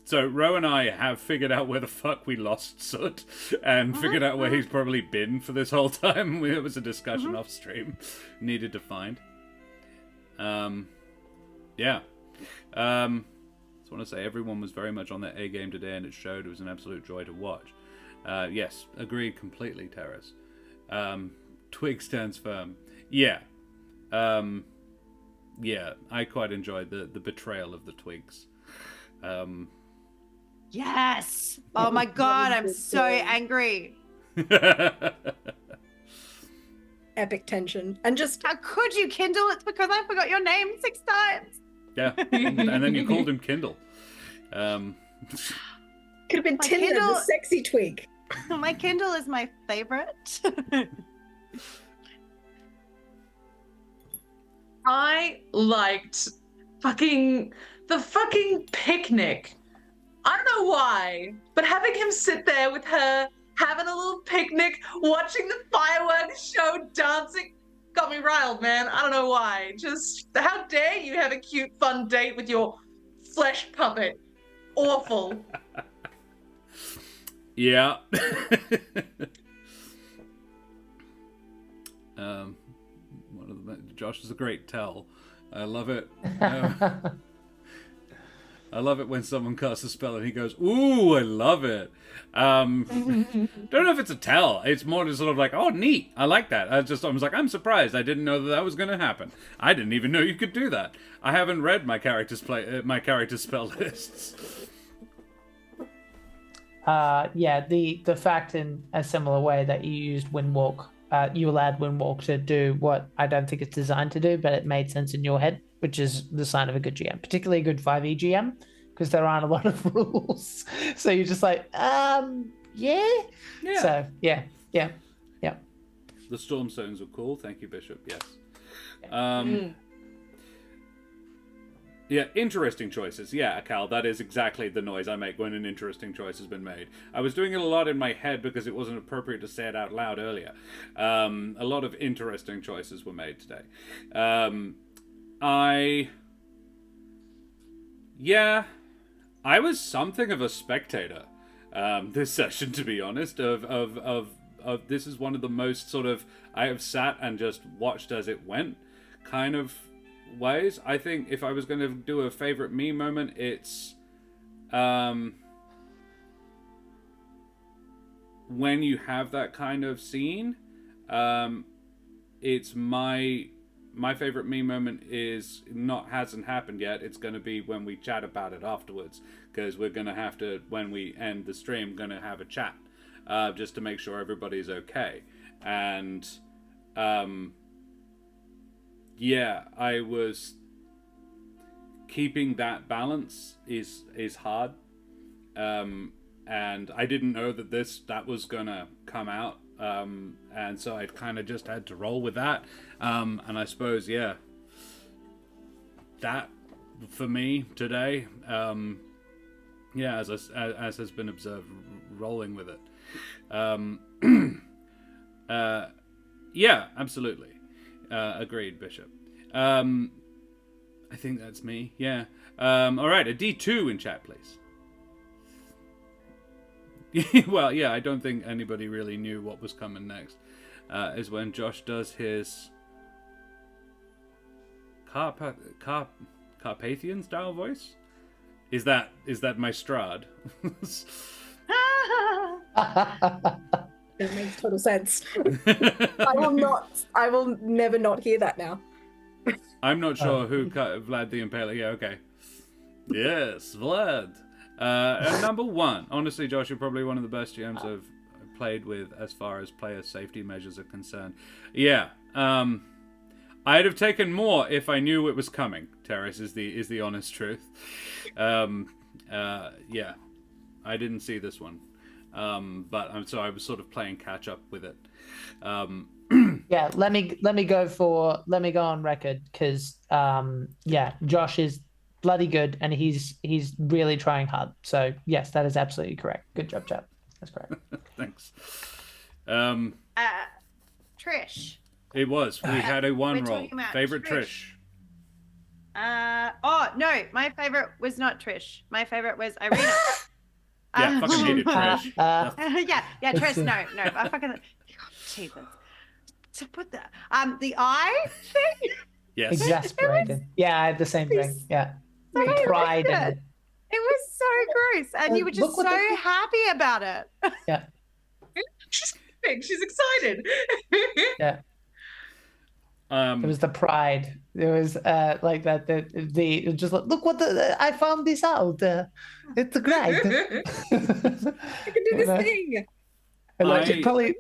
Speaker 1: So Ro and I have figured out where the fuck we lost Soot and figured out where he's probably been for this whole time. It was a discussion off stream. Needed to find. Yeah. Just want to say everyone was very much on their A game today, and it showed. It was an absolute joy to watch. Yes, agreed completely, Terrace. Twig stands firm. Yeah. Yeah, I quite enjoyed the betrayal of the twigs.
Speaker 5: Yes! Oh my god, I'm so angry.
Speaker 4: Epic tension. And just...
Speaker 5: How could you, Kindle? It's because I forgot your name 6 times.
Speaker 1: Yeah, and then you called him Kindle.
Speaker 4: Could have been
Speaker 5: My
Speaker 4: Tinder,
Speaker 5: Kindle-
Speaker 4: the sexy twig.
Speaker 5: My Kindle is my favorite.
Speaker 2: I liked the fucking picnic. I don't know why, but having him sit there with her, having a little picnic, watching the fireworks show, dancing, got me riled, man. I don't know why. Just, how dare you have a cute, fun date with your flesh puppet? Awful.
Speaker 1: Yeah. Josh is a great tell. I love it. I love it when someone casts a spell and he goes, "Ooh, I love it." Don't know if it's a tell. It's more just sort of like, "Oh, neat. I like that." I was like, "I'm surprised. I didn't know that was going to happen. I didn't even know you could do that. I haven't read my character's spell lists."
Speaker 3: Yeah, the fact in a similar way that you used Windwalk, you allowed Windwalk to do what I don't think it's designed to do, but it made sense in your head, which is the sign of a good GM, particularly a good 5e GM, because there aren't a lot of rules. So you're just like, yeah. So yeah.
Speaker 1: The Stormstones were cool. Thank you, Bishop. Yes. Yeah, interesting choices. Yeah, Cal, that is exactly the noise I make when an interesting choice has been made. I was doing it a lot in my head because it wasn't appropriate to say it out loud earlier. A lot of interesting choices were made today. I was something of a spectator this session, to be honest. Of this is one of the most sort of I have sat and just watched as it went kind of ways. I think if I was going to do a favorite me moment, it's when you have that kind of scene. It's my favorite me moment is hasn't happened yet. It's going to be when we chat about it afterwards, because we're going to have to, when we end the stream, going to have a chat just to make sure everybody's okay. And yeah, I was keeping that balance is hard. And I didn't know that was gonna come out. And so I kind of just had to roll with that. And I suppose, yeah, that for me today, yeah, as has been observed, rolling with it. Yeah, absolutely. Agreed, Bishop. I think that's me. Yeah. All right, a D2 in chat, please. Well, yeah, I don't think anybody really knew what was coming next. Is when Josh does his Carpathian style voice. Is that my Strahd?
Speaker 4: It makes total sense. I will never not hear that now.
Speaker 1: I'm not sure who cut Vlad the Impaler. Yeah, okay. Yes, Vlad. Number 1. Honestly, Josh, you're probably one of the best GMs I've played with as far as player safety measures are concerned. Yeah. I'd have taken more if I knew it was coming. Terrace is the honest truth. Yeah. I didn't see this one. But so I was sort of playing catch up with it.
Speaker 3: Yeah, let me go on record because yeah, Josh is bloody good and he's really trying hard. So yes, that is absolutely correct. Good job, chap. That's correct.
Speaker 1: Thanks.
Speaker 5: Trish.
Speaker 1: It was. We had a one
Speaker 5: We're
Speaker 1: roll.
Speaker 5: talking about
Speaker 1: Favorite Trish.
Speaker 5: Oh no, my favorite was not Trish. My favorite was Irina.
Speaker 1: Yeah, fucking hated Trish.
Speaker 5: yeah, Trish. No, I fucking. Jesus. To put that, the eye thing.
Speaker 1: Yes.
Speaker 3: Exasperated. Yeah, I had the same thing. Yeah.
Speaker 5: So
Speaker 3: The pride in
Speaker 5: horrific.
Speaker 3: it.
Speaker 5: It was so gross, and you were just so happy about it.
Speaker 3: Yeah.
Speaker 2: She's excited.
Speaker 3: Yeah. It was the pride. It was like that. The just like, look what I found this out. It's great.
Speaker 4: I can do this thing.
Speaker 3: And like, you probably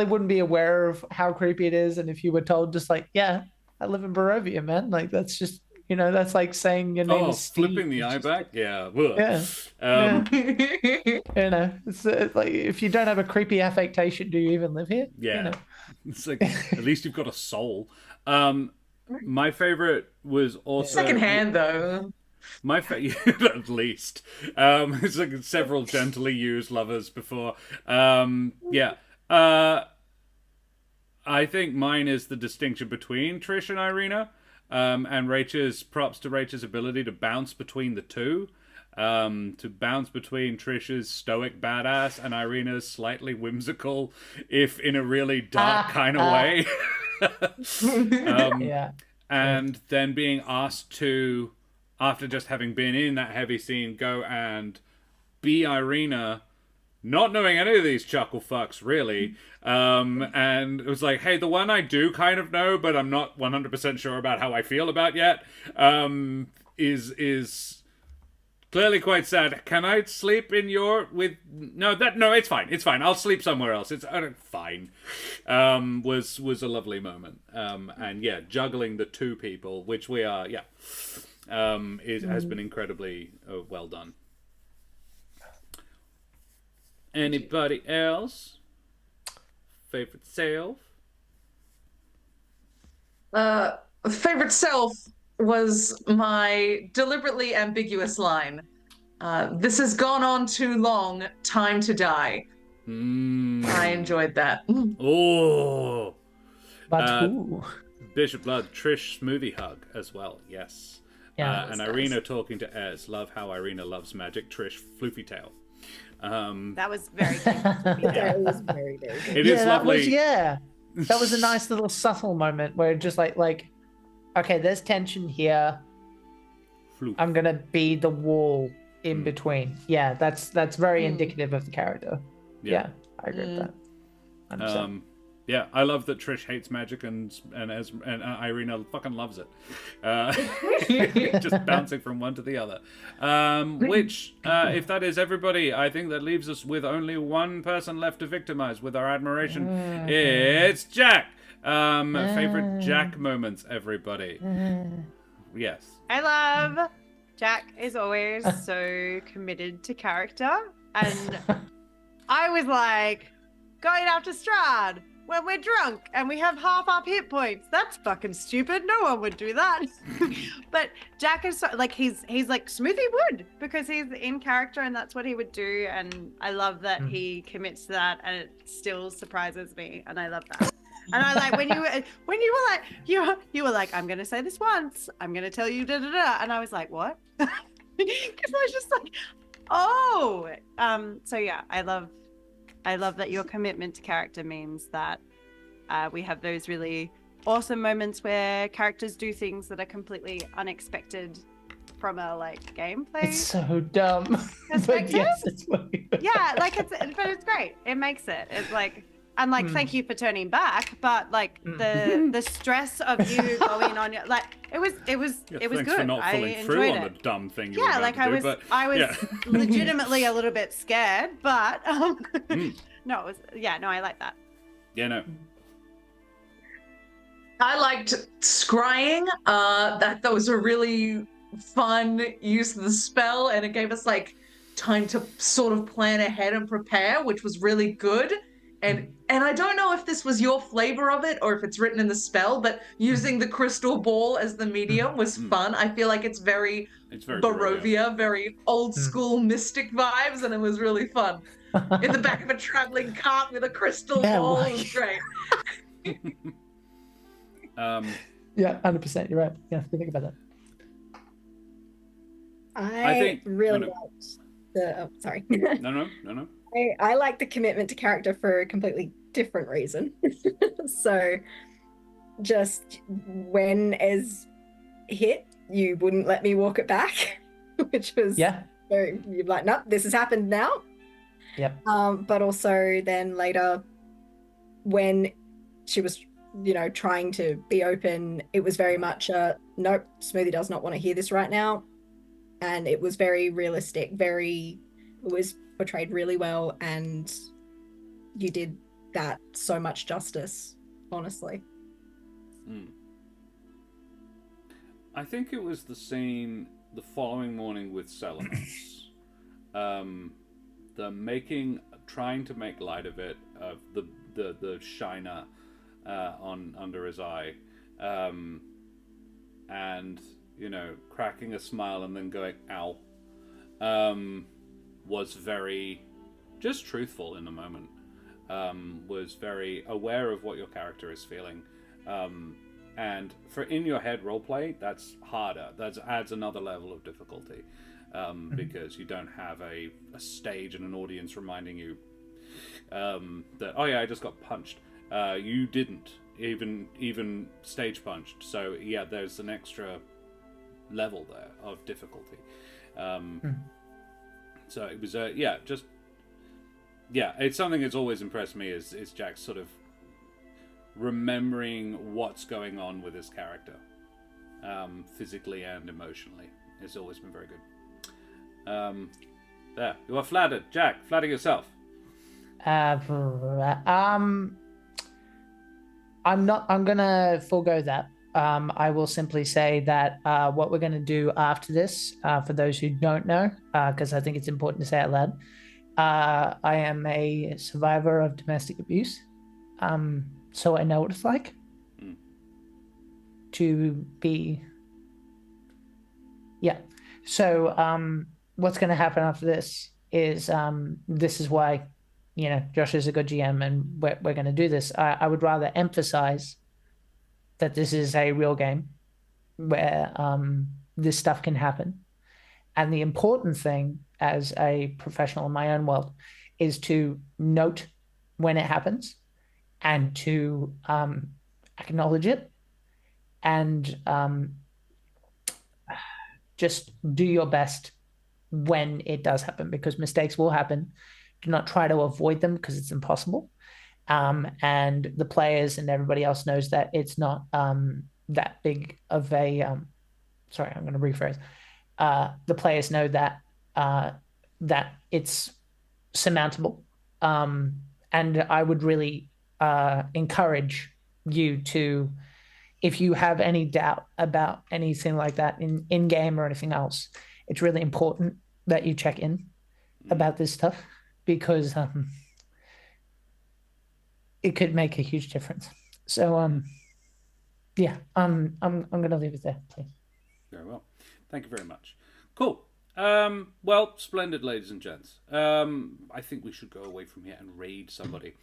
Speaker 3: wouldn't be aware of how creepy it is, and if you were told, just like, yeah, I live in Barovia, man. Like that's just that's like saying your name is Steve.
Speaker 1: Flipping the eye back. Yeah.
Speaker 3: Yeah. It's like if you don't have a creepy affectation, do you even live here?
Speaker 1: Yeah. It's like at least you've got a soul. My favorite was also
Speaker 2: secondhand though.
Speaker 1: My at least. It's like several gently used lovers before. Yeah. I think mine is the distinction between Trish and Irina. And props to Rachel's ability to bounce between the two. To bounce between Trish's stoic badass and Irina's slightly whimsical, if in a really dark kind of way.
Speaker 3: Yeah.
Speaker 1: And then being asked to, after just having been in that heavy scene, go and be Irina, not knowing any of these chuckle fucks, really. And it was like, hey, the one I do kind of know, but I'm not 100% sure about how I feel about yet, is clearly quite sad. Can I sleep in your no, it's fine. It's fine. I'll sleep somewhere else. It's fine. Was a lovely moment. And yeah, juggling the two people, which we are, has been incredibly well done. Anybody else? Favorite self?
Speaker 2: Favorite self was my deliberately ambiguous line. This has gone on too long. Time to die. I enjoyed that.
Speaker 1: Oh.
Speaker 3: But
Speaker 1: Bishop Blood, Trish smoothie hug as well. Yes.
Speaker 3: Yeah.
Speaker 1: And Irina talking to Ez. Love how Irina loves magic. Trish floofy tail.
Speaker 5: That was very cute.
Speaker 4: That was very, very good.
Speaker 1: It is lovely.
Speaker 3: That was a nice little subtle moment where just like, okay, there's tension here.
Speaker 1: Floop.
Speaker 3: I'm gonna be the wall in between. Yeah, that's very indicative of the character. Yeah, I agree with that. 100%.
Speaker 1: Yeah, I love that Trish hates magic and Irina fucking loves it. Just bouncing from one to the other. Which, if that is everybody, I think that leaves us with only one person left to victimize with our admiration. It's Jack. Favorite Jack moments, everybody. Yes.
Speaker 5: I love Jack is always so committed to character, and I was like, going after Strahd when we're drunk and we have half our hit points. That's fucking stupid. No one would do that. But Jack is so, like, he's like Smoothie would, because he's in character and that's what he would do. And I love that he commits to that, and it still surprises me, and I love that. And I like when you were like you were like, I'm gonna say this once, I'm gonna tell you da da da, and I was like, what? Because I was just like, oh, so yeah, I love that your commitment to character means that we have those really awesome moments where characters do things that are completely unexpected from a like gameplay.
Speaker 3: It's so dumb. But yes, it's funny.
Speaker 5: Yeah, like but it's great. It makes it. It's like, and like, thank you for turning back, but like the stress of you going on your, like it was
Speaker 1: Thanks
Speaker 5: good.
Speaker 1: for not
Speaker 5: I
Speaker 1: following through
Speaker 5: enjoyed
Speaker 1: on
Speaker 5: it.
Speaker 1: the dumb thing you were about
Speaker 5: like
Speaker 1: to
Speaker 5: I
Speaker 1: do,
Speaker 5: was
Speaker 1: but,
Speaker 5: legitimately a little bit scared, but no, it was no, I like that.
Speaker 1: Yeah, no.
Speaker 2: I liked scrying. That was a really fun use of the spell, and it gave us like time to sort of plan ahead and prepare, which was really good. And I don't know if this was your flavor of it or if it's written in the spell, but using the crystal ball as the medium was fun. I feel like it's very Barovia, very old school mystic vibes, and it was really fun. In the back of a traveling cart with a crystal ball. It was great.
Speaker 3: Yeah, 100%. You're right. You have to think about that.
Speaker 5: I
Speaker 1: think
Speaker 4: really liked the. Oh, sorry.
Speaker 1: No.
Speaker 4: I like the commitment to character for a completely different reason. So, just when Ez hit, you wouldn't let me walk it back, which was very, you're like, nope, this has happened now.
Speaker 3: Yep.
Speaker 4: But also then later, when she was, trying to be open, it was very much nope, Smoothie does not want to hear this right now, and it was very realistic. It was portrayed really well, and you did that so much justice, honestly.
Speaker 1: I think it was the scene the following morning with Selenos. Trying to make light of it, of the shiner under his eye, and cracking a smile and then going ow, was very just truthful in the moment. Was very aware of what your character is feeling, and for in your head roleplay, that's harder. That adds another level of difficulty, because you don't have a stage and an audience reminding you that I just got punched. You didn't even stage punched. So yeah, there's an extra level there of difficulty. So it was it's something that's always impressed me is Jack sort of remembering what's going on with his character, physically and emotionally. It's always been very good. There, you are flattered, Jack. Flatter yourself.
Speaker 3: I'm gonna forego that. I will simply say that what we're gonna do after this, for those who don't know, because I think it's important to say it loud, I am a survivor of domestic abuse, so I know what it's like to be. Yeah. So what's going to happen after this is why, Josh is a good GM, and we're going to do this. I would rather emphasize that this is a real game where this stuff can happen. And the important thing as a professional in my own world is to note when it happens and to acknowledge it, and just do your best when it does happen, because mistakes will happen. Do not try to avoid them, because it's impossible. And the players and everybody else knows that it's not that big of a sorry, I'm going to rephrase. The players know that that it's surmountable, and I would really encourage you to if you have any doubt about anything like that in game or anything else, it's really important that you check in about this stuff, because it could make a huge difference. So yeah, I'm gonna leave it there, please.
Speaker 1: Very well. Thank you very much. Cool. Well, splendid, ladies and gents. I think we should go away from here and raid somebody.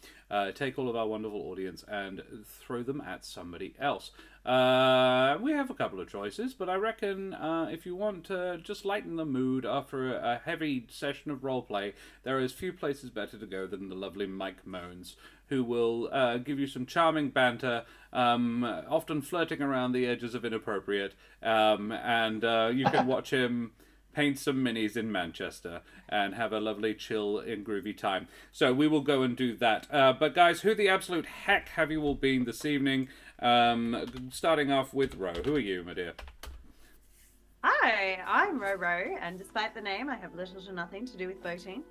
Speaker 1: Take all of our wonderful audience and throw them at somebody else. We have a couple of choices, but I reckon if you want to just lighten the mood after a heavy session of roleplay, there is few places better to go than the lovely Mike Moans, who will give you some charming banter, often flirting around the edges of inappropriate, and you can watch him paint some minis in Manchester and have a lovely chill and groovy time. So we will go and do that. But guys, who the absolute heck have you all been this evening? Starting off with Ro. Who are you, my dear?
Speaker 5: Hi, I'm Ro, and despite the name, I have little to nothing to do with boating.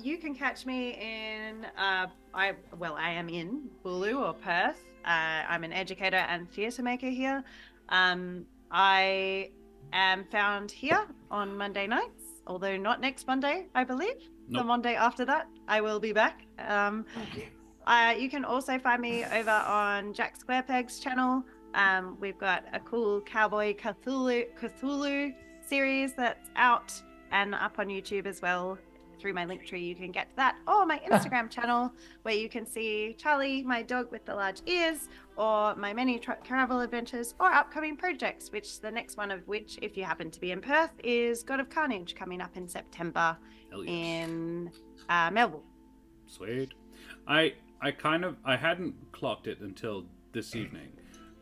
Speaker 5: You can catch me in, I am in Bulu or Perth. I'm an educator and theatre maker here. I am found here on Monday nights, although not next Monday, I believe. Nope. The Monday after that, I will be back. You can also find me over on Jack Squarepeg's channel. We've got a cool Cowboy Cthulhu series that's out and up on YouTube as well. Through my link tree, you can get to that, or my Instagram channel, where you can see Charlie, my dog with the large ears, or my many travel adventures, or upcoming projects, which the next one of which, if you happen to be in Perth, is God of Carnage, coming up in September in Melbourne.
Speaker 1: Sweet. I hadn't clocked it until this evening,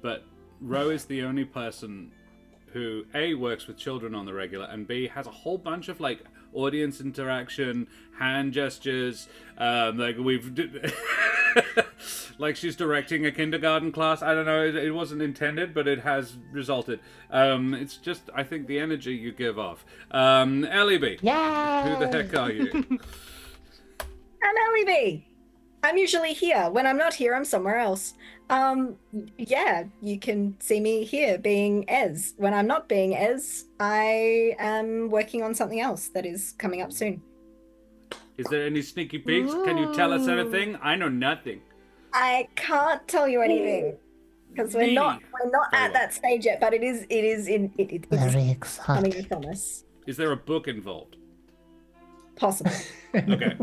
Speaker 1: but Ro is the only person who A, works with children on the regular, and B, has a whole bunch of like audience interaction, hand gestures, like like she's directing a kindergarten class. I don't know, it wasn't intended, but it has resulted. It's just, I think, the energy you give off. Ellie B.
Speaker 4: Yeah.
Speaker 1: Who the heck are you?
Speaker 4: I'm Ellie B. I'm usually here. When I'm not here, I'm somewhere else. Yeah, you can see me here being Ez. When I'm not being Ez, I am working on something else that is coming up soon.
Speaker 1: Is there any sneaky peeks? Can you tell us anything? I know nothing.
Speaker 4: I can't tell you anything because we're not at that stage yet. But it's
Speaker 3: Very exciting.
Speaker 4: coming from us.
Speaker 1: Is there a book involved?
Speaker 4: Possible.
Speaker 1: Okay.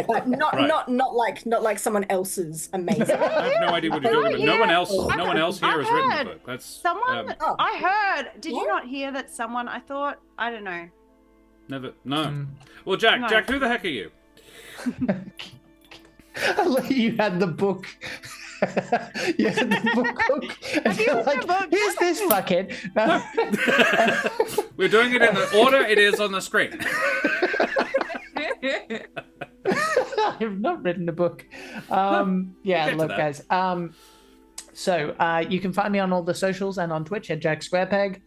Speaker 4: But not like someone else's amazing.
Speaker 1: I have no idea what you're talking about. No one else here has written the book. That's
Speaker 5: someone. I heard. Did you not hear that someone? I thought. I don't know.
Speaker 1: Never. No. Well, Jack.
Speaker 5: No.
Speaker 1: Jack, who the heck are you?
Speaker 3: You had the book. You had the book. And you're like, here's this fucking. No.
Speaker 1: We're doing it in the order it is on the screen.
Speaker 3: I have not written a book. Yeah, look, guys. So you can find me on all the socials and on Twitch at Jack Squarepeg.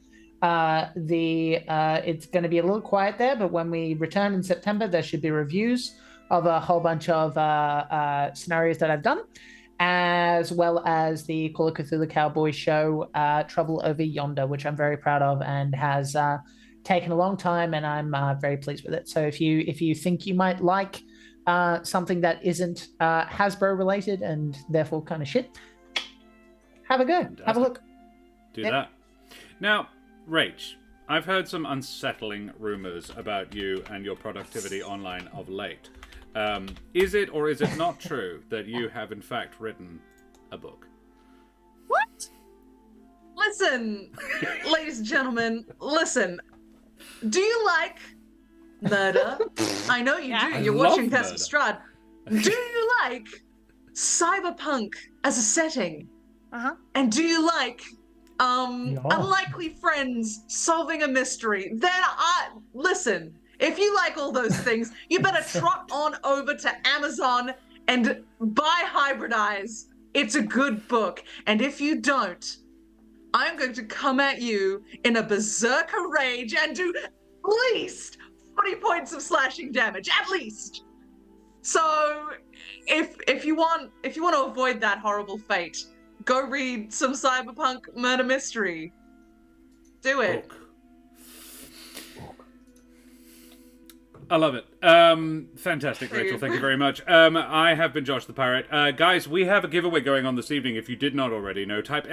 Speaker 3: It's going to be a little quiet there, but when we return in September, there should be reviews of a whole bunch of scenarios that I've done, as well as the Call of Cthulhu Cowboy show, Trouble Over Yonder, which I'm very proud of and has taken a long time, and I'm very pleased with it. So if you think you might like something that isn't Hasbro related and therefore kind of shit, have a go. Fantastic. Have a look.
Speaker 1: Do that. Now, Rach, I've heard some unsettling rumors about you and your productivity online of late. Is it or is it not true that you have in fact written a book?
Speaker 2: What? Listen, ladies and gentlemen, listen. Do you like murder? I know you do. You're watching Welp Strahd. Do you like cyberpunk as a setting?
Speaker 5: Uh-huh.
Speaker 2: And do you like unlikely friends solving a mystery? Listen, if you like all those things, you better trot on over to Amazon and buy Hybridize. It's a good book. And if you don't, I'm going to come at you in a berserker rage and do at least 40 points of slashing damage, at least. So, if you want to avoid that horrible fate, Go read some cyberpunk murder mystery. Do it.
Speaker 1: Book. I love it. Fantastic, Rachel. Thank you very much. I have been Josh the Pirate. Guys, we have a giveaway going on this evening. If you did not already know, type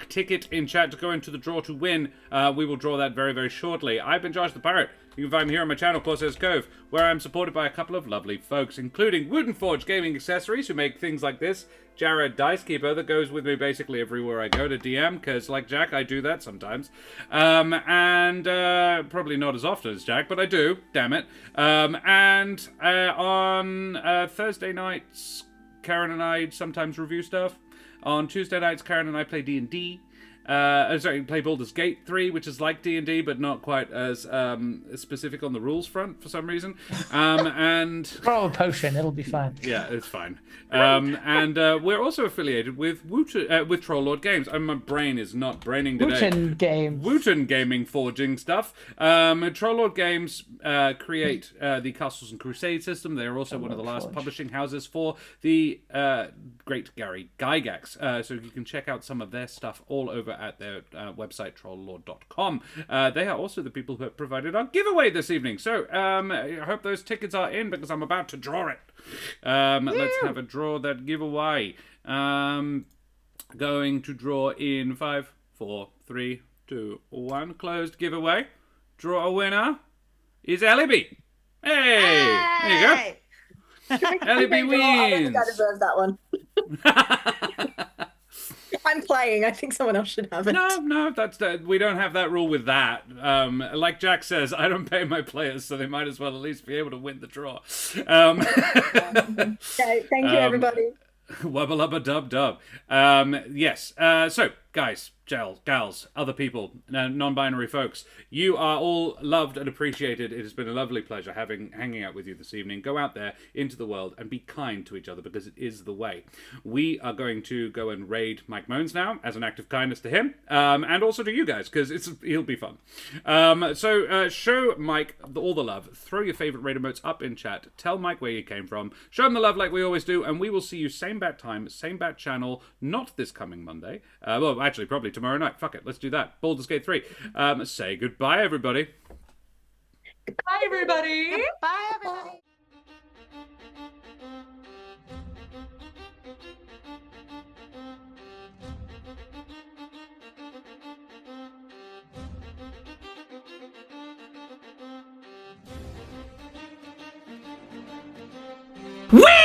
Speaker 1: !ticket in chat to go into the draw to win. We will draw that very, very shortly. I've been Josh the Pirate. You can find me here on my channel, Corsair's Cove, where I'm supported by a couple of lovely folks, including Wooden Forge Gaming Accessories, who make things like this. Jared Dicekeeper, that goes with me basically everywhere I go to DM, because like Jack, I do that sometimes. And probably not as often as Jack, but I do, damn it. And on Thursday nights, Karen and I sometimes review stuff. On Tuesday nights, Karen and I play D&D. Play Baldur's Gate 3, which is like D&D, but not quite as specific on the rules front for some reason. And
Speaker 3: Throw a potion, it'll be fine.
Speaker 1: yeah, it's fine. And we're also affiliated with Troll Lord Games. My brain is not braining today. Wooten Gaming Forging stuff. Troll Lord Games create the Castles and Crusade system. They are also one of the last publishing houses for the great Gary Gygax. So you can check out some of their stuff all over at their website, trolllord.com. They are also the people who have provided our giveaway this evening. So I hope those tickets are in because I'm about to draw it. Let's have a draw that giveaway. Going to draw in 5, 4, 3, 2, 1. Closed giveaway. Draw a winner is Ellie B. Hey! There you go. Ellie B wins.
Speaker 4: I don't think I deserve that one. I'm playing. I think someone else should have it.
Speaker 1: No, that's we don't have that rule with that. Like Jack says, I don't pay my players, so they might as well at least be able to win the draw.
Speaker 4: Okay, thank you, everybody.
Speaker 1: Wubba lubba dub dub. Yes. So, guys, gals, other people, non-binary folks, you are all loved and appreciated. It has been a lovely pleasure hanging out with you this evening. Go out there into the world and be kind to each other because it is the way. We are going to go and raid Mike Moans now as an act of kindness to him, and also to you guys because he'll be fun. So show Mike all the love. Throw your favorite raid emotes up in chat. Tell Mike where you came from. Show him the love like we always do, and we will see you same bat time, same bat channel. Not this coming Monday. Well, actually, probably tomorrow night. Fuck it, let's do that. Baldur's Gate 3. Say goodbye, everybody.
Speaker 2: Bye, everybody.
Speaker 5: Bye, everybody.
Speaker 1: Whee!